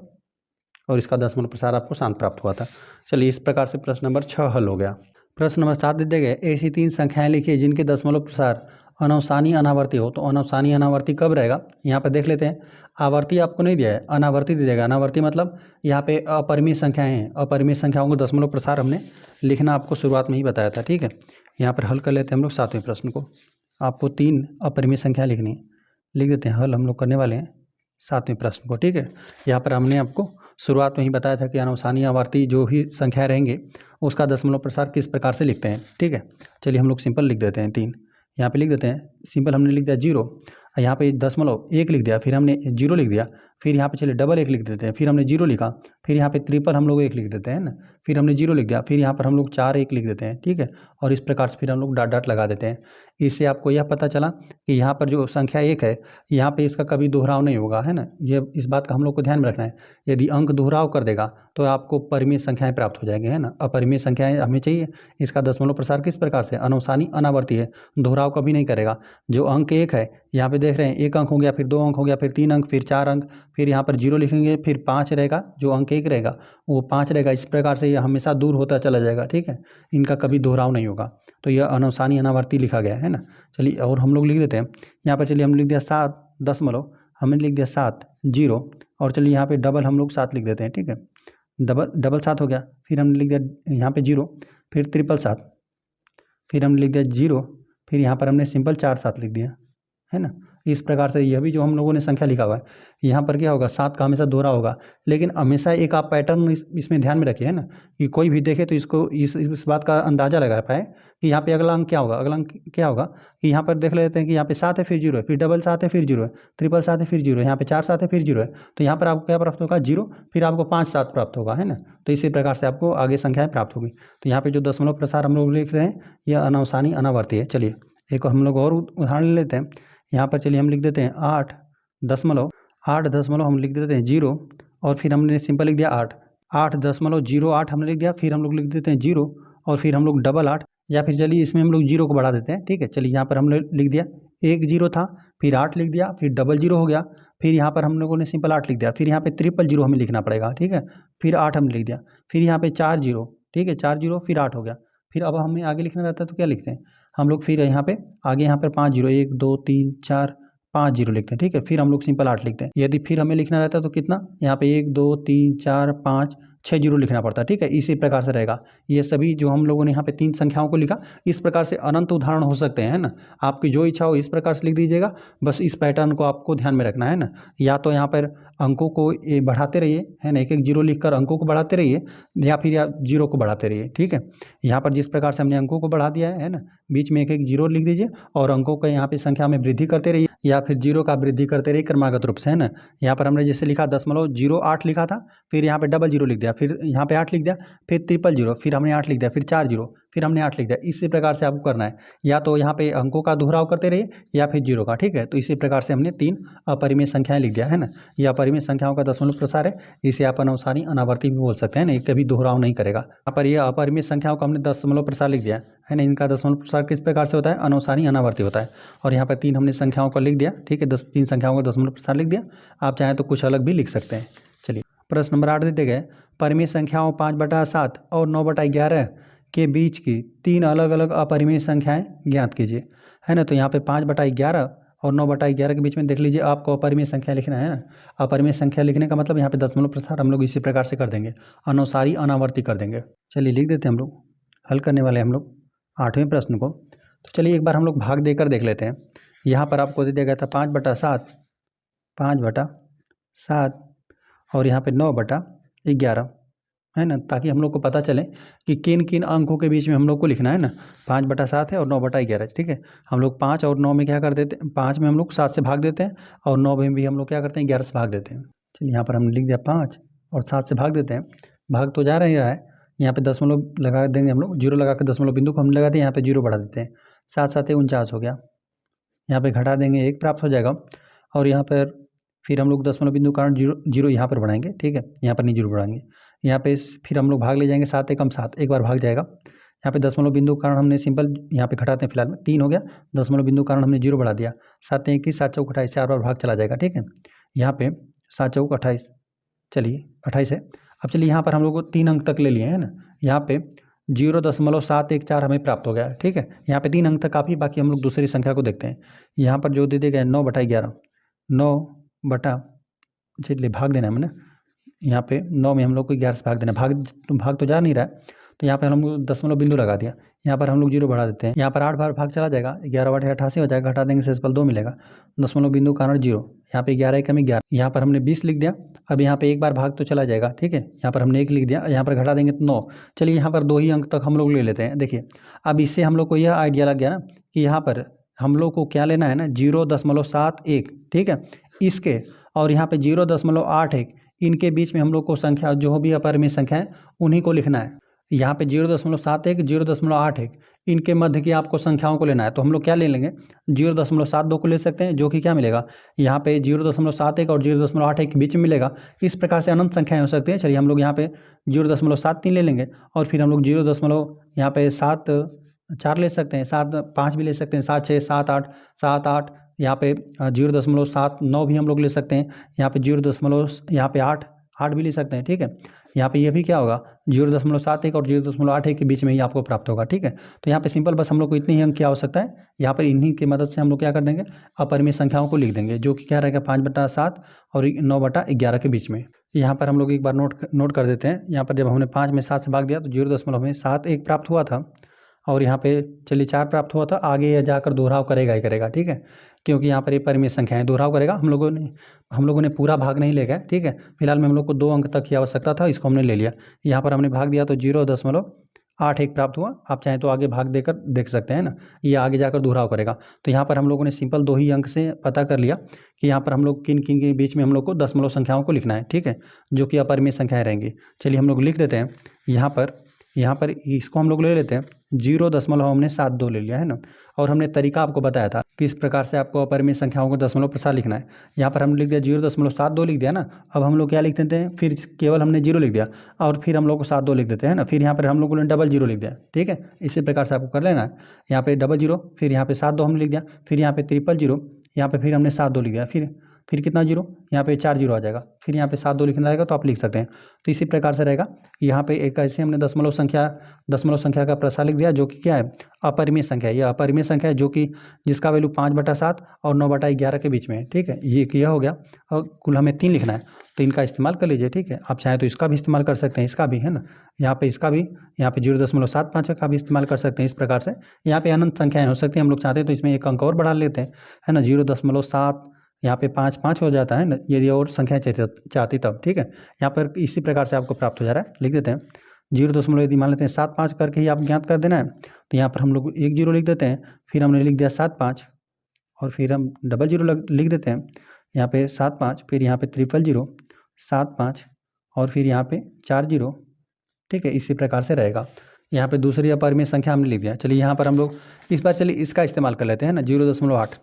और इसका दशमलव प्रसार आपको शांत प्राप्त हुआ था। चलिए, इस प्रकार से प्रश्न नंबर 6 हल हो गया। प्रश्न नंबर 7 दे दिए गए, ऐसी 3 संख्याएं लिखिए जिनके दशमलव प्रसार अनवसानी अनावर्ती हो। तो अनवसानी अनावर्ती कब रहेगा, यहाँ पर देख लेते हैं। आवर्ती आपको नहीं दिया है, अनावर्ती दे देगा। अनावर्ती मतलब यहाँ पे अपरिमेय संख्याएं हैं, अपरिमेय संख्याओं को दशमलव प्रसार हमने लिखना आपको शुरुआत में ही बताया था। ठीक है, यहाँ पर हल कर लेते हैं हम लोग 7वें प्रश्न को। आपको 3 अपरिमेय संख्या लिखनी है, लिख देते हैं। हल हम लोग करने वाले हैं 7वें प्रश्न को। ठीक है, यहाँ पर हमने आपको शुरुआत में ही बताया था कि अनवसानी आवर्ती जो भी संख्या रहेंगे उसका दशमलव प्रसार किस प्रकार से लिखते हैं। ठीक है, चलिए हम लोग सिंपल लिख देते हैं। 3 यहाँ पे लिख देते हैं सिंपल, हमने लिख दिया 0, यहाँ पे दशमलव 1 लिख दिया, फिर हमने 0 लिख दिया, फिर यहाँ पे चलिए डबल 1 लिख देते हैं, फिर हमने 0 लिखा, फिर यहाँ पे ट्रिपल हम लोग 1 लिख देते हैं ना, फिर हमने 0 लिख दिया, फिर यहाँ पर हम लोग 4 1 लिख देते हैं। ठीक है, और इस प्रकार से फिर हम लोग डॉट डॉट लगा देते हैं। इससे आपको यह पता चला कि यहाँ पर जो संख्या 1 है, यहाँ पे इसका कभी दोहराव नहीं होगा, है ना। ये इस बात का हम लोग को ध्यान में रखना है। यदि अंक दोहराव कर देगा तो आपको परिमेय संख्याएं प्राप्त हो जाएंगी, है ना। अपरिमेय संख्याएं हमें चाहिए। इसका दशमलव प्रसार किस प्रकार से, अनवसानी अनावर्ती है, दोहराव कभी नहीं करेगा। जो अंक 1 है, यहाँ पे देख रहे हैं 1 अंक हो गया, फिर 2 अंक हो गया, फिर 3 अंक, फिर 4 अंक, फिर यहाँ पर 0 लिखेंगे, फिर 5 रहेगा, जो अंक 1 रहेगा वो 5 रहेगा। इस प्रकार से ये हमेशा दूर होता चला जाएगा। ठीक है, इनका कभी दोहराव नहीं होगा। तो यह अनवसानी अनावर्ती लिखा गया है ना। चलिए, और हम लोग लिख देते हैं यहाँ पर। चलिए, हम लिख दिया 7 दशमलव, हमने लिख दिया 7 0, और चलिए यहाँ पे डबल हम लोग 7 लिख देते हैं। ठीक है, डबल 7 हो गया, फिर हमने लिख दिया यहाँ पे 0, फिर ट्रिपल 7, फिर हमने लिख दिया 0, फिर यहाँ पर हमने सिंपल 4 7 लिख दिया, है ना। इस प्रकार से यह भी जो हम लोगों ने संख्या लिखा हुआ है, यहाँ पर क्या होगा, 7 का हमेशा दोहरा होगा। लेकिन हमेशा एक आप पैटर्न इसमें ध्यान में रखिए, है ना, कि कोई भी देखे तो इसको इस बात का अंदाज़ा लगा पाए कि यहाँ पे अगला अंक क्या होगा। अगला अंक क्या होगा कि यहाँ पर देख लेते हैं कि यहाँ पे 7 है फिर 0 है, फिर डबल 7 है फिर 0 है, ट्रिपल 7 है फिर 0 है, यहाँ पे 4 7 है फिर 0 है। तो यहाँ पर आपको क्या प्राप्त होगा, 0, फिर आपको 5 7 प्राप्त होगा, है ना। तो इसी प्रकार से आपको आगे संख्याएँ प्राप्त होगी। तो यहाँ पर जो दशमलव प्रसार हम लोग लिख रहे हैं यह अनावसानी अनावर्ती है। चलिए एक हम लोग और उदाहरण ले लेते हैं। यहाँ पर चलिए हम लिख देते हैं 8 दशमलव हम लिख देते हैं 0, और फिर हमने सिंपल लिख दिया 8.08 हमने लिख दिया, फिर हम लोग लिख देते हैं 0, और फिर हम लोग डबल 8, या फिर चलिए इसमें हम लोग 0 को बढ़ा देते हैं। ठीक है, चलिए यहाँ पर हमने लिख दिया 1 0 था, फिर 8 लिख दिया, फिर डबल 0 हो गया, फिर यहाँ पर हम लोगों ने सिंपल 8 लिख दिया, फिर यहाँ पे ट्रिपल 0 हमें लिखना पड़ेगा। ठीक है, फिर 8 हमने लिख दिया, फिर यहाँ पे 4 0, ठीक है 4 0, फिर 8 हो गया। फिर अब हमें आगे लिखना रहता है तो क्या लिखते हैं हम लोग, फिर यहाँ पे आगे यहाँ पर 5 0, 1 2 3 4 5 0 लिखते हैं। ठीक है, फिर हम लोग सिंपल 8 लिखते हैं। यदि फिर हमें लिखना रहता है तो कितना, यहाँ पे 1 2 3 4 5 6 0 लिखना पड़ता है। ठीक है, इसी प्रकार से रहेगा। ये सभी जो हम लोगों ने यहाँ पे 3 संख्याओं को लिखा, इस प्रकार से अनंत उदाहरण हो सकते हैं, है ना। आपकी जो इच्छा हो इस प्रकार से लिख दीजिएगा, बस इस पैटर्न को आपको ध्यान में रखना है ना। या तो यहाँ पर अंकों को बढ़ाते रहिए, है ना, एक एक 0 लिखकर अंकों को बढ़ाते रहिए, या फिर 0 को बढ़ाते रहिए। ठीक है, यहाँ पर जिस प्रकार से हमने अंकों को बढ़ा दिया है ना, बीच में एक एक 0 लिख दीजिए, और अंकों का यहाँ पे संख्या में वृद्धि करते रहिए, या फिर 0 का वृद्धि करते रहिए क्रमागत रूप से, है ना। यहाँ पर हमने जैसे लिखा 0.08 लिखा था, फिर यहाँ पे डबल 0 लिख दिया, फिर यहाँ पे 8 लिख दिया, फिर ट्रिपल 0, फिर हमने 8 लिख दिया, फिर 4 0, फिर हमने 8 लिख दिया। इसी प्रकार से आपको करना है, या तो यहाँ पे अंकों का दोहराव करते रहिए या फिर 0 का। ठीक है, तो इसी प्रकार से हमने 3 अपरिमेय संख्याएं लिख दिया, है ना। यह अपरिमेय संख्याओं का दशमलव प्रसार है, इसे आप अनावसानी अनावर्ती भी बोल सकते हैं ना, कभी दोहराव नहीं करेगा। यहाँ पर यह अपरिमेय संख्याओं का हमने दशमलव प्रसार लिख दिया है ना। इनका दशमलव प्रसार किस प्रकार से होता है, अनावसानी अनावर्ती होता है। और यहाँ पर 3 हमने संख्याओं को लिख दिया। ठीक है, 3 संख्याओं का दशमलव प्रसार लिख दिया। आप चाहें तो कुछ अलग भी लिख सकते हैं। चलिए प्रश्न नंबर 8 देते गए, परिमेय संख्याओं 5/7 और 9/11 के बीच की 3 अलग अलग अपरिमेय संख्याएं ज्ञात कीजिए, है ना। तो यहाँ पे 5/11 और 9/11 के बीच में देख लीजिए, आपको अपरिमेय संख्या लिखना है ना। अपरिमेय संख्या लिखने का मतलब यहाँ पे दशमलव प्रसार हम लोग इसी प्रकार से कर देंगे, अनुसारी अनावर्ती कर देंगे। चलिए लिख देते हैं हम लोग, हल करने वाले हम लोग 8वें प्रश्न को। तो चलिए एक बार हम लोग भाग देकर देख लेते हैं। यहाँ पर आपको दे दिया गया था 5/7 और यहाँ पे 9/11, है ना, ताकि हम लोग को पता चले कि किन किन अंकों के बीच में हम लोग को लिखना है ना। 5/7 है और 9/11। ठीक है, हम लोग 5 और 9 में क्या कर देते हैं, 5 में हम लोग 7 से भाग देते हैं, और 9 में भी हम लोग क्या करते हैं, 11 से भाग देते हैं। चलिए यहाँ पर हमने लिख दिया 5 और 7 से भाग देते हैं। भाग तो जा रहा है, यहाँ पे दशमलव लगा देंगे हम लोग, 0 लगा कर दशमलव बिंदु को हम लगा दें, यहाँ पे 0 बढ़ा देते हैं। 7 7 49 हो गया, यहाँ पे घटा देंगे 1 प्राप्त हो जाएगा, और यहाँ पर फिर हम लोग दशमलव बिंदु कारण 0 यहाँ पर बढ़ाएंगे। ठीक है, यहाँ पर नहीं 0 बढ़ाएंगे। यहाँ पे फिर हम लोग भाग ले जाएंगे, 7 एकम 7, एक बार भाग जाएगा। यहाँ पे दशमलव बिंदु कारण हमने सिंपल यहाँ पे घटाते हैं, फिलहाल में 3 हो गया, दशमलव बिंदु कारण हमने 0 बढ़ा दिया। 7 21, 7 चौक 28, 4 बार भाग चला जाएगा। ठीक है, यहाँ पे 7 चौक 28, चलिए 28 है। अब चलिए यहाँ पर हम लोग को 3 अंक तक ले लिए है ना। यहाँ पे 0.714 हमें प्राप्त हो गया। ठीक है, यहाँ पे 3 अंक तक काफ़ी, बाकी हम लोग दूसरी संख्या को देखते हैं। यहाँ पर जो दे दिया गया 9/11, 9 चलिए भाग देना है हमें ना। यहाँ पे 9 में हम लोग को 11 से भाग देना, भाग तो जा नहीं रहा है, तो यहाँ पर हम लोग दशमलव बिंदु लगा दिया। यहाँ पर हम लोग 0 बढ़ा देते हैं, यहाँ पर 8 बार भाग चला जाएगा, 11/8 88 हो जाएगा, घटा देंगे शेषफल 2 मिलेगा, दशमलव बिंदु कारण 0। यहाँ पे 11 एकम 11, यहाँ पर हमने 20 लिख दिया। अब यहाँ पे एक बार भाग तो चला जाएगा। ठीक है, यहाँ पर हमने 1 लिख दिया, यहाँ पर घटा देंगे तो 9। चलिए यहाँ पर 2 ही अंक तक हम लोग ले लेते हैं। देखिए अब इससे हम लोग को यह आइडिया लग गया ना कि यहाँ पर हम लोग को क्या लेना है ना, 0.71। ठीक है, इसके और यहाँ पे 0.81, इनके बीच में हम लोग को संख्या जो भी अपरिमेय संख्या है उन्हीं को लिखना है। यहाँ पे 0.71, 0.81, इनके मध्य की आपको संख्याओं को लेना है। तो हम लोग क्या ले लेंगे, 0.72 को ले सकते हैं, जो कि क्या मिलेगा, यहाँ पे 0.71 और 0.81 के बीच में मिलेगा। इस प्रकार से अनंत संख्याएं हो सकती हैं। चलिए हम लोग यहाँ पे 0.73 ले लेंगे, और फिर हम लोग 0.74 ले सकते हैं, 7 5 भी ले सकते हैं, 7 6 7 8 7 8, यहाँ पे 0.79 भी हम लोग ले सकते हैं, यहाँ पे 8 भी ले सकते हैं। ठीक है, यहाँ पे ये भी क्या होगा, 0.71 और 0.81 के बीच में ही आपको प्राप्त होगा। ठीक है, तो यहाँ पे सिंपल बस हम लोग को इतनी ही अंक की आवश्यकता है। यहाँ पर इन्हीं की मदद से हम लोग क्या कर देंगे, अपरिमेय संख्याओं को लिख देंगे, जो कि क्या रहेगा 5/7 और 9/11 के बीच में। यहाँ पर हम लोग एक बार नोट कर देते हैं। यहाँ पर जब हमने 5 में 7 से भाग दिया तो 0.71 प्राप्त हुआ था, और यहाँ पे चलिए 4 प्राप्त हुआ था। आगे यह जाकर दोहराव करेगा ही करेगा। ठीक है, क्योंकि यहाँ पर ये परिमेय संख्या है, दोहराव करेगा। हम लोगों ने पूरा भाग नहीं ले गए, ठीक है। फिलहाल में हम लोग को 2 अंक तक की आवश्यकता था, इसको हमने ले लिया। यहाँ पर हमने भाग दिया तो 0.81 प्राप्त हुआ। आप चाहें तो आगे भाग देकर देख सकते हैं ना, ये आगे जाकर दोहराव करेगा। तो यहाँ पर हम लोगों ने सिंपल 2 ही अंक से पता कर लिया कि यहाँ पर हम लोग किन किन के बीच में हम लोग को दशमलव संख्याओं को लिखना है, ठीक है, जो कि अपरिमेय संख्याएं रहेंगी। चलिए हम लोग लिख देते हैं। यहाँ पर इसको हम लोग ले लेते हैं 0.72 ले लिया है ना। और हमने तरीका आपको बताया था किस प्रकार से आपको अपरिमेय संख्याओं को दशमलव प्रसार लिखना है। यहाँ पर हमने लिख दिया 0.72 लिख दिया ना। अब हम लोग क्या लिख देते हैं, फिर केवल हमने 0 लिख दिया और फिर हम लोग को 72 लिख देते हैं ना। फिर यहाँ पर हम लोगों ने 00 लिख दिया, ठीक है। इसी प्रकार से आपको कर लेना है। यहाँ पे 00, फिर यहाँ पे 72 हमने लिख दिया, फिर यहाँ पे 000, यहाँ पे फिर हमने 72 लिख दिया, फिर कितना 0, यहाँ पे 4 0 आ जाएगा, फिर यहाँ पे 72 लिखना रहेगा तो आप लिख सकते हैं। तो इसी प्रकार से रहेगा। यहाँ पे एक ऐसे हमने दशमलव संख्या का प्रसार लिख दिया, जो कि क्या है, अपरिमेय संख्या है। यह अपरिमेय संख्या है जो कि जिसका वैल्यू 5/7 और 9/11 के बीच में है, ठीक है। ये हो गया। और कुल हमें 3 लिखना है, तो इनका इस्तेमाल कर लीजिए, ठीक है। आप चाहें तो इसका भी इस्तेमाल कर सकते हैं, इसका भी है ना। यहाँ पे इसका भी, यहाँ पे 0.75 का भी इस्तेमाल कर सकते हैं। इस प्रकार से यहाँ पे अनंत संख्याएं हो सकती हैं। हम लोग चाहते हैं तो इसमें एक अंक और बढ़ा लेते हैं, है ना। 0.7, यहाँ पे 5 हो जाता है ना, यदि और संख्याएं चाहती तब, ठीक है। यहाँ पर इसी प्रकार से आपको प्राप्त हो जा रहा है, लिख देते हैं 0. यदि मान लेते हैं 7-5 करके ही आप ज्ञात कर देना है, तो यहाँ पर हम लोग 1 0 लिख देते हैं। फिर हमने लिख दिया 7-5 और फिर हम 00 लिख देते हैं। यहाँ पे 7-5, फिर यहाँ पे 000, 7-5 और फिर यहाँ पे 4 0, ठीक है। इसी प्रकार से रहेगा। यहाँ पे दूसरी अपरिमेय संख्या हमने लिख दिया। चलिए यहाँ पर हम लोग इस बार चलिए इसका इस्तेमाल कर लेते हैं ना, 0.8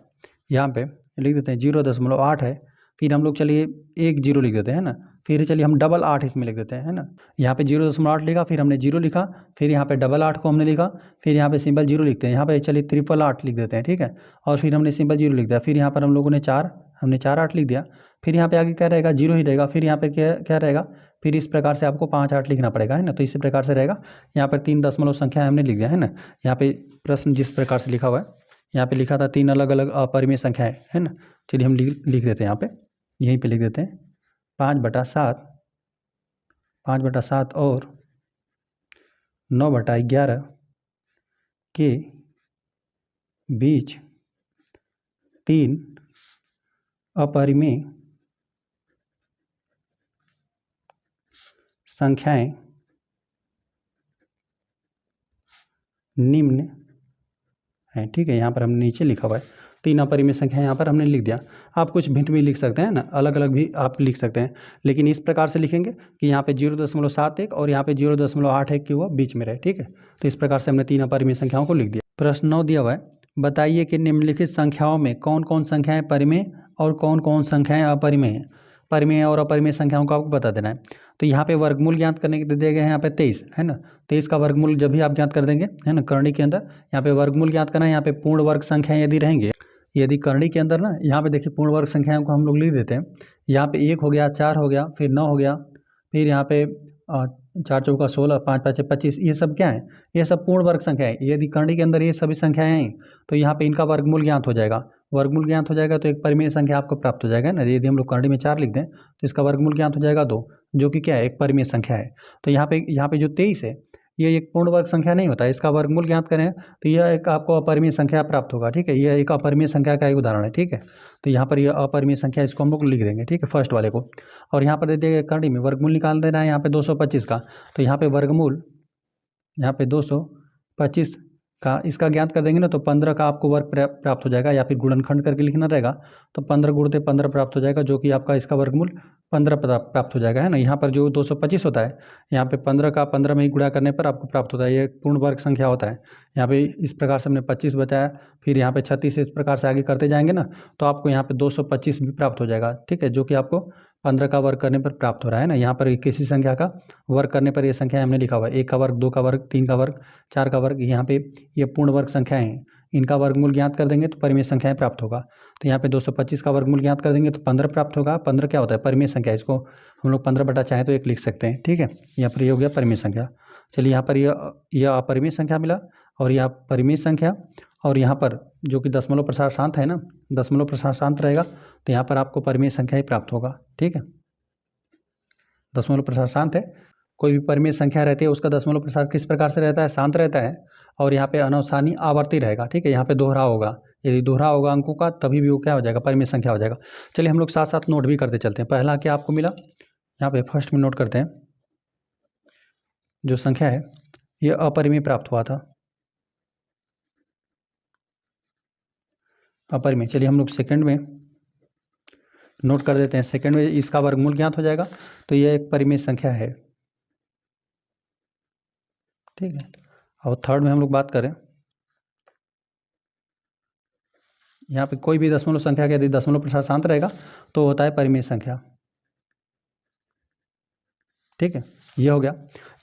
यहाँ पे लिख देते हैं 0.8 है। फिर हम लोग चलिए 1 0 लिख देते हैं ना। फिर चलिए हम 8 इसमें लिख देते हैं, है ना। यहाँ पे 0.8 लिखा, फिर हमने 0 लिखा, फिर यहाँ पे 8 को हमने लिखा, फिर यहाँ पे सिंपल 0 लिखते हैं। यहाँ पे चलिए 888 लिख देते हैं, ठीक है। और फिर हमने सिंपल 0 लिख दिया। फिर यहाँ पर हम लोगों ने 4 8 लिख दिया। फिर यहाँ पे आगे क्या रहेगा, 0 ही रहेगा। फिर यहाँ पर क्या रहेगा, फिर इस प्रकार से आपको 5 8 लिखना पड़ेगा, है ना। तो इसी प्रकार से रहेगा। यहाँ पर 3 दशमलव संख्या हमने लिख दिया, है ना। यहाँ पे प्रश्न जिस प्रकार से लिखा हुआ है, यहाँ पे लिखा था 3 अलग अलग अपरिमेय संख्याएं, है ना। चलिए हम लिख देते हैं, यहाँ पे यहीं पे लिख देते हैं 5/7 और 9/11 के बीच 3 अपरिमेय संख्याएं निम्न है, ठीक है। यहाँ पर हमने नीचे लिखा हुआ है 3 अपरिमेय संख्या, यहाँ पर हमने लिख दिया। आप कुछ भिन्न भी लिख सकते हैं ना, अलग अलग भी आप लिख सकते हैं, लेकिन इस प्रकार से लिखेंगे कि यहाँ पे 0.71 और यहाँ पे 0.81 की वो बीच में रहे, ठीक है। तो इस प्रकार से हमने 3 अपरिमेय संख्याओं को लिख दिया। प्रश्न 9 दिया हुआ है, बताइए कि निम्नलिखित संख्याओं में कौन कौन संख्याएं परिमेय और कौन कौन संख्याएं अपरिमेय हैं। परिमेय और अपरिमेय संख्याओं को आपको बता देना है। तो यहाँ पे वर्गमूल ज्ञात करने के दिए गए हैं, यहाँ पे 23 है ना। 23 का वर्गमूल जब भी आप ज्ञात कर देंगे, है ना, करणी के अंदर यहाँ पे वर्गमूल ज्ञात करना है। यहाँ पे पूर्ण वर्ग संख्याएं यदि रहेंगे, यदि करणी के अंदर ना, यहाँ पे देखिए पूर्ण वर्ग संख्याओं को हम लोग लिख देते हैं। यहाँ पे 1 हो गया, 4 हो गया, फिर 9 हो गया, फिर यहाँ पे 4 चौका 16, 5 5 25, ये सब क्या है, ये सब पूर्ण वर्ग संख्या है। यदि करणी के अंदर ये सभी संख्याएं हैं तो यहाँ पे इनका वर्गमूल ज्ञात हो जाएगा। वर्गमूल ज्ञात हो जाएगा तो एक परिमेय संख्या आपको प्राप्त हो जाएगा ना। यदि हम लोग करणी में 4 लिख दें तो इसका वर्गमूल ज्ञात हो जाएगा 2, जो कि क्या है, एक परिमेय संख्या है। तो यहाँ पे जो 23 है, ये एक पूर्ण वर्ग संख्या नहीं होता है। इसका वर्गमूल ज्ञात करें तो यह एक आपको अपरिमेय संख्या प्राप्त होगा, ठीक है। यह एक अपरिमेय संख्या का एक उदाहरण है, ठीक है। तो यहाँ पर यह अपरिमेय संख्या, इसको हम लोग लिख देंगे, ठीक है, फर्स्ट वाले को। और यहाँ पर दे दिए करणी में वर्गमूल निकाल देना है, यहाँ पे 225 का। तो यहाँ पे वर्गमूल, यहाँ पे 225 का इसका ज्ञात कर देंगे ना, तो 15 का आपको वर्ग प्राप्त हो जाएगा, या फिर गुणनखंड करके लिखना रहेगा। तो 15 गुणते 15 प्राप्त हो जाएगा, जो कि आपका इसका वर्गमूल 15 प्राप्त हो जाएगा, है ना। यहाँ पर जो 225 होता है, यहाँ पे 15 का 15 में ही गुणा करने पर आपको प्राप्त होता है। ये पूर्ण वर्ग संख्या होता है। यहाँ पे इस प्रकार से हमने 25 बताया, फिर यहाँ पे 36, इस प्रकार से आगे करते जाएंगे ना, तो आपको यहाँ पे 225 भी प्राप्त हो जाएगा, ठीक है, जो कि आपको 15 का वर्ग करने पर प्राप्त हो रहा है ना। यहाँ पर किसी संख्या का वर्ग करने पर ये संख्या हमने लिखा हुआ है, 1 का वर्ग, 2 का वर्ग, 3 का वर्ग, 4 का वर्ग। यहाँ पे ये पूर्ण वर्ग संख्याएं हैं, इनका वर्गमूल ज्ञात कर देंगे तो परिमेय संख्याएं प्राप्त होगा। तो यहाँ पे 225 का वर्गमूल ज्ञात कर देंगे तो 15 प्राप्त होगा। 15 क्या होता है, परिमेय संख्या। इसको हम लोग 15 बटा चाहे तो 1 लिख सकते हैं, ठीक है। यहाँ पर ये हो गया परिमेय संख्या। चलिए यहाँ पर यह अपरिमेय संख्या मिला और यह परिमेय संख्या, और यहाँ पर जो कि दशमलव प्रसार शांत है ना, दशमलव प्रसार शांत रहेगा, तो यहाँ पर आपको परिमेय संख्या ही प्राप्त होगा, ठीक है। दशमलव प्रसार शांत है, कोई भी परिमेय संख्या रहती है उसका दशमलव प्रसार किस प्रकार से रहता है, शांत रहता है। और यहाँ पे अनवसानी आवर्ती रहेगा, ठीक है। यहाँ पे दोहराव होगा, यदि दोहरा होगा अंकों का तभी भी वो क्या हो जाएगा, परिमेय संख्या हो जाएगा। चलिए हम लोग साथ साथ नोट भी करते चलते हैं। पहला क्या आपको मिला, यहाँ पे फर्स्ट में नोट करते हैं, जो संख्या है ये अपरिमेय प्राप्त हुआ था, अपरिमेय। चलिए हम लोग सेकंड में नोट कर देते हैं, सेकंड में इसका वर्गमूल ज्ञात हो जाएगा, तो ये एक परिमेय संख्या है, ठीक है। और थर्ड में हम लोग बात करें, यहाँ पे कोई भी दशमलव संख्या का यदि दशमलव प्रसार शांत रहेगा तो होता है परिमेय संख्या, ठीक है। ये हो गया।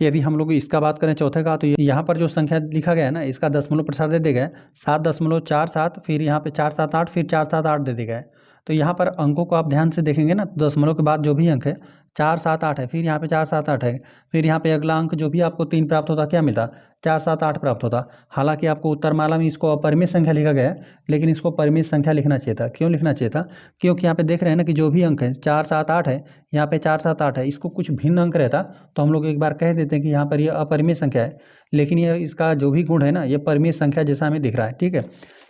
यदि हम लोग इसका बात करें चौथे का, तो यहाँ पर जो संख्या लिखा गया है ना, इसका दशमलव प्रसार दे दिया गया 7.47, फिर यहाँ पे 478, फिर 478 दे दिया गया है। तो यहाँ पर अंकों को आप ध्यान से देखेंगे ना, तो दशमलव के बाद जो भी अंक है 478 है, फिर यहाँ पे 478 है, फिर यहाँ पे अगला अंक जो भी आपको 3 प्राप्त होता, क्या मिलता, 478 प्राप्त होता। हालांकि आपको उत्तरमाला में इसको अपरिमेय संख्या लिखा गया है, लेकिन इसको परिमेय संख्या लिखना चाहिए था। क्यों लिखना चाहिए था, क्योंकि यहाँ पे देख रहे हैं ना कि जो भी अंक है 478 है, यहाँ पे 478 है, इसको कुछ भिन्न अंक रहता तो हम लोग एक बार कह देते हैं कि यहाँ पर ये अपरिमेय संख्या है, लेकिन ये इसका जो भी गुण है ना, ये परिमेय संख्या जैसा हमें दिख रहा है, ठीक है।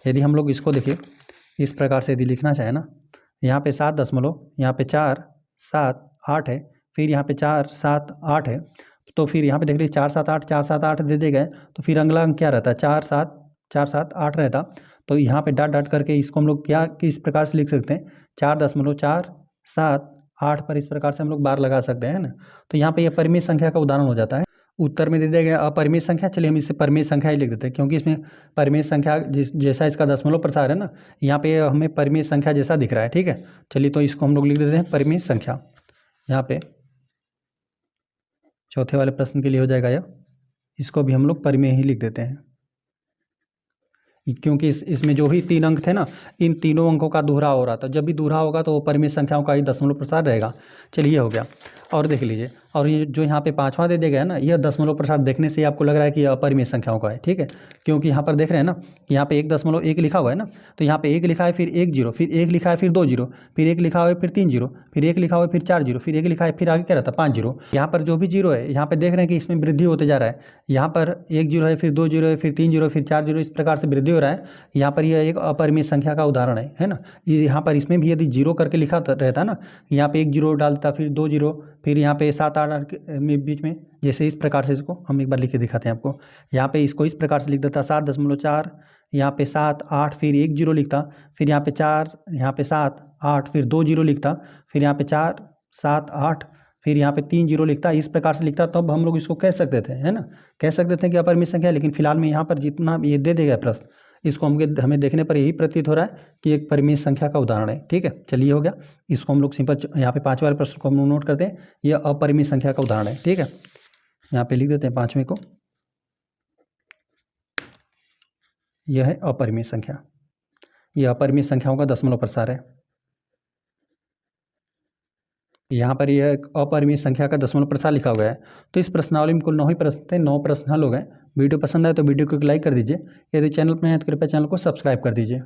यदि हम लोग इसको देखिए इस प्रकार से यदि लिखना चाहे ना, यहाँ पे 7 दशमलव, यहाँ पे 4 7 8 है, फिर यहाँ पे 4 7 8 है, तो फिर यहाँ पे देख लीजिए 478 दे दिए गए, तो फिर अगला अंक क्या रहता है, 4 7 8 रहता। तो यहाँ पे डॉट डॉट करके इसको हम लोग क्या किस प्रकार से लिख सकते हैं, 4.478 पर इस प्रकार से हम लोग बार लगा सकते हैं ना। तो यहाँ पे ये परिमेय संख्या का उदाहरण हो जाता है। उत्तर में दे दिया गया अपरिमेय संख्या, चलिए हम इसे परिमेय संख्या ही लिख देते हैं, क्योंकि इसमें परिमेय संख्या जैसा इसका दशमलव प्रसार है ना, यहाँ पे हमें परिमेय संख्या जैसा दिख रहा है, ठीक है। चलिए तो इसको हम लोग लिख देते हैं परिमेय संख्या। यहाँ पे चौथे वाले प्रश्न के लिए हो जाएगा यह, इसको भी हम लोग परिमेय ही लिख देते हैं, क्योंकि इसमें जो भी 3 अंक थे ना, इन तीनों अंकों का दोहरा हो रहा था। जब भी दोहरा होगा तो वो परिमेय संख्याओं का ही दशमलव प्रसार रहेगा। चलिए हो गया। और देख लीजिए, और ये जो यहाँ पे 5वां दे दिया गया है ना, यह दशमलव प्रसार देखने से आपको लग रहा है कि यह अपरिमेय संख्याओं का है, ठीक है। क्योंकि यहाँ पर देख रहे हैं ना, यहाँ पे 1.1 लिखा हुआ है ना, तो यहाँ पे 1 लिखा है, फिर 1 0, फिर 1 लिखा है, फिर 2 0, फिर 1 लिखा हुआ है, फिर 3 0, फिर 1 लिखा हुआ है, फिर 4 0, फिर 1 लिखा है, फिर आगे क्या रहता है 5 0। यहाँ पर जो भी 0 है, यहाँ पे देख रहे हैं कि इसमें वृद्धि होते जा रहा है। यहाँ पर 1 0 है, फिर 2 0 है, फिर 3 0, फिर 4 0, इस प्रकार से वृद्धि हो रहा है। यहाँ पर यह एक अपरिमेय संख्या का उदाहरण है ना। यहाँ पर इसमें भी यदि 0 करके लिखा रहता ना, यहाँ पे 1 0 डालता, फिर 2 0, फिर यहाँ पे 7 8 में बीच में, जैसे इस प्रकार से इसको हम एक बार लिख के दिखाते हैं आपको। यहाँ पे इसको इस प्रकार से लिख देता 7.4, यहाँ पे 7 8, फिर 1 0 लिखता, फिर यहाँ पे 4, यहाँ पे 7 8, फिर 2 0 लिखता, फिर यहाँ पे 4 7 8, फिर यहाँ पे 3 0 लिखता, इस प्रकार से लिखता। तब हम लोग इसको कह सकते थे, है ना, कह सकते थे कि अपरिमेय संख्या। लेकिन फिलहाल में यहाँ पर जितना ये दे देगा प्रश्न, इसको हमें देखने पर यही प्रतीत हो रहा है कि एक परिमेय संख्या का उदाहरण है, ठीक है। चलिए हो गया। इसको हम लोग सिंपल यहाँ पे 5वें वाले प्रश्न को हम लोग नोट करते हैं, यह अपरिमेय संख्या का उदाहरण है, ठीक है। यहाँ पे लिख देते हैं 5वें को, यह है अपरिमेय संख्या। यह अपरिमेय संख्याओं का दशमलव प्रसार है। यहाँ पर यह अपरिमेय संख्या का दशमलव प्रसार लिखा हुआ है। तो इस प्रश्नावली में कुल 9 ही प्रश्न थे, 9 प्रश्न हल हो गए। वीडियो पसंद आए तो वीडियो को लाइक कर दीजिए। यदि चैनल पर हैं तो कृपया चैनल को सब्सक्राइब कर दीजिए।